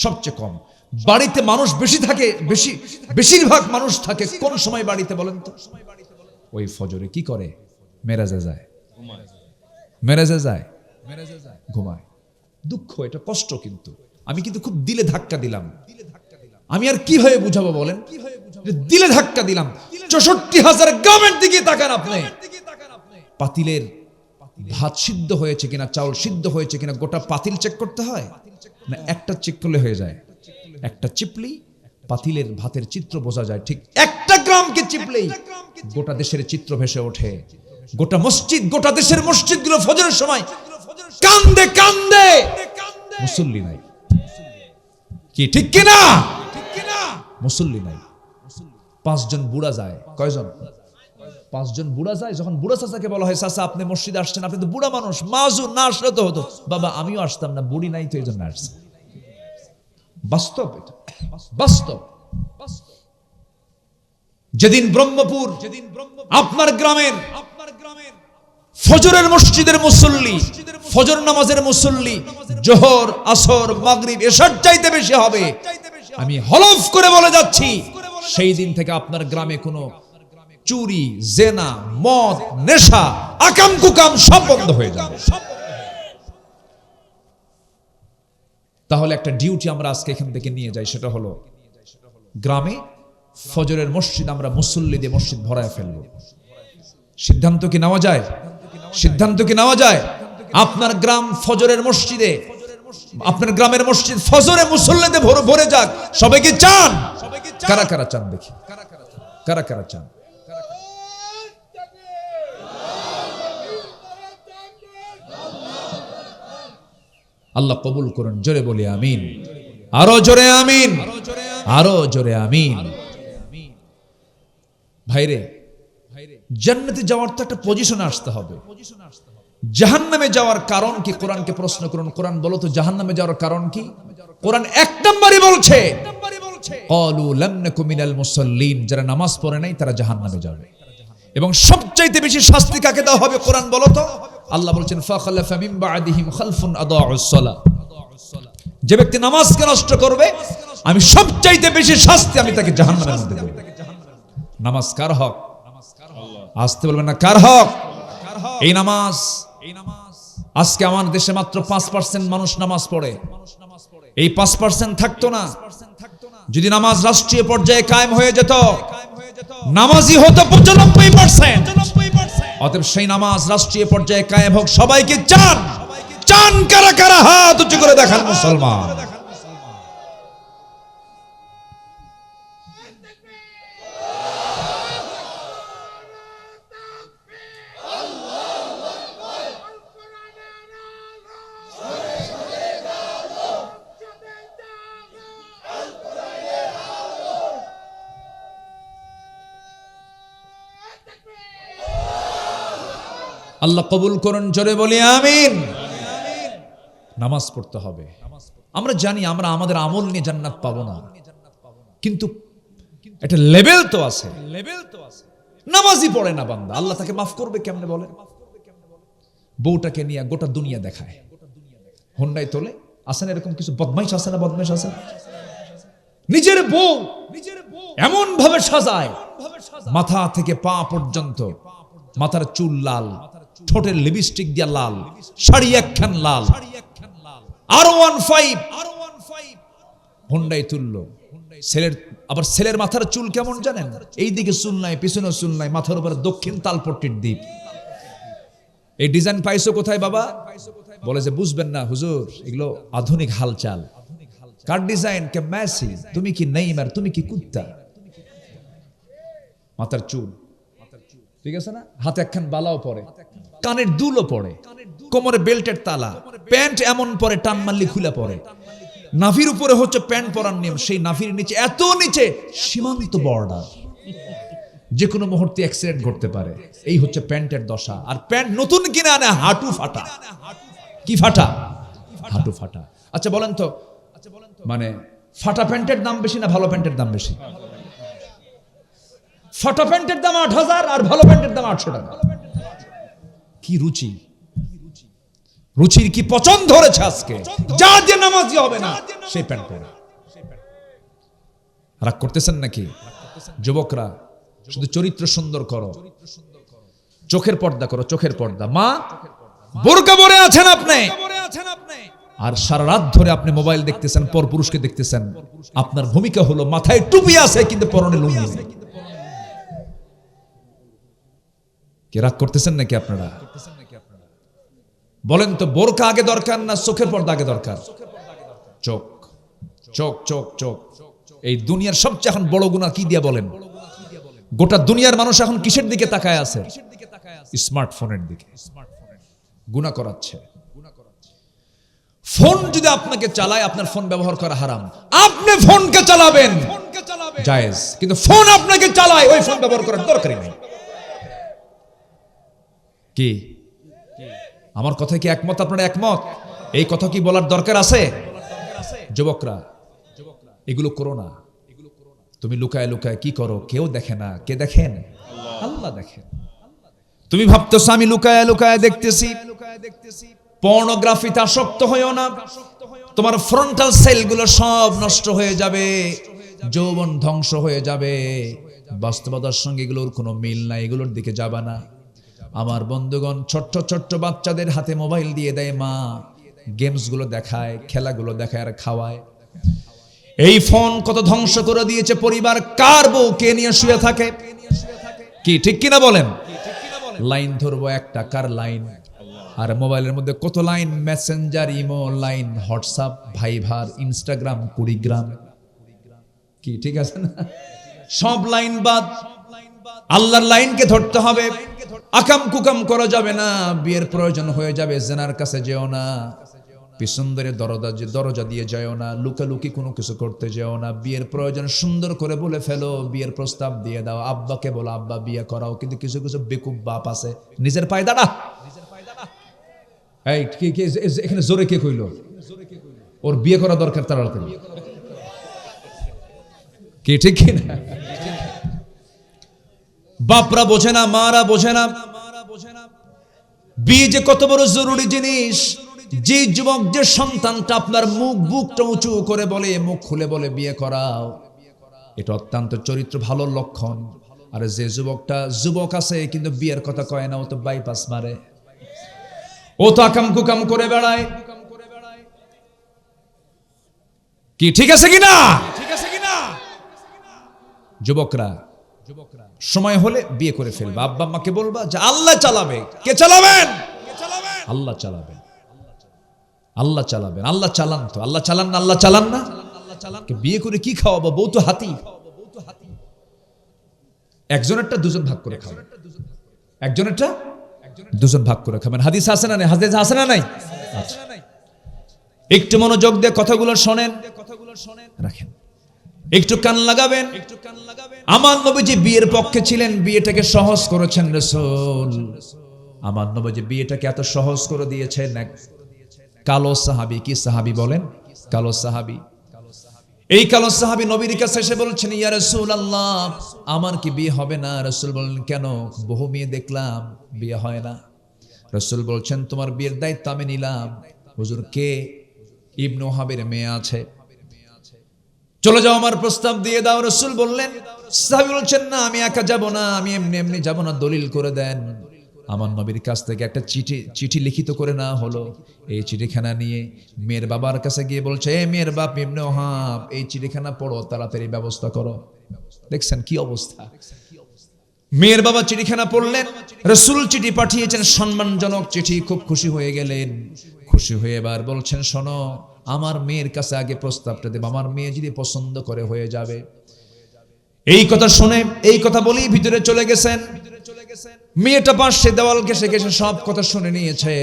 সবচেয়ে কম। বাড়িতে মানুষ বেশি থাকে, বেশিরভাগ মানুষ থাকে কোন সময় বাড়িতে বলেন তো? ওই ফজরে। কি করে? মেরাজে যায়, মেরাজে যায়, ঘুমায়। দুঃখ, এটা কষ্ট। কিন্তু আমি কিন্তু খুব দিলে ধাক্কা দিলাম। আমি আর কিভাবে বুঝাবো বলেন? দিলে ধাক্কা দিলাম। ৬৪,০০০ গ্রামের দিকে তাকান আপনি। পাতিলের ভাত সিদ্ধ হয়েছে কিনা, চাউল সিদ্ধ হয়েছে কিনা গোটা পাতিল চেক করতে হয় না? একটা চেক করলে হয়ে যায়। একটা চিপলি পাতিলের ভাতের চিত্র বোঝা যায়। ঠিক একটা গ্রামকে চিপলেই গোটা দেশের চিত্র ভেসে ওঠে। গোটা মসজিদ, গোটা দেশের মসজিদগুলো ফজরের সময় কান্দে কান্দে, মুসল্লি নাই। কি ঠিক কিনা? মুসল্লি নাই। ৫ জন বুড়া যায়। কয়জন? ৫ জন বুড়া যায়। যখন বুড়া চাচাকে বলা হয়, চাচা আপনি মসজিদে আসছেন, আপনি তো বুড়া মানুষ, মাজুর না আসলে তো হতো। বাবা আমিও আসতাম না, বুড়ি নাই তো এই জন্য আসছে। বাস্তব, এটা বাস্তব। যেদিন ব্রহ্মপুর, আপনার গ্রামের ফজরের মসজিদের মুসল্লি, ফজর নামাজের মুসল্লি জোহর, আসর, মাগরিব, এশার চাইতে বেশি হবে, আমি হলফ করে বলে যাচ্ছি, সেই দিন থেকে আপনার গ্রামে কোনো চুরি, জেনা, মদ, নেশা, আকাম কুকাম সব বন্ধ হয়ে যাবে। তাহলে একটা ডিউটি আমরা আজকে এখান থেকে নিয়ে যাই, সেটা হলো গ্রামে ফজরের মসজিদ আমরা মুসল্লি দিয়ে মসজিদ ভরায় ফেলবো। সিদ্ধান্ত কি নেওয়া যায়? সিদ্ধান্ত কি নেওয়া যায়? আপনার গ্রাম ফজরের মসজিদে, আপনার গ্রামের মসজিদ ফজরে মুসল্লিতে ভরে যাক। সবাই কি চান? কারা কারা চান দেখি? কারা কারা চান? আল্লাহ কবুল করুন। জোরে বলি আমিন। আরো জোরে আমিন, আরো জোরে আমিন। ভাইরে, জান্নাতে যাওয়ার তো একটা পজিশনে আসতে হবে। জাহান্নামে যাওয়ার কারণ কি? কোরআনকে প্রশ্ন করুন, কোরআন বলো তো জাহান্নামে যাওয়ার কারণ কি? কোরআন ১ নম্বরই বলছে, ক্বালু লাম নাকু মিনাল মুসাল্লিন, যারা নামাজ পড়ে নাই তারা জাহান্নামে যাবে। এবং সবচাইতে বেশি শাস্তি কাকে দেওয়া হবে কোরআন বলো তো? আল্লাহ বলছেন ফাখালাফা মিন বা'দিহিম খালফুন আদাউস সালাহ, যে ব্যক্তি নামাজকে নষ্ট করবে আমি সবচাইতে বেশি শাস্তি আমি তাকে জাহান্নামের মধ্যে দেব। নামাজ কার হক? আসতে বলবেন না, কার হক? এই নামাজ, আজকে আমার দেশে মাত্র ৫% মানুষ নামাজ পড়ে। এই 5% থাকতো না যদি নামাজ রাষ্ট্রীয় পর্যায়ে কায়েম হয়ে যেত, নামাজি হতো 95%। অতএব সেই নামাজ রাষ্ট্রীয় পর্যায়ে কায়েম হোক। সবাইকে চান? চান কারা কারা? হাত উঁচু করে দেখান মুসলমান। আল্লাহ কবুল করুন। জোরে বলি আমিন। নামাজ পড়তে হবে। আমরা জানি আমরা আমাদের আমল নিয়ে জান্নাত পাবো না, কিন্তু একটা লেভেল তো আছে। নামাজই পড়ে না বান্দা, আল্লাহ তাকে মাফ করবে কেমনে বলে? বউটাকে নিয়ে গোটা দুনিয়া দেখায়, হোন্ডায় তোলে। আসেন এরকম কিছু বদমাইশ আছে না? বদমাইশ আছে। নিজের বউ এমন ভাবে সাজায়, মাথা থেকে পা পর্যন্ত, মাথার চুল লাল, ঠোঁটের লিপস্টিক দিয়া লাল, শাড়ি একখান লাল, R15 হোন্ডাই তুললো। ছেলের মাথার চুল কেমন জানেন? এইদিকে চুল নাই, পিছনে চুল নাই, মাথার উপরে দক্ষিণ তালপট্টির দ্বীপ। এই ডিজাইন পাইছো কোথায় বাবা? বলে যে বুঝবেন না হুজুর, এগুলো আধুনিক হালচাল। কার ডিজাইন? কে মেসি, তুমি কি নেইমার, তুমি কি কুত্তা। মাথার চুল, ঠিক আছে না? হাতে একখান বালাও পরে, কানের দুলও পড়ে, কোমরে বেল্টের তালা, প্যান্ট এমন পরে টান মারলি খুলে পড়ে। নাভির উপরে হচ্ছে প্যান্ট পরার নিয়ম, সেই নাভির নিচে এত নিচে সীমান্ত বর্ডার, যে কোনো মুহূর্তে অ্যাক্সিডেন্ট ঘটতে পারে। এই হচ্ছে প্যান্টের দশা। আর প্যান্ট নতুন কিনে আনে হাঁটু ফাটা। কি ফাটা? হাঁটু ফাটা। আচ্ছা বলেন তো, মানে ফাটা প্যান্টের দাম বেশি না ভালো প্যান্টের দাম বেশি? ফাটা প্যান্টের দাম 8,000 আর ভালো প্যান্টের দাম 800 টাকা। কি রুচি, রুচির কি পছন্দ ধরেছে আজকে? যা যে নামাজি হবে না সেই প্যান্ট পরে। রাগ করতেছেন নাকি? যুবকরা শুধু চরিত্র সুন্দর করো, চোখের পর্দা করো, চোখের পর্দা। মা বোরকা পরে আছেন আপনি, আর সারা রাত ধরে আপনি মোবাইল দেখতেছেন, পরপুরুষকে দেখতেছেন। আপনার ভূমিকা হলো মাথায় টুপি আছে কিন্তু পরনে লুঙ্গি নেই। কি রাগ করতেছেন নাকি আপনারা? বলেন তো, বোরকা আগে দরকার না চোখের পর্দা আগে দরকার? চোখ, চোখ, চোখ, চোখ। এই দুনিয়ার সবচেয়ে এখন বড় গুনাহ কি দিয়া বলেন? গোটা দুনিয়ার মানুষ এখন কিসের দিকে তাকায় আছে? স্মার্টফোনের দিকে। গুনাহ করাচ্ছে। ফোন যদি আপনাকে চালায়, আপনার ফোন ব্যবহার করা হারাম। আপনি ফোনকে চালাবেন জায়েজ, কিন্তু ফোন আপনাকে চালায়, ওই ফোন ব্যবহার করার দরকারই নেই। কি আমার কথায় কি একমত? আপনারা একমত? এই কথা কি বলার দরকার আছে? যুবকরা এগুলো করো না। তুমি লুকায় লুকায় কি করো? কেউ দেখে না। কে দেখেন? আল্লাহ দেখেন। তুমি ভাবতেছো আমি লুকায় লুকায় দেখতেছি। পর্নোগ্রাফিতে আসক্ত হইও না। তোমার ফ্রন্টাল সেলগুলো সব নষ্ট হয়ে যাবে, যৌবন ধ্বংস হয়ে যাবে। বাস্তবতার সঙ্গে এগুলোর কোনো মিল নাই, এগুলোর দিকে যাবা না। আমার বন্ধুগণ, ছোট্ট ছোট্ট বাচ্চাদের হাতে মোবাইল দিয়ে দেয় মা, গেমস গুলো দেখায়, খেলাগুলো দেখায় আর খাওয়ায়। এই ফোন কত ধ্বংস করে দিয়েছে পরিবার। কার বউ কে নিয়ে শুয়ে থাকে? কি ঠিক কিনা বলেন? লাইন ধরবো একটা, কার লাইন? আর মোবাইলের মধ্যে কত Line, Messenger, imo Line, WhatsApp, Viber, Instagram, Kurigram. কি ঠিক আছে না? সব লাইন বাদ, আল্লাহর লাইনকে ধরতে হবে। আকাম কুকাম করা যাবে না। বিয়ের প্রয়োজন হয়ে যাবে, জেনার কাছে যেও না। পিছন ধরে দরজা দিয়ে যাও না। লুকালুকি কোনো কিছু করতে যেও না। বিয়ের প্রয়োজন সুন্দর করে বলে ফেলো, বিয়ের প্রস্তাব দিয়ে দাও। আব্বাকে বলো আব্বা বিয়ে করাও। কিন্তু কিছু কিছু বেকুব বাপ আছে, নিজের পায়ে দাঁড়া। এই এখানে জোরে কে কইলো ওর বিয়ে করা দরকার? তাড়াতাড়ি। কি ঠিক কিনা? বাপরা বোঝে না, মারা বোঝে না। বিয়ে যে কত বড় জরুরি জিনিস। যে যুবক, যে সন্তানটা আপনার বুকটা উঁচু করে বলে, মুখ খুলে বলে বিয়ে করাও, এটা অত্যন্ত চরিত্র ভালো লক্ষণ। আর যে যুবকটা যুবক আছে কিন্তু বিয়ের কথা কয় না, ও তো বাইপাস মারে, ও তো আকাম কুকাম করে বেড়ায়। কি ঠিক আছে কিনা? যুবকরা সময় হলে বিয়ে করে ফেলবে। আব্বা আম্মাকে বলবা যে আল্লাহ চালাবে। কে চালাবেন? আল্লাহ চালাবেন। আল্লাহ চালাবেন। আল্লাহ চালান তো, আল্লাহ চালান না? আল্লাহ চালান না? বিয়ে করে কি খাওয়াবো? বউ তো হাতি। একজনেরটা দুজন ভাগ করে খাবেন, একজনেরটা দুজন ভাগ করে খাবেন। হাদিস আছে না নাই? হাদিস আছে না নাই? একটু মনোযোগ দিয়ে কথাগুলো শোনেন, রাখেন, একটু কান লাগাবেন। আমার নবীজি বিয়ের পক্ষে ছিলেন, বিয়েটাকে সহজ করেছেন রাসূল। আমার নবীজি বিয়েটাকে এত সহজ করে দিয়েছেন। কালো সাহাবী, কি সাহাবী বলেন? কালো সাহাবী। এই কালো সাহাবী নবীর কাছে এসে বলছেন, ইয়া রাসূলুল্লাহ, আমার কি বিয়ে হবে না? রাসূল বলেন, কেন? বহু মেয়ে দেখলাম, বিয়ে হয় না। রাসূল বলছেন, তোমার বিয়ের দায়িত্ব আমি নিলাম। হুজুর কে? ইবনে ওহাবের মেয়ে আছে, চলে যাও, আমার প্রস্তাব দিয়ে দাও। রাসূল বললেন, সাহাবী বলছেন, না আমি একা যাব না, আমি এমনি এমনি যাব না, দলিল করে দেন। আমার নবীর কাছ থেকে একটা চিঠি লিখিত করে না হলো। এই চিঠিখানা নিয়ে মেয়ের বাবার কাছে গিয়ে বলছে, এ মেয়ের বাপ ইবনে ওহাব, এই চিঠিখানা পড়ো, তাড়াতাড়ি ব্যবস্থা করো। দেখছেন কি অবস্থা। মেয়ের বাবা চিঠিখানা পড়লেন, রাসূল চিঠি পাঠিয়েছেন, সম্মানজনক চিঠি। খুব খুশি হয়ে গেলেন। খুশি হয়ে এবার বলছেন, শোনো, আমার মেয়ের কাছে আগে প্রস্তাবটা দেব, আমার মেয়ে যদি পছন্দ করে হয়ে যাবে। এই কথা শুনে, এই কথা বলেই ভিতরে চলে গেছেন। মেয়েটা পাশে দেওয়াল ঘেঁষে ঘেঁষে সব কথা শুনে নিয়েছে।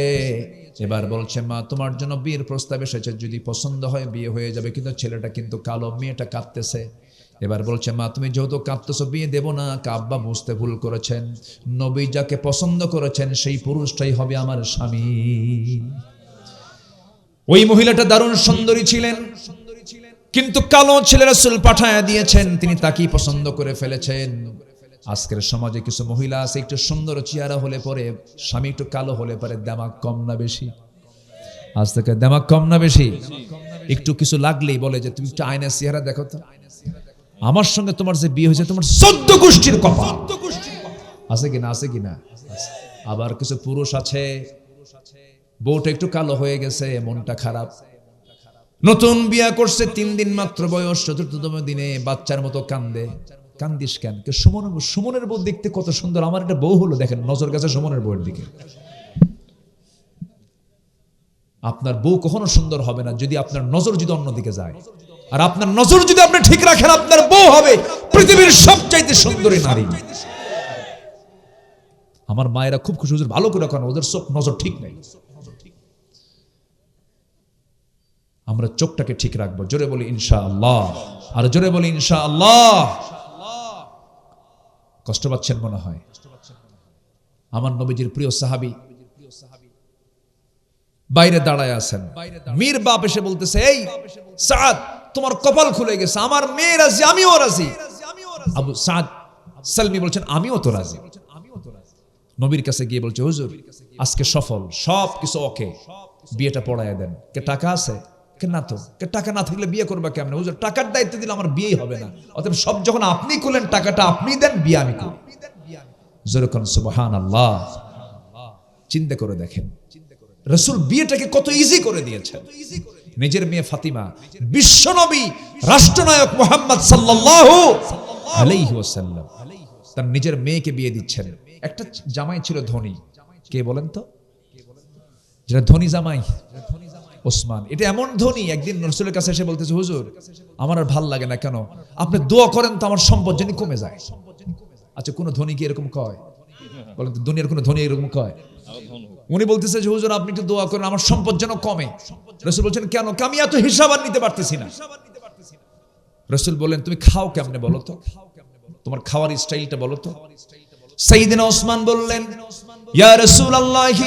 এবার বলছে, মা, তোমার জন্য বিয়ের প্রস্তাব এসেছে, যদি পছন্দ হয় বিয়ে হয়ে যাবে। কিন্তু ছেলেটা কিন্তু কালো, মেয়েটা কাঁদতেছে। এবার বলছে, মা, তুমি যেহেতু কাঁদতেছো, বিয়ে দেব না। আব্বা বুঝতে ভুল করেছেন, নবী যাকে পছন্দ করেছেন সেই পুরুষটাই হবে আমার স্বামী। ওই মহিলাটা দারুণ সুন্দরী ছিলেন, কিন্তু কালো ছেলে রাসূল পাঠায়া দিয়েছেন, তিনি তাকেই পছন্দ করে ফেলেছেন। আজকের সমাজে কিছু মহিলা আছে, একটু সুন্দর চেহারা হলে পরে, স্বামী একটু কালো হলে পরে দামাক কম না বেশি? আজ থেকে দামাক কম না বেশি? একটু কিছু লাগলেই বলে যে তুমি একটু আয়নার চেহারা দেখো তো, আমার সঙ্গে তোমার যে বিয়ে হয়েছে তোমার 14 গোষ্ঠীর কপাল। আছে কিনা? আছে কিনা? আবার কিছু পুরুষ আছে, বউটা একটু কালো হয়ে গেছে, মনটা খারাপ, নতুন বিয়া করছে, 3 দিন মাত্র বয়স, 4তম দিনে বাচ্চার মতো কান্দে। কান্দিস কেন? সুমনের বউ দেখতে কত সুন্দর, আমার একটা বউ হলো, দেখেন নজর গেছে সুমনের বউয়ের দিকে। আপনার বউ কখনো সুন্দর হবে না যদি আপনার নজর যদি অন্যদিকে যায়। আর আপনার নজর যদি আপনি ঠিক রাখেন, আপনার বউ হবে পৃথিবীর সবচাইতে সুন্দরী নারী। আমার মায়েরা খুব খুশি, ভালো করে রাখেন, ওদের চোখ নজর ঠিক নেই। আমরা চোখটাকে ঠিক রাখবো। জোরে বলি ইনশাআল্লাহ, আর জোরে বলি ইনশাআল্লাহ। কষ্ট পাচ্ছেন মনে হয়। আমার নবীজির প্রিয় সাহাবী বাইরে দাঁড়ায় আছেন। মীর বাপ এসে বলতেছে, এই সাদ, তোমার কপাল খুলে গেছে, আমার মেয়ে রাজি, আমিও রাজি। আবু সাদ সালমি বলছেন, আমিও তো রাজি। নবীর কাছে গিয়ে বলছে, হুজুর আজকে সফল, সব কিছু ওকে, বিয়েটা পড়ায় দেন। কে টাকা আছে? কে না তো। কে টাকা না থাকলে বিয়ে করবা কেমনে? হুজুর টাকার দায়িত্ব দিলে আমার বিয়ে হবে না, অতএব সব যখন আপনি করলেন, টাকাটা আপনি দেন, বিয়ে আমি করি। যেরকম সুবহানাল্লাহ। চিন্তা করে দেখেন, রাসূল বিয়েটাকে কত ইজি করে দিয়েছেন। নিজের মেয়ে ফাতিমা, বিশ্বনবী রাষ্ট্রনায়ক মুহাম্মদ সাল্লাল্লাহু আলাইহি ওয়াসাল্লাম তার নিজের মেয়েকে বিয়ে দিচ্ছেন। একটা জামাই ছিল ধনী, কে বলেন তো? যেটা ধনী জামাই, ওসমান। এটা এমন ধনী, একদিন রাসূলের কাছে এসে বলতেছে, হুজুর আমার আর ভাল লাগে না, কেন? আপনি দোয়া করেন তো আমার সম্পদ যেন কমে যায়। আচ্ছা, কোন ধনী কি এরকম কয়? বলেন তো, দুনিয়ার কোন ধনী এরকম কয়? উনি বলতেছে যে হুজুর আপনি একটু দোয়া করেন আমার সম্পদ যেন কমে। রাসূল বলছেন, কেন? আমি এত হিসাব আর নিতে পারতেছি না। রাসূল বলেন, তুমি খাও কেমনে বলো তো, তোমার খাওয়ার স্টাইলটা বলো তো। সাইয়েদনা ওসমান বললেন, ইয়া রাসূলুল্লাহ,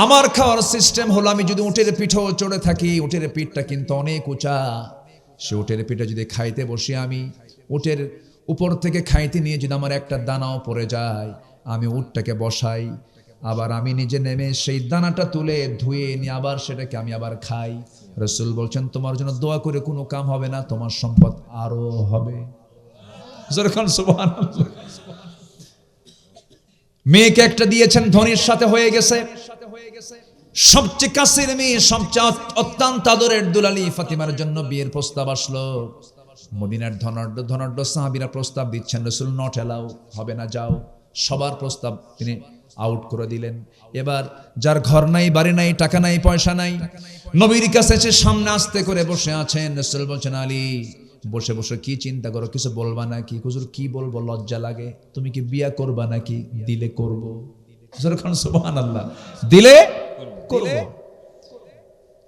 আমার খাওয়ার সিস্টেম হলো, আমি যদি উটের পিঠেও চড়ে থাকি, উটের পিঠটা কিন্তু অনেক উঁচা, সে উটের পিঠে যদি খাইতে বসি, আমি উটের উপর থেকে খাইতে নিয়ে যদি আমার একটা দানাও পড়ে যায়, আমি উটটাকে বসাই, আবার আমি নিজে নেমে সেই দানাটা তুলে ধুয়ে নিয়ে আবার সেটাকে আমি আবার খাই। রাসূল বলছেন, তোমার জন্য দোয়া করে কোনো কাম হবে না, তোমার সম্পদ আরো হবে। সুবহানাল্লাহ। মেয়েকে একটা দিয়েছেন, ধনীর সাথে হয়ে গেছে, সবচেয়ে কাছের মেয়ে, সবচেয়ে অত্যন্ত আদরের দুলালি ফাতিমার জন্য বিয়ের প্রস্তাব আসলো। মদিনার ধনাঢ্য সাহাবীরা প্রস্তাব দিচ্ছেন, রাসূল নট এলাও, হবে না, যাও। সবার প্রস্তাব তিনি আউট করে দিলেন। এবার যার ঘর নাই, বাড়ি নাই, টাকা নাই, পয়সা নাই, নবীর কাছে এসে সামনে আস্তে করে বসে আছেন। রাসূল বলছেন, আলী বসে বসে কি চিন্তা করো, কিছু বলবা নাকি? হুজুর কি বলবো, লজ্জা লাগে। তুমি কি বিয়া করবা নাকি? দিলে করব। সুবহানাল্লাহ। দিলে করব।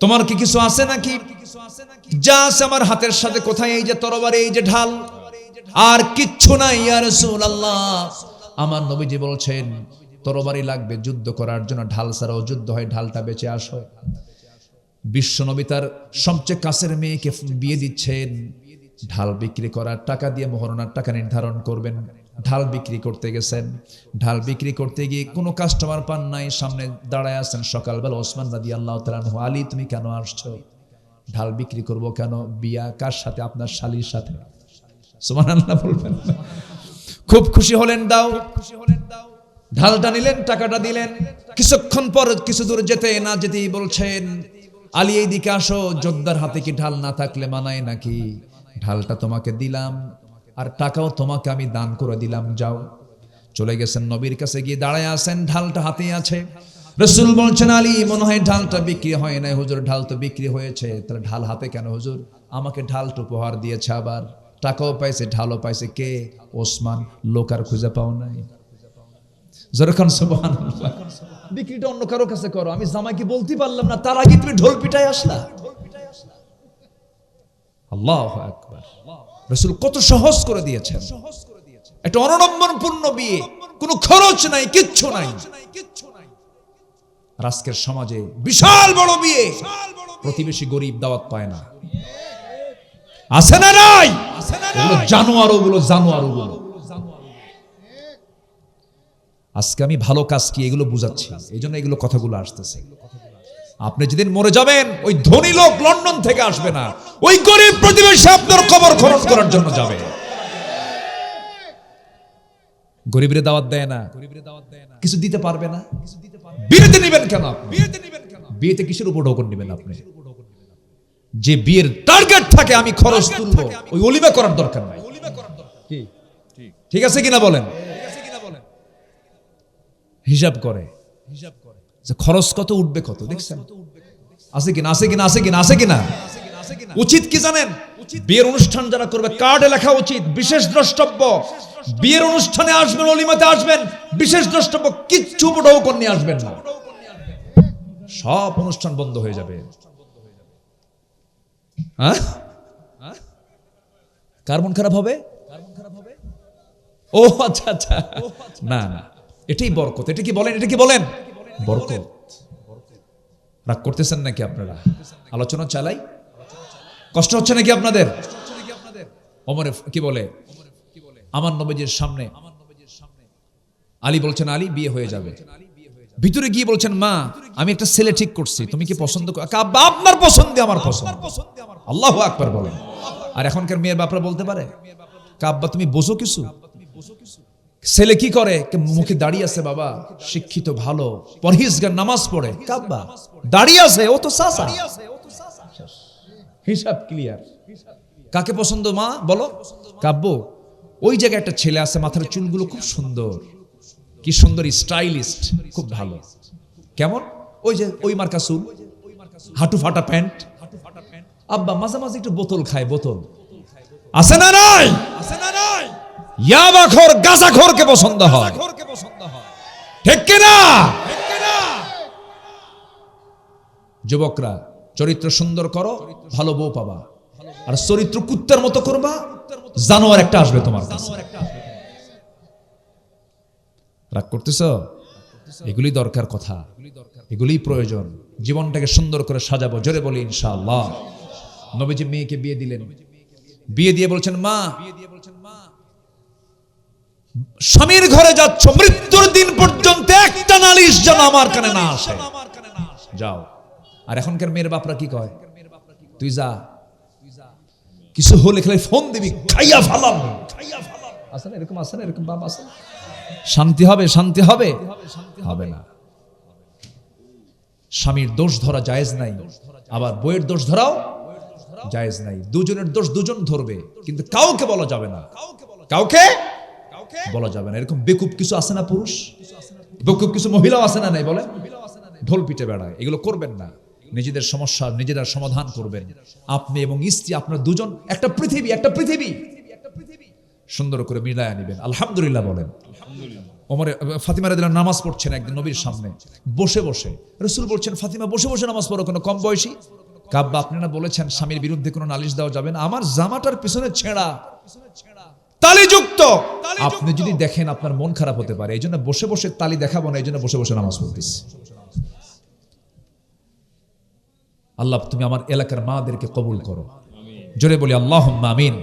তোমার কি কিছু আছে নাকি? যা আছে আমার হাতের সাথে। কোথায়? এই যে তরবারি, এই যে ঢাল, আর কিচ্ছু নাই ইয়া রাসূলুল্লাহ। আমার নবীজি বলছেন, তরবারি লাগবে যুদ্ধ করার জন্য, ঢাল ছাড়াও যুদ্ধ হয়, ঢালটা বেঁচে আসো। বিশ্ব নবী তার সবচেয়ে কাছের মেয়েকে বিয়ে দিচ্ছেন। ঢাল বিক্রি করার টাকা দিয়ে মোহরনার টাকা নির্ধারণ করবেন। ঢাল বিক্রি করতে গেছেন, ঢাল বিক্রি করতে গিয়ে কোনো কাস্টমার পান নাই, সামনে দাঁড়ায় আছেন সকালবেলা ওসমান রাদিয়াল্লাহু তাআলা আনহু। আলী তুমি কেন আসছো? ঢাল বিক্রি করব। কেন? বিয়া কার সাথে? আপনার শালীর সাথে। সুবহানাল্লাহ বলবেন। খুব খুশি হলেন, দাও। ঢালটা নিলেন, টাকাটা দিলেন। কিছুক্ষণ পর কিছু দূর যেতে না যেতেই বলছেন, আলী এইদিকে আসো, যোদ্ধার হাতে কি ঢাল না থাকলে মানায় নাকি? ঢালটা তোমাকে দিলাম আর টাকাও তোমাকে আমি দান করে দিলাম, যাও। চলে গেছেন, নবীর কাছে গিয়ে দাঁড়ায় আছেন, ঢালটা হাতে আছে। রাসূল বলছেন, আলী মনে হয় ঢালটা বিক্রি হয় নাই। হুজুর ঢাল তো বিক্রি হয়েছে। তাহলে ঢাল হাতে কেন হুজুর? আমাকে ঢালটা উপহার দিয়েছে, আবার টাকাও পাইছে, ঢালও পাইছে। কে? ওসমান। লোক আর খুঁজে পাও নাই? যখন সুবহানাল্লাহ। বিক্রিটা অন্য কারো কাছে করো, আমি জামাইকে বলতে পারলাম না, তার আগে তুমি ঢোল পিটায় আসলা। আল্লাহু আকবার। রাসূল কত সহজ করে দিয়েছেন। একটা অনড়ম্বরপূর্ণ বিয়ে, কোনো খরচ নাই, কিচ্ছু নাই। আর আজকের সমাজে বিশাল বড় বিয়ে, প্রতিবেশী গরিব দাওয়াত পায় না। আছে না নাই? ওগুলো জানোয়ার, ওগুলো জানোয়ার, ওগুলো। আজকে আমি ভালো কাজ কি এগুলো বুঝাচ্ছি, এই জন্য এগুলো কথাগুলো আসতেছে। আপনি যেদিন মরে যাবেন, ওই ধনী লোক লন্ডন থেকে আসবে না, ওই গরিব প্রতিবেশী আপনার কবর খনন করার জন্য যাবে। গরিবরে দাওয়াত দেয় না, কিছু দিতে পারবে না। বিয়েতে নিবেন কেন? বিয়েতে কিসের উপর ঢোকন নিবেন আপনি? যে বিয়ের টার্গেট থাকে আমি খরচ তুলবো, ওই অলিমা করার দরকার নাই। ঠিক আছে কিনা বলেন? হিসাব করে যে খরচ কত, উঠবে কত, দেখছেন? আছে কিনা, আছে কিনা, আছে কিনা, আছে কিনা? উচিত কি জানেন? বিয়ের অনুষ্ঠান যারা করবে, কার্ডে লেখা উচিত বিশেষ দ্রষ্টব্য। বিয়ের অনুষ্ঠানে আসবেন, অলিমাতে আসবেন, বিশেষ দ্রষ্টব্য, কিচ্ছু ঢোকন নিয়ে আসবেন না, সব অনুষ্ঠান বন্ধ হয়ে যাবে। হ্যাঁ, কার মন খারাপ হবে? ও আচ্ছা আচ্ছা, না না, এটাই বরকত। এটা কি বলেন? এটা কি বলেন? বরকত। রাগ করতেছেন নাকি আপনারা? আলোচনা চালাই, কষ্ট হচ্ছে নাকি আপনাদের? ওমরে কি বলে, আমার নবীজির সামনে আলী বলছেন, আলী বিয়ে হয়ে যাবে। ভিতরে গিয়ে বলছেন, মা আমি একটা ছেলে ঠিক করছি, তুমি কি পছন্দ করো? আব্বা আপনার পছন্দে আমার পছন্দ। আল্লাহু আকবার বলেন। আর এখনকার মেয়ের বাপরা বলতে পারে, আব্বা তুমি বোঝো কিছু? ছেলে কি করে? মুখে দাঁড়িয়ে আছে, বাবা শিক্ষিত, ভালো, পরহেজগার, নামাজ পড়ে। কাব্বা দাঁড়িয়ে আছে, ও তো চাচা। হিসাব ক্লিয়ার। কাকে পছন্দ মা বলো? কাব্য ওই জায়গায় একটা ছেলে আছে, মাথার চুলগুলো খুব সুন্দর, কি সুন্দর স্টাইলিস্ট, খুব ভালো। কেমন? ওই যে ওই মার্কা চুল, হাঁটু ফাটা প্যান্ট। আব্বা মাঝে মাঝে একটু বোতল খায়, বোতল আছে না নাই? ইয়াবাখোর, গাঁজাখোরকে পছন্দ হয়, ঠিক কিনা? যুবকরা চরিত্র সুন্দর করো, ভালো বউ পাবা। আর চরিত্র কুত্তার মতো করবা, জানোয়ার একটা আসবে তোমার কাছে। রাগ করতেছ? এগুলি দরকার কথা, এগুলি প্রয়োজন। জীবনটাকে সুন্দর করে সাজাবো, জোরে বলি ইনশাআল্লাহ। নবীজি মেয়েকে বিয়ে দিলেন, বিয়ে দিয়ে বলছেন, মা স্বামীর ঘরে যাচ্ছ, মৃত্যুর দিন পর্যন্ত একটা নালিশ যেন আমার কানে না আসে, যাও। আর এখনকার মেয়ের বাপরা কি কয়? তুই যা, কিছু হলে খেলে ফোন দিবি, খাইয়া ফালাম। আছে না এরকম? আছে না এরকম বাপ? আছে? শান্তি হবে? শান্তি হবে? হবে না। স্বামীর দোষ ধরা জায়েজ নাই, আবার বইয়ের দোষ ধরাও জায়েজ নাই। দুজনের দোষ দুজন ধরবে, কিন্তু কাউকে বলা যাবে না, কাউকে বলা যাবে না। এরকম বেকুব কিছু আছে না পুরুষ, বেকুব কিছু মহিলাও আছে না নাই? বলে ঢোল পিটে বেড়ায়। এগুলো করবেন না। নিজেদের সমস্যা নিজেরা সমাধান করবেন। আপনি এবং স্ত্রী, আপনার দুজন একটা পৃথিবী, একটা পৃথিবী সুন্দর করে মিলায়া নিবেন। আলহামদুলিল্লাহ বলেন। ওমরে ফাতিমা রাদিয়াল্লাহু নামাজ পড়ছেন একদিন নবীর সামনে বসে বসে। রাসূল বলছেন, ফাতিমা বসে বসে নামাজ পড়ো কেন? কম বয়সী? কাব্বা আপনি না বলেছেন স্বামীর বিরুদ্ধে কোনো নালিশ দেওয়া যাবে না? আমার জামাটার পিছনে ছেঁড়া তালিযুক্ত, আপনি যদি দেখেন আপনার মন খারাপ হতে পারে। এই জন্য বসে বসে তালি দেখাবো না, এই জন্য বসে বসে নামাজ পড়তেছি। আল্লাহ তুমি আমার এলাকার মাদেরকে কবুল করো, জোরে বলি আল্লাহুম্মা আমিন।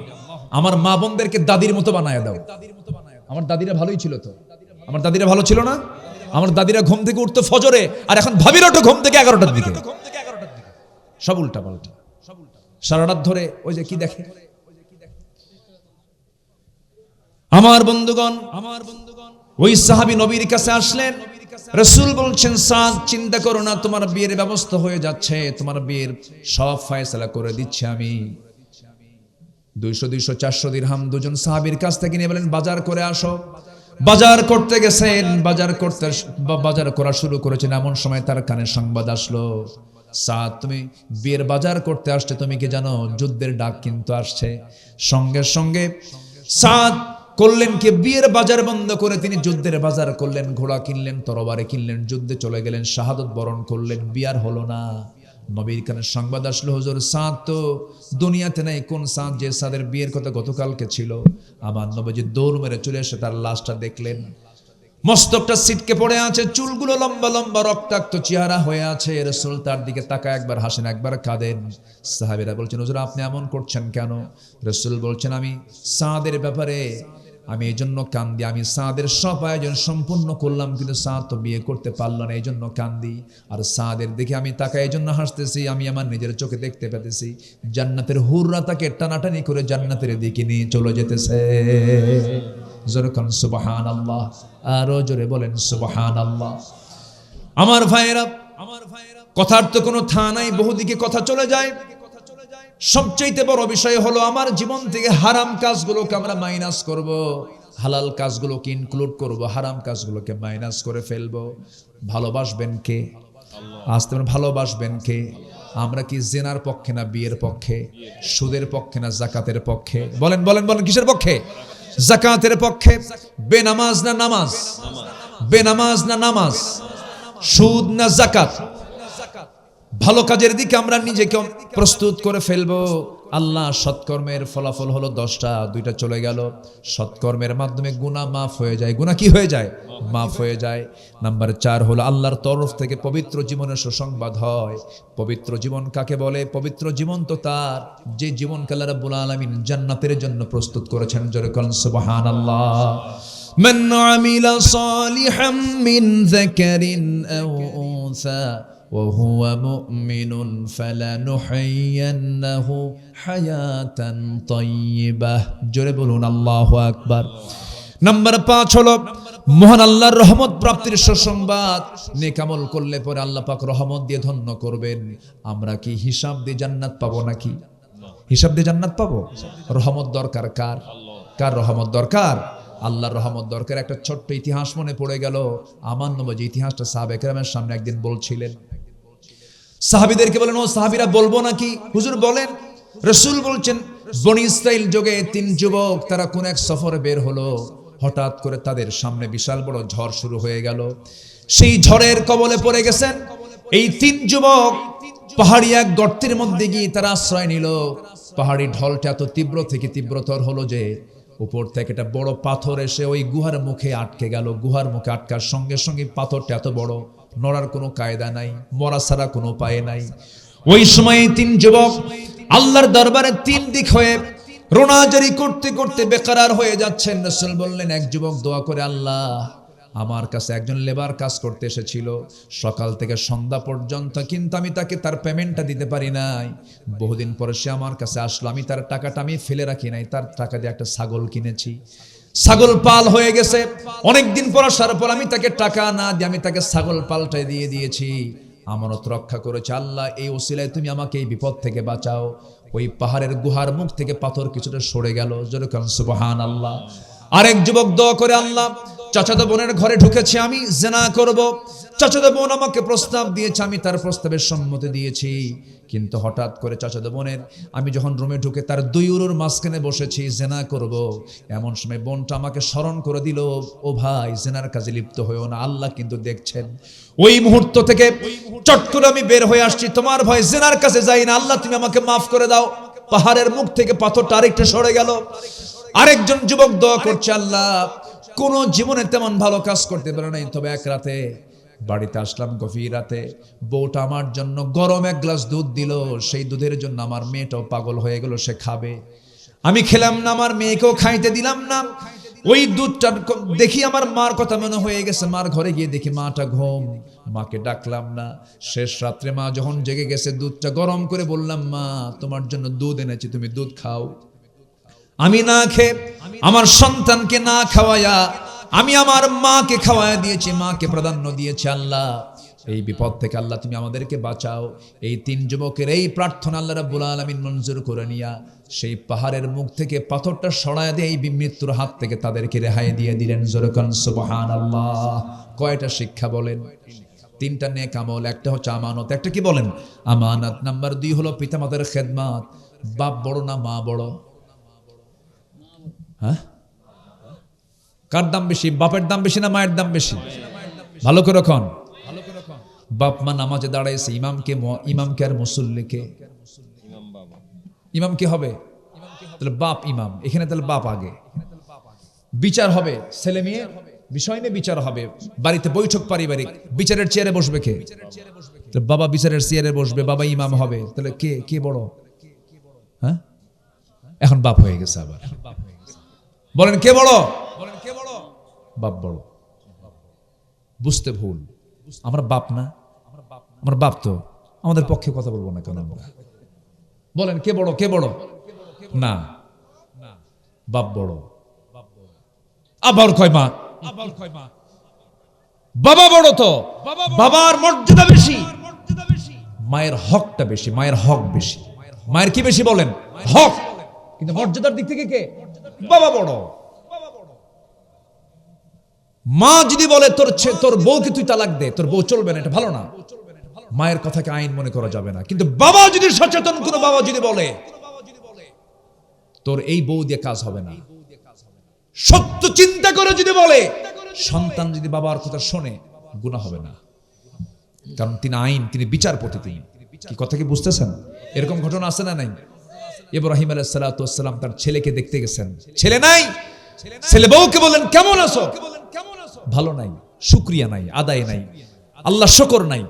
আমার মা বোনদেরকে দাদির মতো বানায় দাও। আমার দাদিরা ভালোই ছিল তো, আমার দাদিরা ভালো ছিল না? আমার দাদিরা ঘুম থেকে উঠতো ফজরে, আর এখন ভাবির ওঠো ঘুম থেকে 11টার দিকে। সব উল্টা পাল্টা, সারা রাত ধরে ওই যে কি দেখে। আমার বন্ধুগণ ওই সাহাবী নবীর কাছে আসলেন, রাসূল বলছেন সাদ চিন্তা করো না, তোমার বিয়ের ব্যবস্থা হয়ে যাচ্ছে, তোমার বিয়ের সব ফয়সালা করে দিচ্ছি আমি। 200 400 দিরহাম দুজন সাহাবীর কাছ থেকে নিয়ে বলেন বাজার করে আসো। বাজার করতে গেছেন, বাজার করা শুরু করেছেন, এমন সময় তার কানে সংবাদ আসলো, সাদ তুমি বিয়ের বাজার করতে আসছে, তুমি কি জানো যুদ্ধের ডাক কিন্তু আসছে। সঙ্গে সঙ্গে সাদ করলেন কি, বিয়ের বাজার বন্ধ করে তিনি যুদ্ধের বাজার করলেন, ঘোড়া কিনলেন, তরবারি কিনলেন, যুদ্ধে চলে গেলেন, শাহাদত বরণ করলেন। বিয়ার হলো না। নবীর কানে সংবাদ আসলো, হুজুর সাদ তো দুনিয়াতে নাই। কোন সাদ? যে সাদের বিয়ের কথা গতকালকে ছিল। আমার নবীজি দৌড় মেরে চলে এসে তার লাশটা দেখলেন, মস্তকটা ছিটকে পড়ে আছে, চুলগুলো লম্বা লম্বা, রক্তাক্ত চেহারা হয়ে আছে। রাসূল তার দিকে তাকায়, একবার হাসেন একবার কাঁদেন। সাহাবীরা বলছেন, হুজুর আপনি এমন করছেন কেন? রাসূল বলছেন, আমি সাদের ব্যাপারে আমি এই জন্য কান্দি, আমি সাদের সব আয়োজন সম্পূর্ণ করলাম, কিন্তু সাদ তো বিয়ে করতে পারলো না, এই জন্য কান্দি। আর সাদের দিকে আমি তাকাই, এই জন্য হাসতেছি, আমি আমার নিজের চোখে দেখতে পেতেছি জান্নাতের হুররা তাকে টানাটানি করে জান্নাতের দিকে নিয়ে চলে যেতেছে। জোরে কোন সুবহানাল্লাহ, আরো জোরে বলেন সুবহানাল্লাহ। আমার ভাইয়েরা, কথার তো কোনো থা নাই, বহুদিকে কথা চলে যায়। সবচেয়ে বড় বিষয় হলো আমার জীবন থেকে হারাম কাজগুলোকে আমরা মাইনাস করব, হালাল কাজগুলোকে ইনক্লুড করব, হারাম কাজগুলোকে মাইনাস করে ফেলবো। ভালোবাসবেন কে? আসতে ভালোবাসবেন কে? আমরা কি জিনার পক্ষে না বিয়ের পক্ষে? সুদের পক্ষে না যাকাতের পক্ষে? বলেন বলেন বলেন, কিসের পক্ষে? যাকাতের পক্ষে। বেনামাজ না নামাজ? বেনামাজ না নামাজ? সুদ না যাকাত? ভালো কাজের দিকে আমরা নিজেকে প্রস্তুত করে ফেলবো। আল্লাহ সৎকর্মের ফলাফল হলো 10টা, 2টা চলে গেল। সৎকর্মের মাধ্যমে গুনাহ মাফ হয়ে যায়। গুনাহ কি হয়ে যায়? মাফ হয়ে যায়। নাম্বার 4 হলো আল্লাহর তরফ থেকে পবিত্র জীবনের সুসংবাদ হয়। পবিত্র জীবন কাকে বলে? পবিত্র জীবন তো তার যে জীবনকে আল্লাহ রাব্বুল আলামিন জান্নাতের জন্য প্রস্তুত করেছেন। জোরে বলেন সুবহানাল্লাহ। মান আমিলা সালিহাম মিন যাকারিন আও উনসা وهو مؤمن فلنحيينه حياة طيبة। জোরে বলুন আল্লাহু আকবার। নাম্বার 5 হলো মহান আল্লাহর রহমত প্রাপ্তির সুসংবাদ। নেক আমল করলে পরে আল্লাহ পাক রহমত দিয়ে ধন্য করবেন। আমরা কি হিসাব দিয়ে জান্নাত পাবো নাকি? হিসাব দিয়ে জান্নাত পাবো? রহমত দরকার কার? কার রহমত দরকার? আল্লাহর রহমত দরকার। একটা ছোট্ট ইতিহাস মনে পড়ে গেল আমার নবী, ইতিহাসটা সাহাবায়ে কেরামের সামনে একদিন বলছিলেন। সাহাবীদেরকে বলেন, ও সাহাবীরা বলবো নাকি? হুজুর বলেন। রাসূল বলছেন, বনি ইসরাইল যুগে 3 যুবক তারা কোন এক সফরে বের হলো। হঠাৎ করে তাদের সামনে বিশাল বড় ঝড় শুরু হয়ে গেল। সেই ঝড়ের কবলে পড়ে গেছেন এই 3 যুবক। পাহাড়ি এক গর্তের মধ্যে গিয়ে তারা আশ্রয় নিল। পাহাড়ি ঢলটা এত তীব্র থেকে তীব্রতর হলো যে উপর থেকে একটা বড় পাথর এসে ওই গুহার মুখে আটকে গেল। গুহার মুখে আটকার সঙ্গে সঙ্গে পাথরটা এত বড়, নড়ার কোনো কায়দা নাই, মরা ছাড়া কোনো উপায় নাই। ওই সময় 3 যুবক আল্লাহর দরবারে 3 দিক হয়ে রোনাজারি করতে করতে বেকরার হয়ে যাচ্ছেন। রাসূল বললেন, এক যুবক দোয়া করে, আল্লাহ আমার কাছে একজন লেবার কাজ করতে এসেছিল সকাল থেকে সন্ধ্যা পর্যন্ত, কিন্তু আমি তাকে তার পেমেন্টটা দিতে পারি নাই। বহুদিন পরে সে আমার কাছে আসলো, আমি তার টাকাটা আমি ফেলে রাখি নাই, তার টাকা দিয়ে একটা ছাগল কিনেছি। ছাগল পাল হয়ে গেছে, অনেকদিন পর আসার পর আমি তাকে টাকা না দিয়ে আমি তাকে ছাগল পালটাই দিয়ে দিয়েছি। আমানত রক্ষা করেছে। আল্লাহ এই ওসিলায় তুমি আমাকে এই বিপদ থেকে বাঁচাও। ওই পাহাড়ের গুহার মুখ থেকে পাথর কিছুটা সরে গেল। জোরে বলেন সুবহানাল্লাহ। আরেক যুবক দোয়া করে, আল্লাহ চাচাতো বোনের ঘরে ঢুকেছি, আমি জিনা করব। চাচাতো বোন আমাকে প্রস্তাব দিয়েছে, আমি তার প্রস্তাবের সম্মতি দিয়েছি, কিন্তু হঠাৎ করে চাচাতো বোনের আমি যখন রুমে ঢুকে তার 2 উরুর মাঝখানে বসেছি, জিনা করব। এমন সময় বোনটা আমাকে স্মরণ করে দিল, ও ভাই জিনার কাজে লিপ্ত হয়েও না, আল্লাহ কিন্তু দেখছেন। ওই মুহূর্ত থেকে চট করে আমি বের হয়ে আসছি, তোমার ভয় জিনার কাছে যাই না, আল্লাহ তুমি আমাকে মাফ করে দাও। পাহাড়ের মুখ থেকে পাথরটা আরেকটা সরে গেল। আরেকজন যুবক দোয়া করছে, আল্লাহ কোন জীবনে তেমন ভালো কাজ করতে পারে নাই, তবে এক রাতে বাড়িতে আসলাম গভীর রাতে, বউটা আমার জন্য গরম 1 গ্লাস দুধ দিল। সেই দুধের জন্য আমার মেয়েটাও পাগল হয়ে গেল, সে খাবে। আমি খেলাম না, আমার মেয়েকেও খাইতে দিলাম না। ওই দুধটা দেখি আমার মার কথা মনে হয়ে গেছে। মার ঘরে গিয়ে দেখি মাটা ঘুম, মাকে ডাকলাম না। শেষ রাত্রে মা যখন জেগে গেছে, দুধটা গরম করে বললাম, মা তোমার জন্য দুধ এনেছি, তুমি দুধ খাও। আমি না খেয়ে আমার সন্তানকে না খাওয়ায়া আমি আমার মাকে খাওয়ায় দিয়েছি, মাকে প্রাধান্য দিয়েছি। আল্লাহ এই বিপদ থেকে আল্লাহ তুমি আমাদেরকে বাঁচাও। এই তিন যুবকের এই প্রার্থনা আল্লাহ রাব্বুল আলামিন মঞ্জুর করে নিয়া সেই পাহাড়ের মুখ থেকে পাথরটা সরায় দিয়ে এই মৃত্যুর হাত থেকে তাদেরকে রেহাই দিয়ে দিলেন। জোরে কোন সুবহানাল্লাহ। কয়টা শিক্ষা বলেন? তিনটা নেক আমল, একটা হচ্ছে আমানত, একটা কি বলেন? আমানত। নাম্বার 2 হলো পিতামাতার খেদমত। বাপ বড় না মা বড়? হ্যাঁ, কার দাম বেশি? বাপের দাম বেশি না মায়ের দাম বেশি? ভালো করে কোন। বাপ মা নামাজে দাঁড়াইছে, ইমামকে আর মুসল্লিকে? ইমাম বাবা। ইমাম কি হবে? তাহলে বাপ ইমাম, এখানে তাহলে বাপ আগে। বিচার হবে ছেলে মেয়ে বিষয় নিয়ে বিচার হবে, বাড়িতে বৈঠক পারিবারিক, বিচারের চেয়ারে বসবে কে? বাবা বিচারের চেয়ারে বসবে, বাবা ইমাম হবে। তাহলে কে কে বড়? হ্যাঁ, এখন বাপ হয়ে গেছে আবার। বলেন কে বড়? বাপ বড়। বুঝতে ভুল, আমরা বাপ না, আমরা বাপ তো আমাদের পক্ষে কথা বলবো না কেন আমরা? বলেন কে বড়? কে বড়? না, বাপ বড়। আবার কয় মা? বাবা বড় তো, বাবার মর্যাদা বেশি, মায়ের হকটা বেশি, মায়ের হক বেশি। মায়ের কি বেশি বলেন? হক। কিন্তু মর্যাদার দিক থেকে কে? বাবা বড়। মা যদি বলে তোর বউকে তুই তালাক দে, তোর বউ চলবে না, এটা ভালো না, মায়ের কথাকে আইন মনে করা যাবে না। কিন্তু বাবা যদি সচেতন, কোনো বাবা যদি বলে তোর এই বউ দিয়ে কাজ হবে না, সত্য চিন্তা করে যদি বলে, সন্তান যদি বাবার কথা শোনে, গুনাহ হবে না। কারণ তিনি আইন, তিনি বিচারপতি। তিনি কি কথা কি বুঝতেছেন? এরকম ঘটনা আছে না নাই? ইব্রাহিম আলাইহিস সালাতু ওয়াস সালাম তার ছেলেকে দেখতে গেছেন, ছেলে নাই। ছেলে বউকে বলেন কেমন আছো? ভালো নাই, শুকরিয়া নাই, আদায় নাই, আল্লাহ শুকর নাই।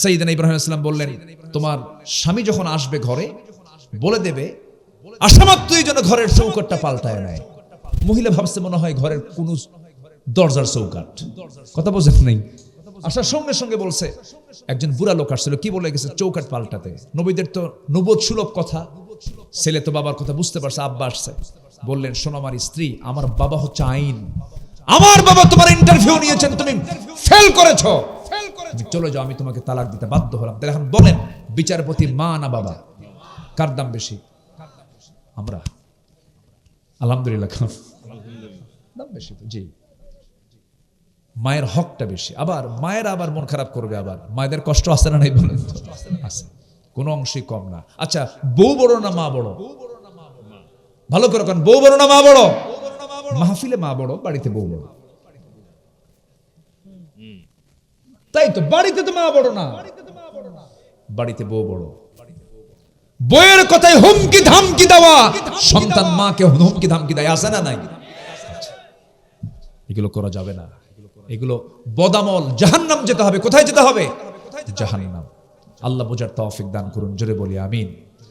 সাইয়েদনা ইব্রাহিম আলাইহিস সালাম বললেন, তোমার স্বামী যখন আসবে ঘরে বলে দেবে আসামাত্রই যেন ঘরের চৌকাটটা পাল্টায় নেয়। মহিলা ভাবছে মনে হয় ঘরের কোন দরজার চৌকাট। কথা বোঝেন নাই? আসার সঙ্গে সঙ্গে বলছে, একজন বুড়া লোক আসছিল, কি বলে গেছে? চৌকাট পাল্টাতে। নবীদের তো নবুয়ত সুলভ কথা। ছেলে তো বাবার কথা বুঝতে পারছে, আব্বা আসছে, বললেন শোনো আমার স্ত্রী, আমার বাবা হচ্ছে আইন, আমার বাবা তোমার ইন্টারভিউ নিয়েছেন, তুমি ফেল করেছো, তুমি চলে যাও, আমি তোমাকে তালাক দিতে বাধ্য হলাম। তাহলে এখন বলেন বিচারপতি মা না বাবা? কার দাম বেশি? আমরা। আলহামদুলিল্লাহ, দাম বেশি তো। জি, মায়ের হকটা বেশি। আবার মায়ের আবার মন খারাপ করবে, আবার মায়েদের কষ্ট আছে না নাই বলেন তো? আছে, কোনো অংশই কম না। আচ্ছা, বউ বড় না মা বড়? ভালো করে কোন, বউ বড় না মা বড়? মাহফিলে মা বড়, বাড়িতে বউ বড়। তাই তো, বাড়িতে তো মা বড় না, বাড়িতে বউ বড়। বইয়ের কথায় হুমকি ধামকি দেওয়া, সন্তান মাকে হুমকি ধামকি দেয়, আছে না নাই? এগুলো করা যাবে না, এগুলো বদামল। জাহান্নাম যেতে হবে। কোথায় যেতে হবে? জাহান্নাম। আল্লাহ বোঝার তৌফিক দান করুন, জোরে বলি আমিন।